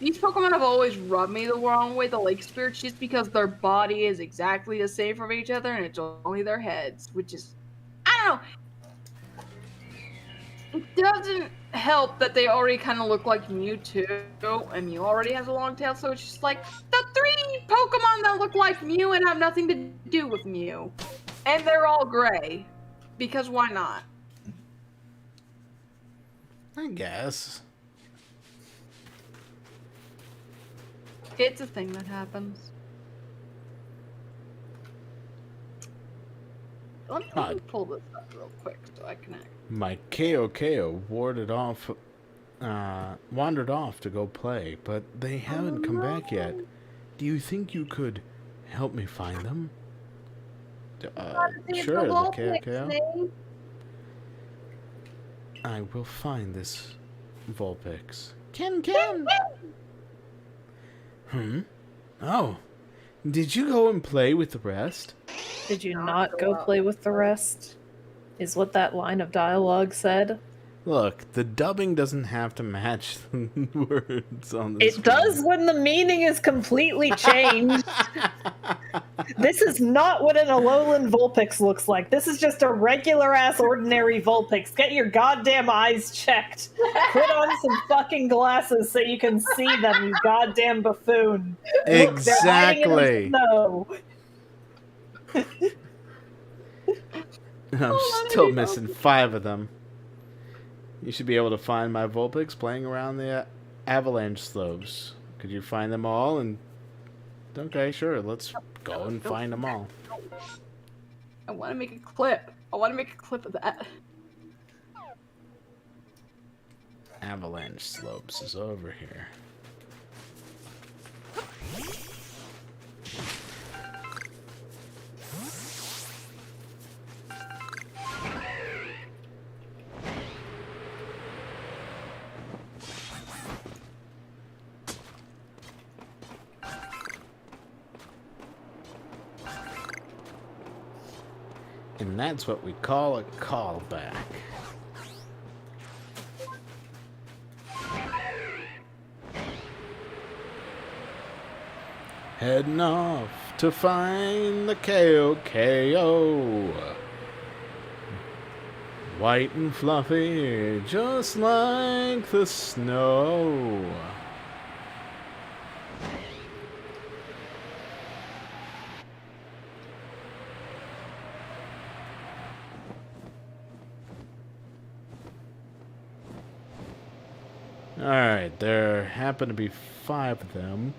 These Pokemon have always rubbed me the wrong way, the Lake Spirits, just because their body is exactly the same from each other, and it's only their heads, which is, I don't know. It doesn't help that they already kind of look like Mewtwo, and Mew already has a long tail, so it's just like, the 3 Pokemon that look like Mew and have nothing to do with Mew. And they're all gray. Because why not? I guess. It's a thing that happens. Let me pull this up real quick so I can act. My KO wandered off to go play, but they haven't come back yet. Do you think you could help me find them? Sure, the KO. I will find this Vulpix. Ken. Oh, did you go and play with the rest? Did you not go play with the rest? Is what that line of dialogue said. Look, the dubbing doesn't have to match the words on the It screen. does when the meaning is completely changed. This is not what an Alolan Vulpix looks like. This is just a regular-ass ordinary Vulpix. Get your goddamn eyes checked. Put on some fucking glasses so you can see them, you goddamn buffoon. Look, they're hiding in Exactly. the snow. I'm still missing 5 of them. You should be able to find my Vulpix playing around the avalanche slopes. Could you find them all? And okay, sure, let's go and find them all. I want to make a clip. I want to make a clip of that. Avalanche slopes is over here. And that's what we call a callback. Heading off to find the KO. White and fluffy, just like the snow. Alright, there happen to be 5 of them.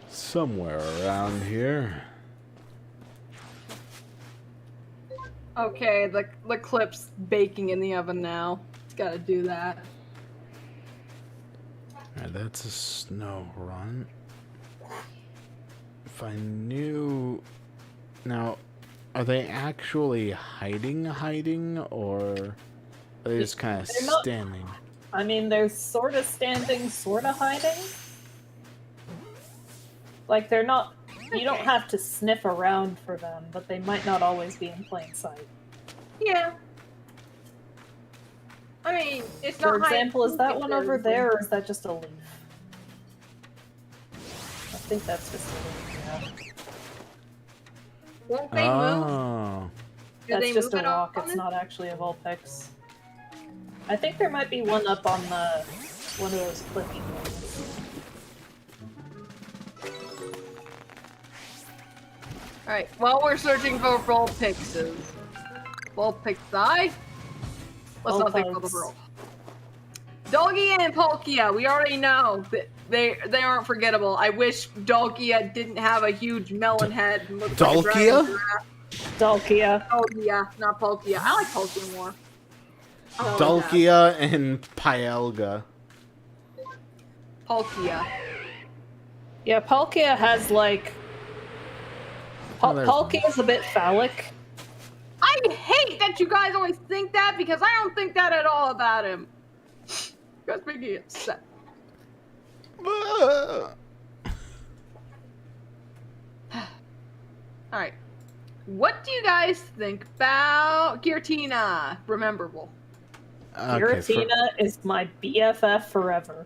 Somewhere around here. Okay, the clip's baking in the oven now. It's gotta do that. Alright, that's a snow run. If I knew... Now, are they actually hiding, or are they just kind of They're not- standing? I mean, they're sort of standing, sort of hiding. Like, they're not... You don't have to sniff around for them, but they might not always be in plain sight. Yeah. I mean, it's For not example, is that high- one over there, or is that just a leaf? I think that's just a leaf, yeah. Won't they move? Oh. Do That's they just move a at all rock, on it's it? not actually a Vulpix. I think there might be one up on the... one of those cliffy things. Alright, while we're searching for Vulpixes. Vulpixi? Let's not think about the Vulpix. world. Doggia and Palkia, we already know that they aren't forgettable. I wish Doggia didn't have a huge melon head. And looked like a dragon Doggia? giraffe. Dalkia. Doggia, not Palkia. I like Palkia more. I don't like that. Dalkia and Pyelga. Palkia. Yeah, Palkia has, like... there's Palkia one. is a bit phallic. I hate that you guys always think that because I don't think that at all about him. You guys make me upset. Alright. What do you guys think about Giratina? Rememberable. Giratina is my BFF forever.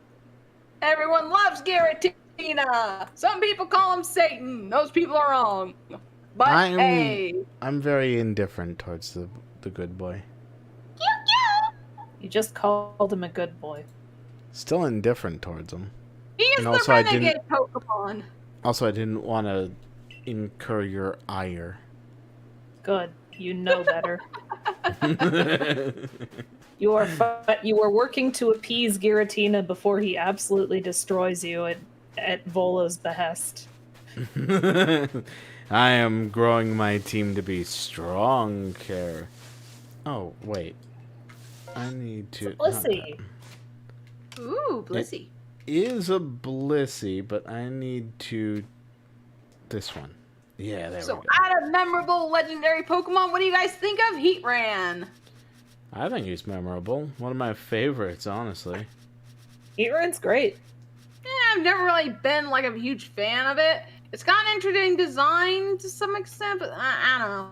Everyone loves Giratina. Some people call him Satan. Those people are wrong. But hey. I'm very indifferent towards the good boy. You just called him a good boy. Still indifferent towards him. He is And the also I renegade Pokemon. Also, I didn't want to incur your ire. Good. You know better. You are working to appease Giratina before he absolutely destroys you at Vola's behest. I am growing my team to be strong, Care. Oh, wait. I need to... Blissey. Ooh, Blissey. Is a Blissey, but I need to... This one. Yeah, there we go. Out of memorable legendary Pokemon, what do you guys think of Heatran? I think he's memorable. One of my favorites, honestly. Heatran's great. Yeah, I've never really been like a huge fan of it. It's got an interesting design to some extent, but I don't know.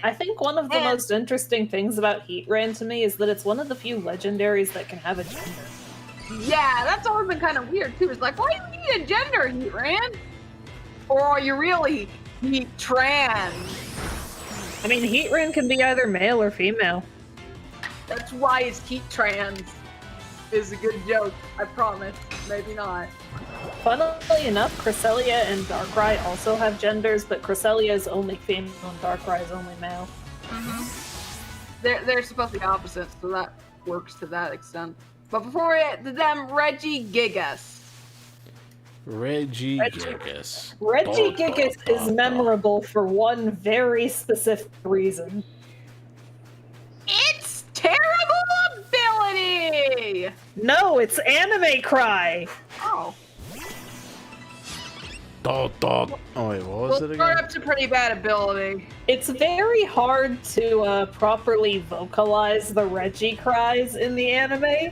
I think one of the most interesting things about Heatran to me is that it's one of the few legendaries that can have a gender. Yeah, that's always been kind of weird too. It's like, why do you need a gender, Heatran? Or are you really Heatran? I mean, Heatran can be either male or female. That's why it's Heatran. Is a good joke, I promise. Maybe not. Funnily enough, Cresselia and Darkrai also have genders, but Cresselia is only female and Darkrai is only male. They're supposed to be opposites, so that works to that extent. But before we get to them, Regigigas. Regigigas. Regigigas is memorable for one very specific reason. It's terrible ability! No, it's Anime Cry! Oh. Oh, wait, what was it again? Start up to pretty bad ability. It's very hard to properly vocalize the Reggie cries in the anime.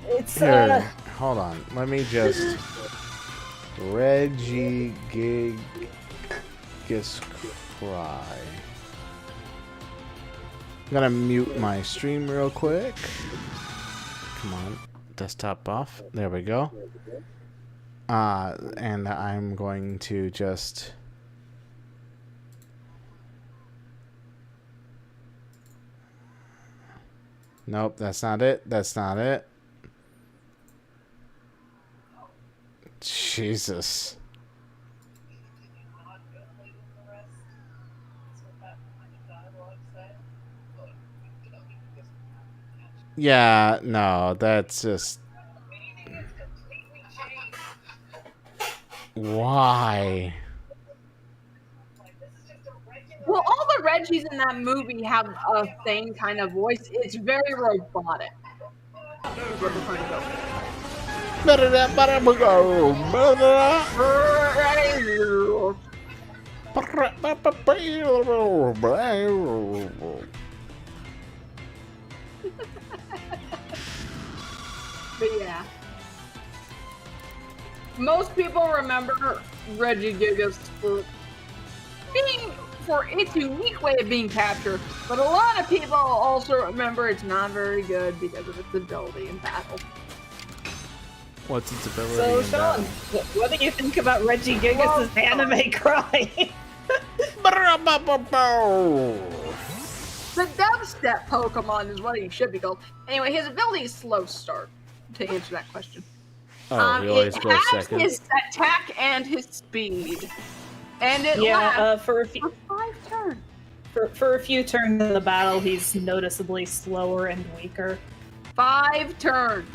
It's, Here, hold on. Let me just... Regigigas Cry. I'm gonna mute my stream real quick. Come on. Desktop off. There we go. And I'm going to just... Nope, that's not it. That's not it. Jesus. Yeah, no, that's just... Why? Well, all the Reggies in that movie have a same kind of voice. It's very robotic. But yeah. Most people remember Regigigas for its unique way of being captured, but a lot of people also remember it's not very good because of its ability in battle. What's its ability? So, in Sean, battle? what do you think about Regigigas' Anime Cry? The dubstep Pokemon is what he should be called. Anyway, his ability is slow start, to answer that question. Oh, he always it goes has second. his attack and his speed. And it Yeah, lasts for for 5 turns. For a few turns in the battle, he's noticeably slower and weaker. 5 turns.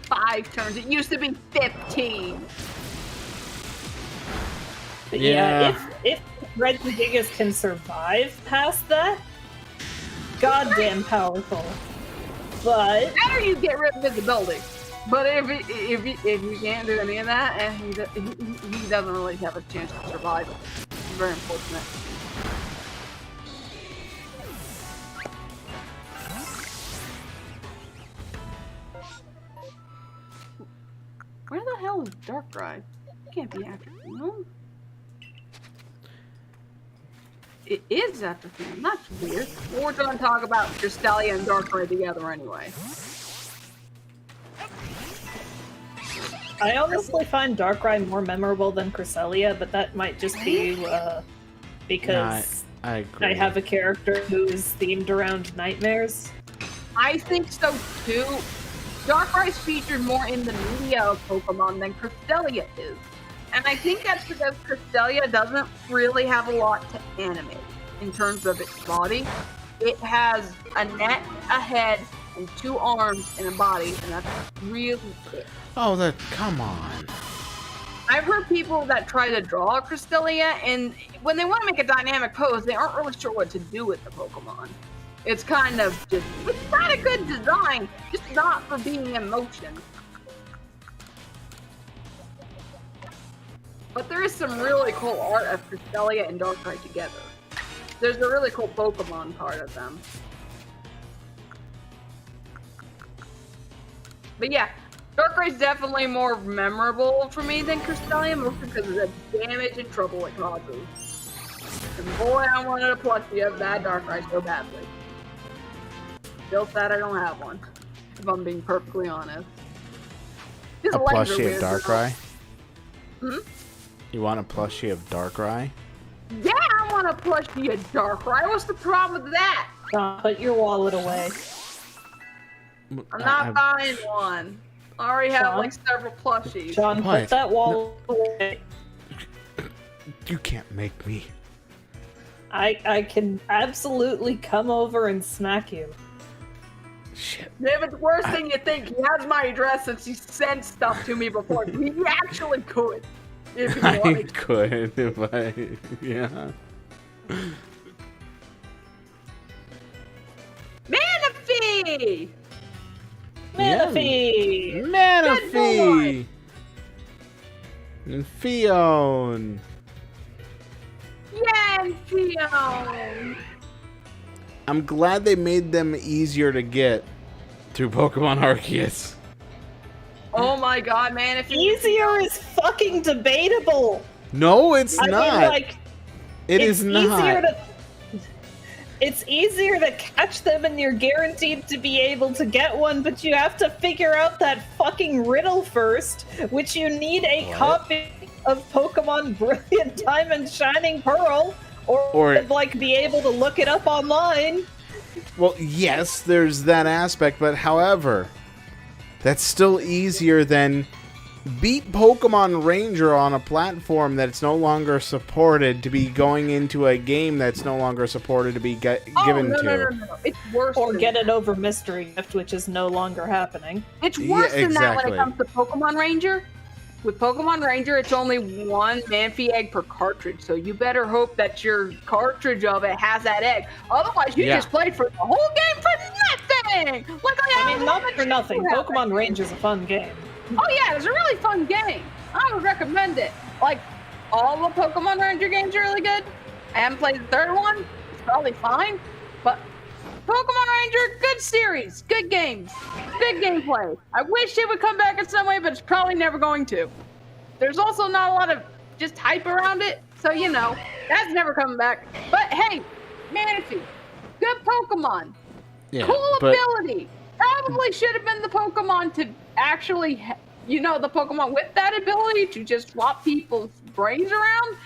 5 turns. It used to be 15. But Yeah. if Regigigas can survive past that, goddamn powerful. But Better you get rid of his ability. But if you can't do any of that, and he doesn't really have a chance to survive very unfortunate. Where the hell is Darkrai? Can't be after him. It is after him. That's weird. We're going to talk about Cresselia and Darkrai together anyway. I honestly find Darkrai more memorable than Cresselia, but that might just be because I agree. I have a character who is themed around nightmares. I think so too. Darkrai's featured more in the media of Pokemon than Cresselia is. And I think that's because Cresselia doesn't really have a lot to animate in terms of its body. It has a neck, a head, and 2 arms and a body, and that's really it. Oh, come on. I've heard people that try to draw Cresselia, and when they want to make a dynamic pose, they aren't really sure what to do with the Pokemon. It's kind of just, it's not a good design, just not for being in motion. But there is some really cool art of Cresselia and Darkrai together. There's a really cool Pokemon part of them. But yeah, Darkrai's definitely more memorable for me than Cresselia, mostly because of the damage and trouble it causes. And boy, I wanted a plushie of that Darkrai so badly. Still sad I don't have one, if I'm being perfectly honest. His A legs are plushie weird, of Darkrai? Hmm? You want a plushie of Darkrai? Yeah, I want a plushie of Darkrai. What's the problem with that? John, put your wallet away. I'm not buying one. I already have like several plushies. John, What? put that wallet away. You can't make me. I can absolutely come over and smack you. Shit. If it's worse than you think, he has my address since he sent stuff to me before. He actually could. If he I wanted. could if I... Yeah. Manaphy! Manaphy! Manaphy! And Leafeon. Leafeon! I'm glad they made them easier to get through Pokemon Arceus. Oh my god, Manaphy. Easier is fucking debatable. No, it's I not. mean, like, It is not. It's easier to catch them and you're guaranteed to be able to get one, but you have to figure out that fucking riddle first, which you need a What? copy of Pokemon Brilliant Diamond Shining Pearl, or like be able to look it up online. Well, yes, there's that aspect, but however, that's still easier than beat Pokemon Ranger on a platform that's no longer supported to be going into a game that's no longer supported to be given to. No. It's worse. Or than get that. it over Mystery Gift, which is no longer happening. It's worse than that when exactly. it comes to Pokemon Ranger. With Pokemon Ranger, it's only 1 Manaphy egg per cartridge, so you better hope that your cartridge of it has that egg. Otherwise, you just played for the whole game for nothing! I mean, not for nothing. Pokemon Ranger's a fun game. Oh yeah, it's a really fun game. I would recommend it. Like, all the Pokemon Ranger games are really good. I haven't played the 3rd one. It's probably fine. But Pokemon Ranger, good series, good games, good gameplay. I wish it would come back in some way, but it's probably never going to. There's also not a lot of just hype around it, so you know, that's never coming back. But hey, Manaphy, good Pokemon, cool ability. Probably should have been the Pokemon to actually, you know, the Pokemon with that ability to just swap people's brains around.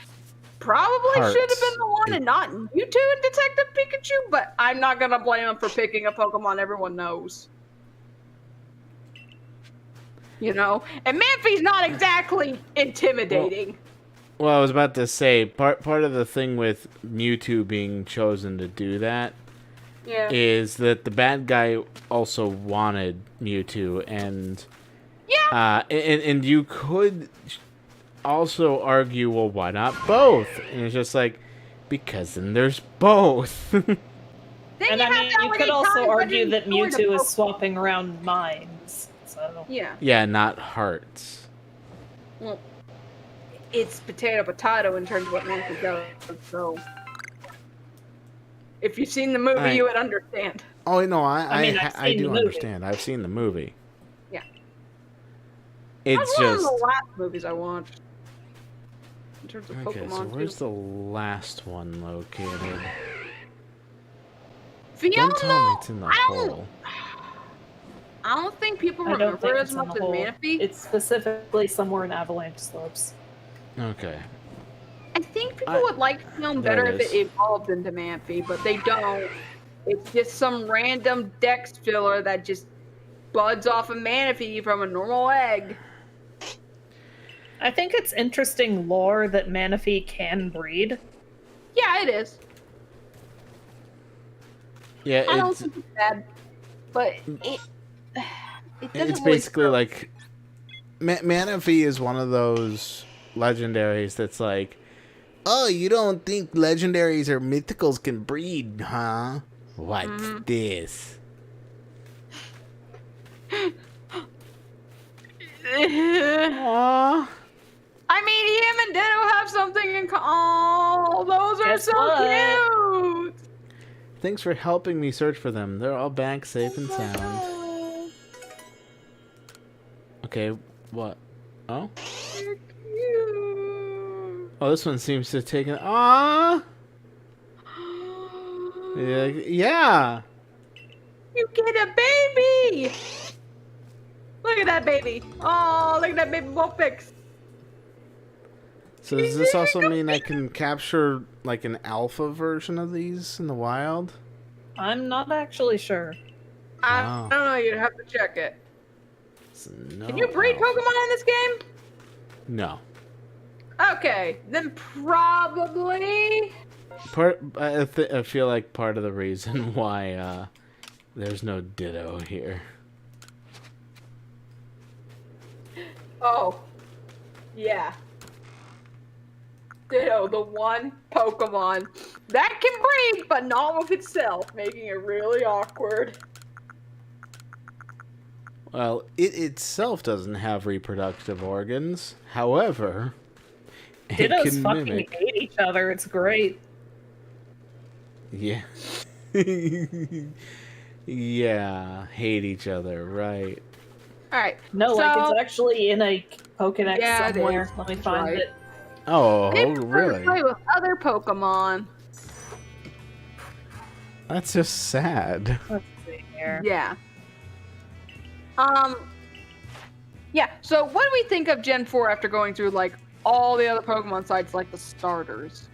Probably should have been the one and not Mewtwo and Detective Pikachu, but I'm not gonna blame him for picking a Pokemon everyone knows. You know? And Manaphy's not exactly intimidating. Well, I was about to say, part of the thing with Mewtwo being chosen to do that is that the bad guy also wanted Mewtwo, and and you could also argue, well, why not both? And it's just like, because then there's both. And I mean, you could also argue that Mewtwo is swapping around minds. So yeah, not hearts. Well, it's potato in terms of what Manaphy does. So, if you've seen the movie, you would understand. Oh no, I do understand. I've seen the movie. Yeah. It's That's just one of the last movies I watched. In terms of okay. Pokemon, So where's too. the last one located? Fiona, Don't tell me it's in the hole. I don't think people I don't remember think it it's as in much the as hole. Manaphy. It's specifically somewhere in Avalanche Slopes. Okay. I think people would like Fiona There better it if is. it evolved into Manaphy, but they don't. It's just some random dex filler that just buds off a Manaphy from a normal egg. I think it's interesting lore that Manaphy can breed. Yeah, it is. Yeah, I don't think it's bad, but it doesn't it's really basically grow. like Manaphy is one of those legendaries that's like, oh, you don't think legendaries or mythicals can breed, huh? What's this? Aww. I mean, him and Ditto have something in common. Oh, those are Guess so what? cute. Thanks for helping me search for them. They're all back safe and sound. Okay, what? Oh? They're cute. Oh, this one seems to take an... Aww! Yeah! You get a baby! Look at that baby. Oh, look at that baby Vulpix. So does this also mean I can capture, like, an alpha version of these in the wild? I'm not actually sure. Wow. I don't know. You'd have to check it. No Can you breed alpha. Pokemon in this game? No. Okay, then probably. I feel like part of the reason why there's no Ditto here. Oh, yeah. Ditto, the one Pokemon that can breed, but not with itself, making it really awkward. Well, it itself doesn't have reproductive organs. However, it Dittos can fucking mimic. hate each other. It's great. Yeah. Yeah, hate each other, right. Alright. No, so, like it's actually in a Pokedex Yeah, it somewhere. is. Let me find Right. it. Oh, they prefer to really? play with other Pokemon. That's just sad. Let's see here. Yeah. Yeah, so what do we think of Gen 4 after going through, like, all the other Pokemon sites, like the starters?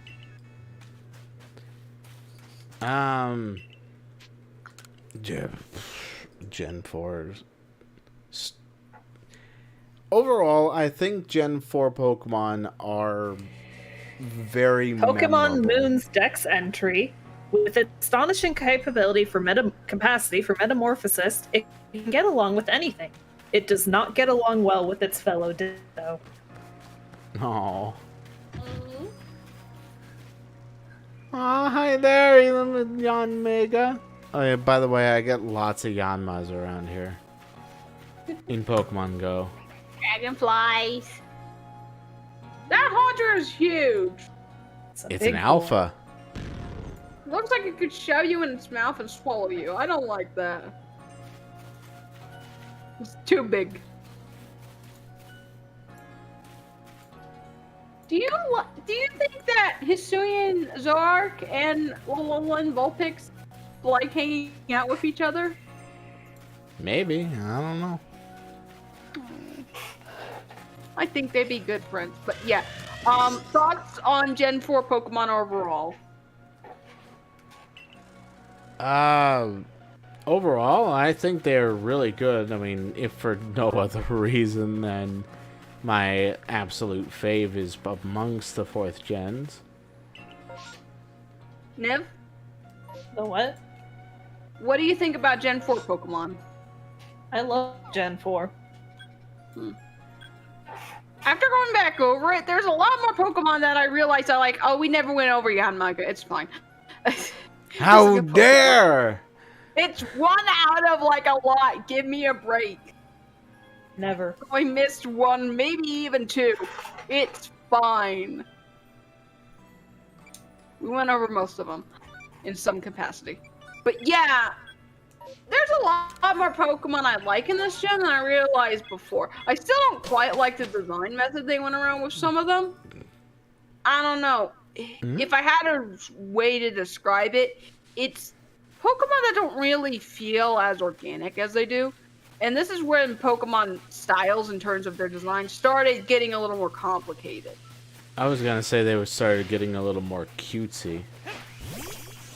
Gen 4. Overall, I think Gen 4 Pokemon are very Pokemon memorable. Moon's Dex entry, with its astonishing capability for capacity for metamorphosis, it can get along with anything. It does not get along well with its fellow Ditto. Oh. Oh, hi there, Yan Mega. Oh yeah, by the way, I get lots of Yanmas around here. In Pokemon Go. Dragonflies. That Haunter is huge. It's, a It's big an boy. alpha. Looks like it could shove you in its mouth and swallow you. I don't like that. It's too big. Do you think that Hisuian Zoroark and Alolan Vulpix like hanging out with each other? Maybe. I don't know. I think they'd be good friends, but yeah. Thoughts on Gen 4 Pokemon overall? Overall, I think they're really good. I mean, if for no other reason than my absolute fave is amongst the 4th gens. Niv, The what? what do you think about Gen 4 Pokemon? I love Gen 4. After going back over it, there's a lot more Pokemon that I realized I like. Oh, we never went over Yanmaga. It's fine. How It's a good dare! It's one out of like a lot. Give me a break. Never. I missed one, maybe even two. It's fine. We went over most of them in some capacity. But yeah, there's a lot more Pokemon I like in this gen than I realized before. I still don't quite like the design method they went around with some of them. I don't know. If I had a way to describe it, it's Pokemon that don't really feel as organic as they do. And this is when Pokemon styles, in terms of their design, started getting a little more complicated. I was gonna say they started getting a little more cutesy.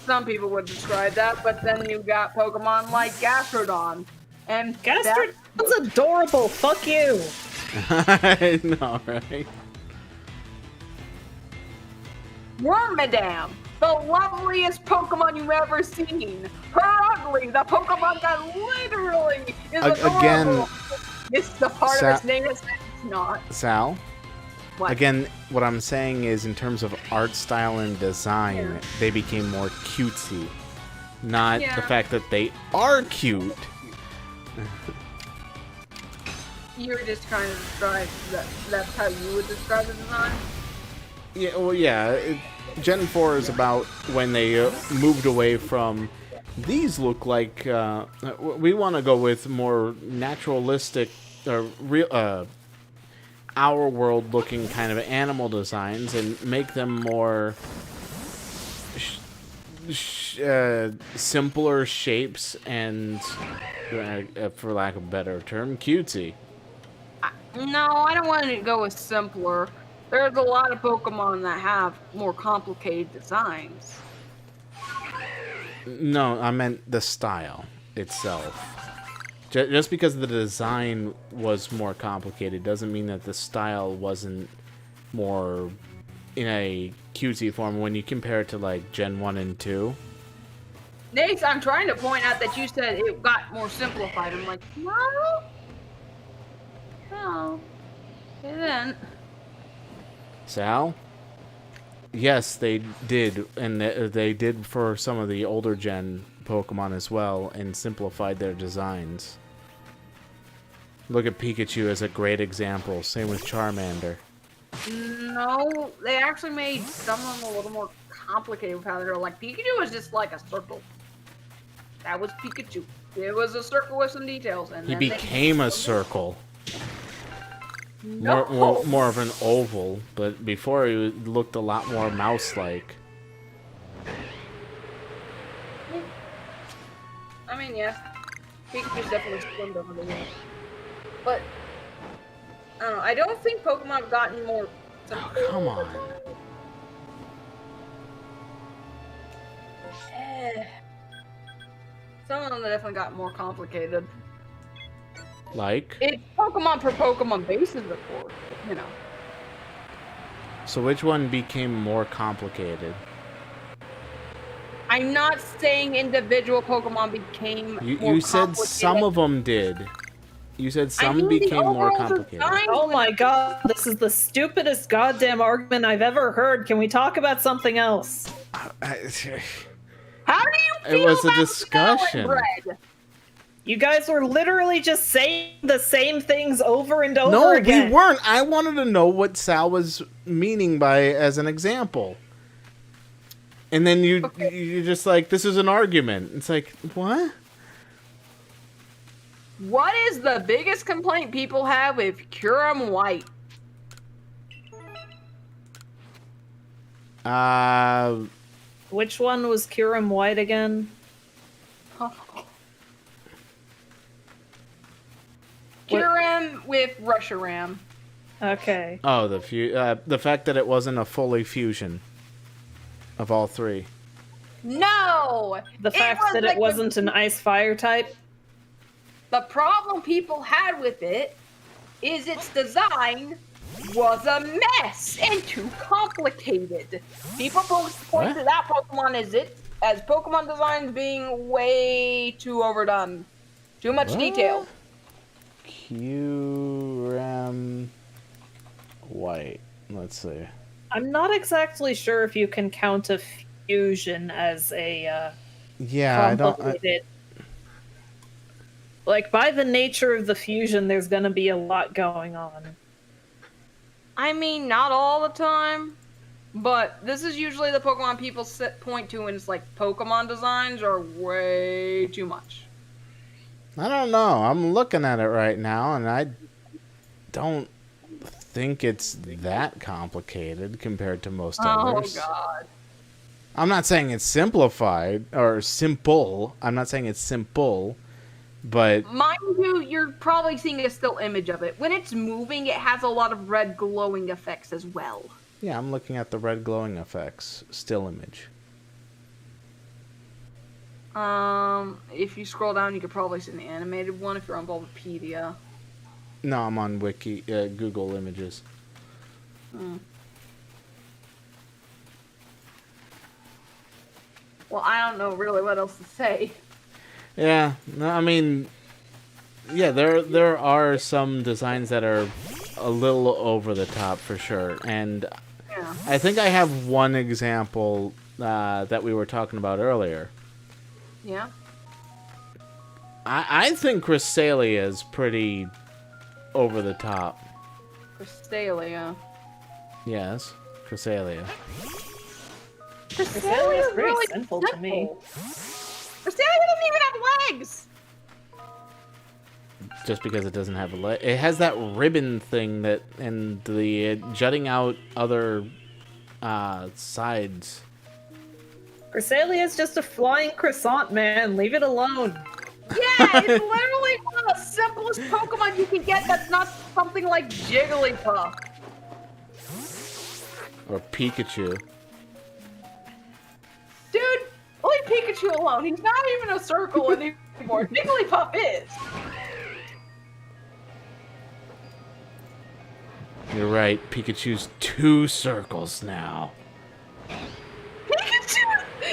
Some people would describe that, but then you got Pokemon like Gastrodon. And Gastrodon's adorable, fuck you! I know, right? Wormadam, the loveliest Pokemon you've ever seen. Her ugly, the Pokemon that literally is adorable. Again, It's the part of its name that says it's not. Sal? What? Again, what I'm saying is in terms of art style and design, they became more cutesy. Not the fact that they are cute. You were just trying to describe that's how you would describe the design? Yeah, well, yeah. Gen 4 is about when they moved away from these look like we want to go with more naturalistic real our world looking kind of animal designs and make them more simpler shapes and for lack of a better term, cutesy. No, I don't want to go with simpler. There's a lot of Pokemon that have more complicated designs. No, I meant the style itself. Just because the design was more complicated doesn't mean that the style wasn't more in a cutesy form when you compare it to like Gen 1 and 2. Nate, I'm trying to point out that you said it got more simplified. I'm like, no, it didn't. Sal? Yes, they did, and they did for some of the older gen Pokemon as well, and simplified their designs. Look at Pikachu as a great example. Same with Charmander. No, they actually made some of them a little more complicated with how they're like, Pikachu was just like a circle. That was Pikachu. It was a circle with some details. And He then became a circle. No. More of an oval, but before he looked a lot more mouse-like. I mean, yes. Pikachu's definitely slimmed over the years. But, I don't know. I don't think Pokemon have gotten more... Oh, come on. Some of them definitely got more complicated. Like? It's Pokemon per Pokemon basis, of course, you know. So which one became more complicated? I'm not saying individual Pokemon became more You said some of them did. You said some became more complicated. Oh my god, this is the stupidest goddamn argument I've ever heard. Can we talk about something else? How do you feel It was a about discussion. salad bread? You guys were literally just saying the same things over and over No, again. we weren't. I wanted to know what Sal was meaning by as an example. And then you're just like, this is an argument. It's like, what? What is the biggest complaint people have with Kyurem White? Which one was Kyurem White again? Kyurem with Reshiram. Okay. Oh, the fact that it wasn't a fully fusion of all three. No! The fact that it wasn't an ice-fire type? The problem people had with it is its design was a mess and too complicated. People pointed out Pokemon as Pokemon designs being way too overdone. Too much detail. Kyurem White. Let's see. I'm not exactly sure if you can count a fusion as a complicated... Like, by the nature of the fusion, there's gonna be a lot going on. I mean, not all the time, but this is usually the Pokemon people point to, and it's like Pokemon designs are way too much. I don't know. I'm looking at it right now, and I don't think it's that complicated compared to most others. Oh, God. I'm not saying it's simplified or simple. I'm not saying it's simple, but Mind you, you're probably seeing a still image of it. When it's moving, it has a lot of red glowing effects as well. yeah, I'm looking at the red glowing effects still image. If you scroll down, you could probably see an animated one if you're on Bulbapedia. No, I'm on Google Images. Well, I don't know really what else to say. Yeah, no, I mean, yeah, there are some designs that are a little over the top for sure, and Yeah. I think I have one example that we were talking about earlier. Yeah? I think Cresselia is pretty over the top. Cresselia. Yes, Cresselia. Cresselia is very simple to me. Cresselia doesn't even have legs! Just because it doesn't have a leg, it has that ribbon thing that and the jutting out other sides. Cresselia is just a flying croissant, man. Leave it alone. Yeah, it's literally one of the simplest Pokemon you can get that's not something like Jigglypuff. Or Pikachu. Dude, leave Pikachu alone. He's not even a circle anymore. Jigglypuff is. You're right, Pikachu's 2 circles now. Pikachu!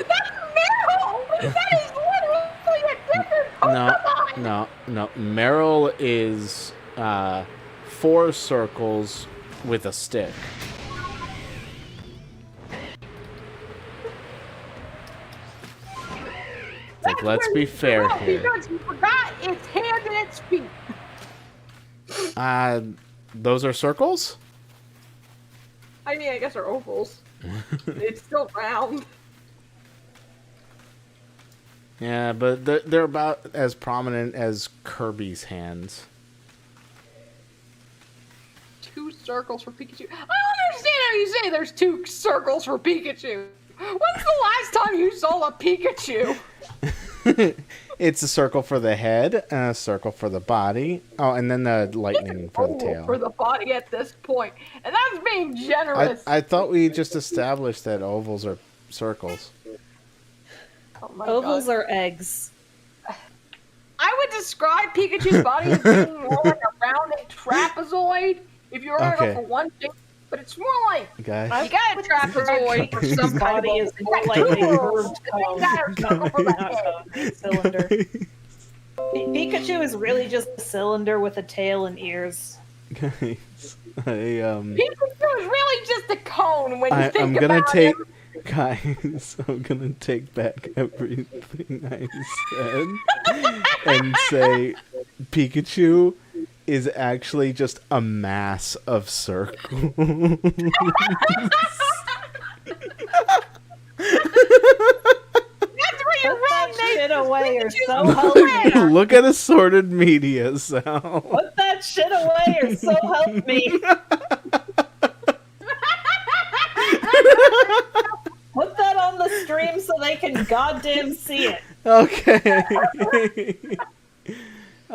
That's Meryl! That is literally a different Pokemon! No. Meryl is 4 circles with a stick. Like, let's be fair here. Because you forgot its hand and its feet. Those are circles? I mean, I guess they're ovals. It's still round. Yeah, but they're about as prominent as Kirby's hands. 2 circles for Pikachu. I don't understand how you say there's 2 circles for Pikachu. When's the last time you saw a Pikachu? It's a circle for the head and a circle for the body. Oh, and then the lightning for the tail. For the body at this point, and that's being generous. I thought we just established that ovals are circles. Oh my Ovals God. are eggs. I would describe Pikachu's body as being more like a rounded trapezoid. If you were gonna Okay. go for one shape, but it's more like Guys, you got a trapezoid for His some kind body of is more like a curved You got a circle for the not head. cone, a cylinder. Pikachu is really just a cylinder with a tail and ears. guys, Pikachu is really just a cone when you think I'm gonna about take, it. guys, I'm gonna take back everything I said and say Pikachu is actually just a mass of circles. That's where you're Put that wrong, Nate. shit away or Pikachu's so a help plant. me. Look at assorted media, Sal. Put that shit away or so help me. Put that on the stream so they can goddamn see it. Okay.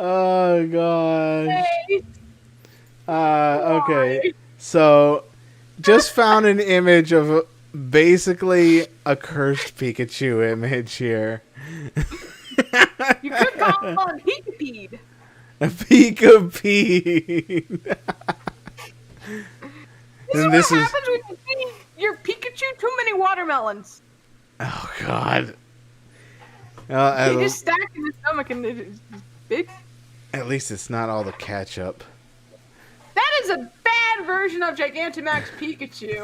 Oh gosh. Nate. Okay. So, just found an image of basically a cursed Pikachu image here. You could call him on Pikapede. A Pikapede. And This is what happens when you feed your Pikachu too many watermelons. Oh god. They At, just stack in the stomach and it's big. at least it's not all the ketchup. That is a bad version of Gigantamax Pikachu.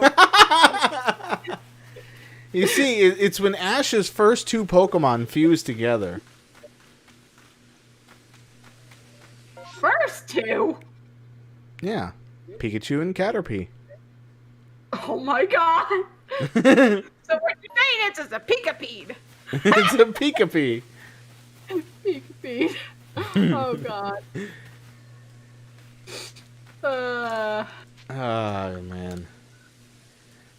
You see, it's when Ash's first 2 Pokemon fused together. First 2. Yeah. Pikachu and Caterpie. Oh my god! So what you're saying is it's a Pikapede. It's a Pikapede. Pikapede. Oh god. Oh man.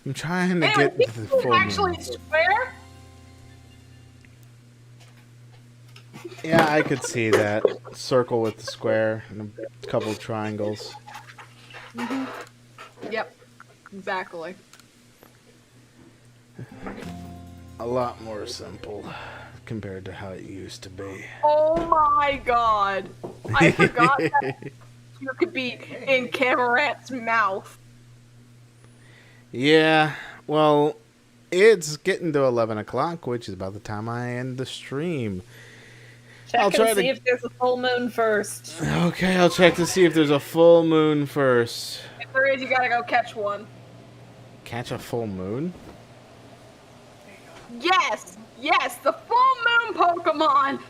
I'm trying to Anyway, get the full actually moon. square. Yeah, I could see that. Circle with the square and a couple of triangles. Yep. Exactly. A lot more simple compared to how it used to be. Oh my god. I forgot that you could be in Camarant's mouth. Yeah, well, it's getting to 11 o'clock, which is about the time I end the stream. Check I'll try and see to- if there's a full moon first. Okay, I'll check to see if there's a full moon first. If there is, you gotta go catch one. Catch a full moon? Yes! Yes, the full moon Pokemon!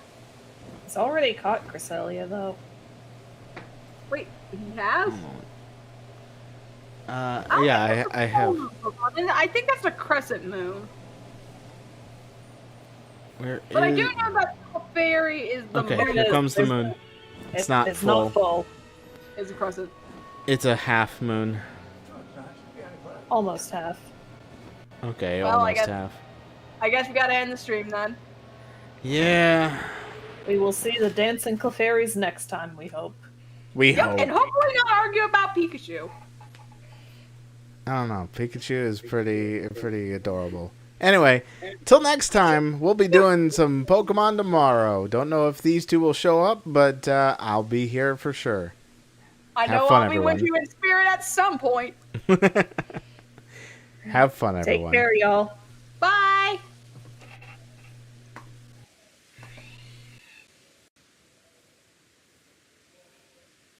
It's already caught Cresselia, though. Wait, he has? Yeah, I have. I think that's a crescent moon. Where But I is- do know that Fairy is the Okay, moon. here comes the There's- moon. It's not It's full. not full. Is a crescent. It's a half moon. Almost half. Okay, Well, I almost guess- half. I guess we gotta end the stream then. Yeah, We will see the dancing Clefairies next time, we hope. we Yep, hope. and hopefully not argue about Pikachu. I don't know. Pikachu is pretty adorable. Anyway, till next time, we'll be doing some Pokemon tomorrow. Don't know if these two will show up, but I'll be here for sure. I Have know fun, I'll be with everyone. you in spirit at some point. Have fun, Take everyone. care, y'all.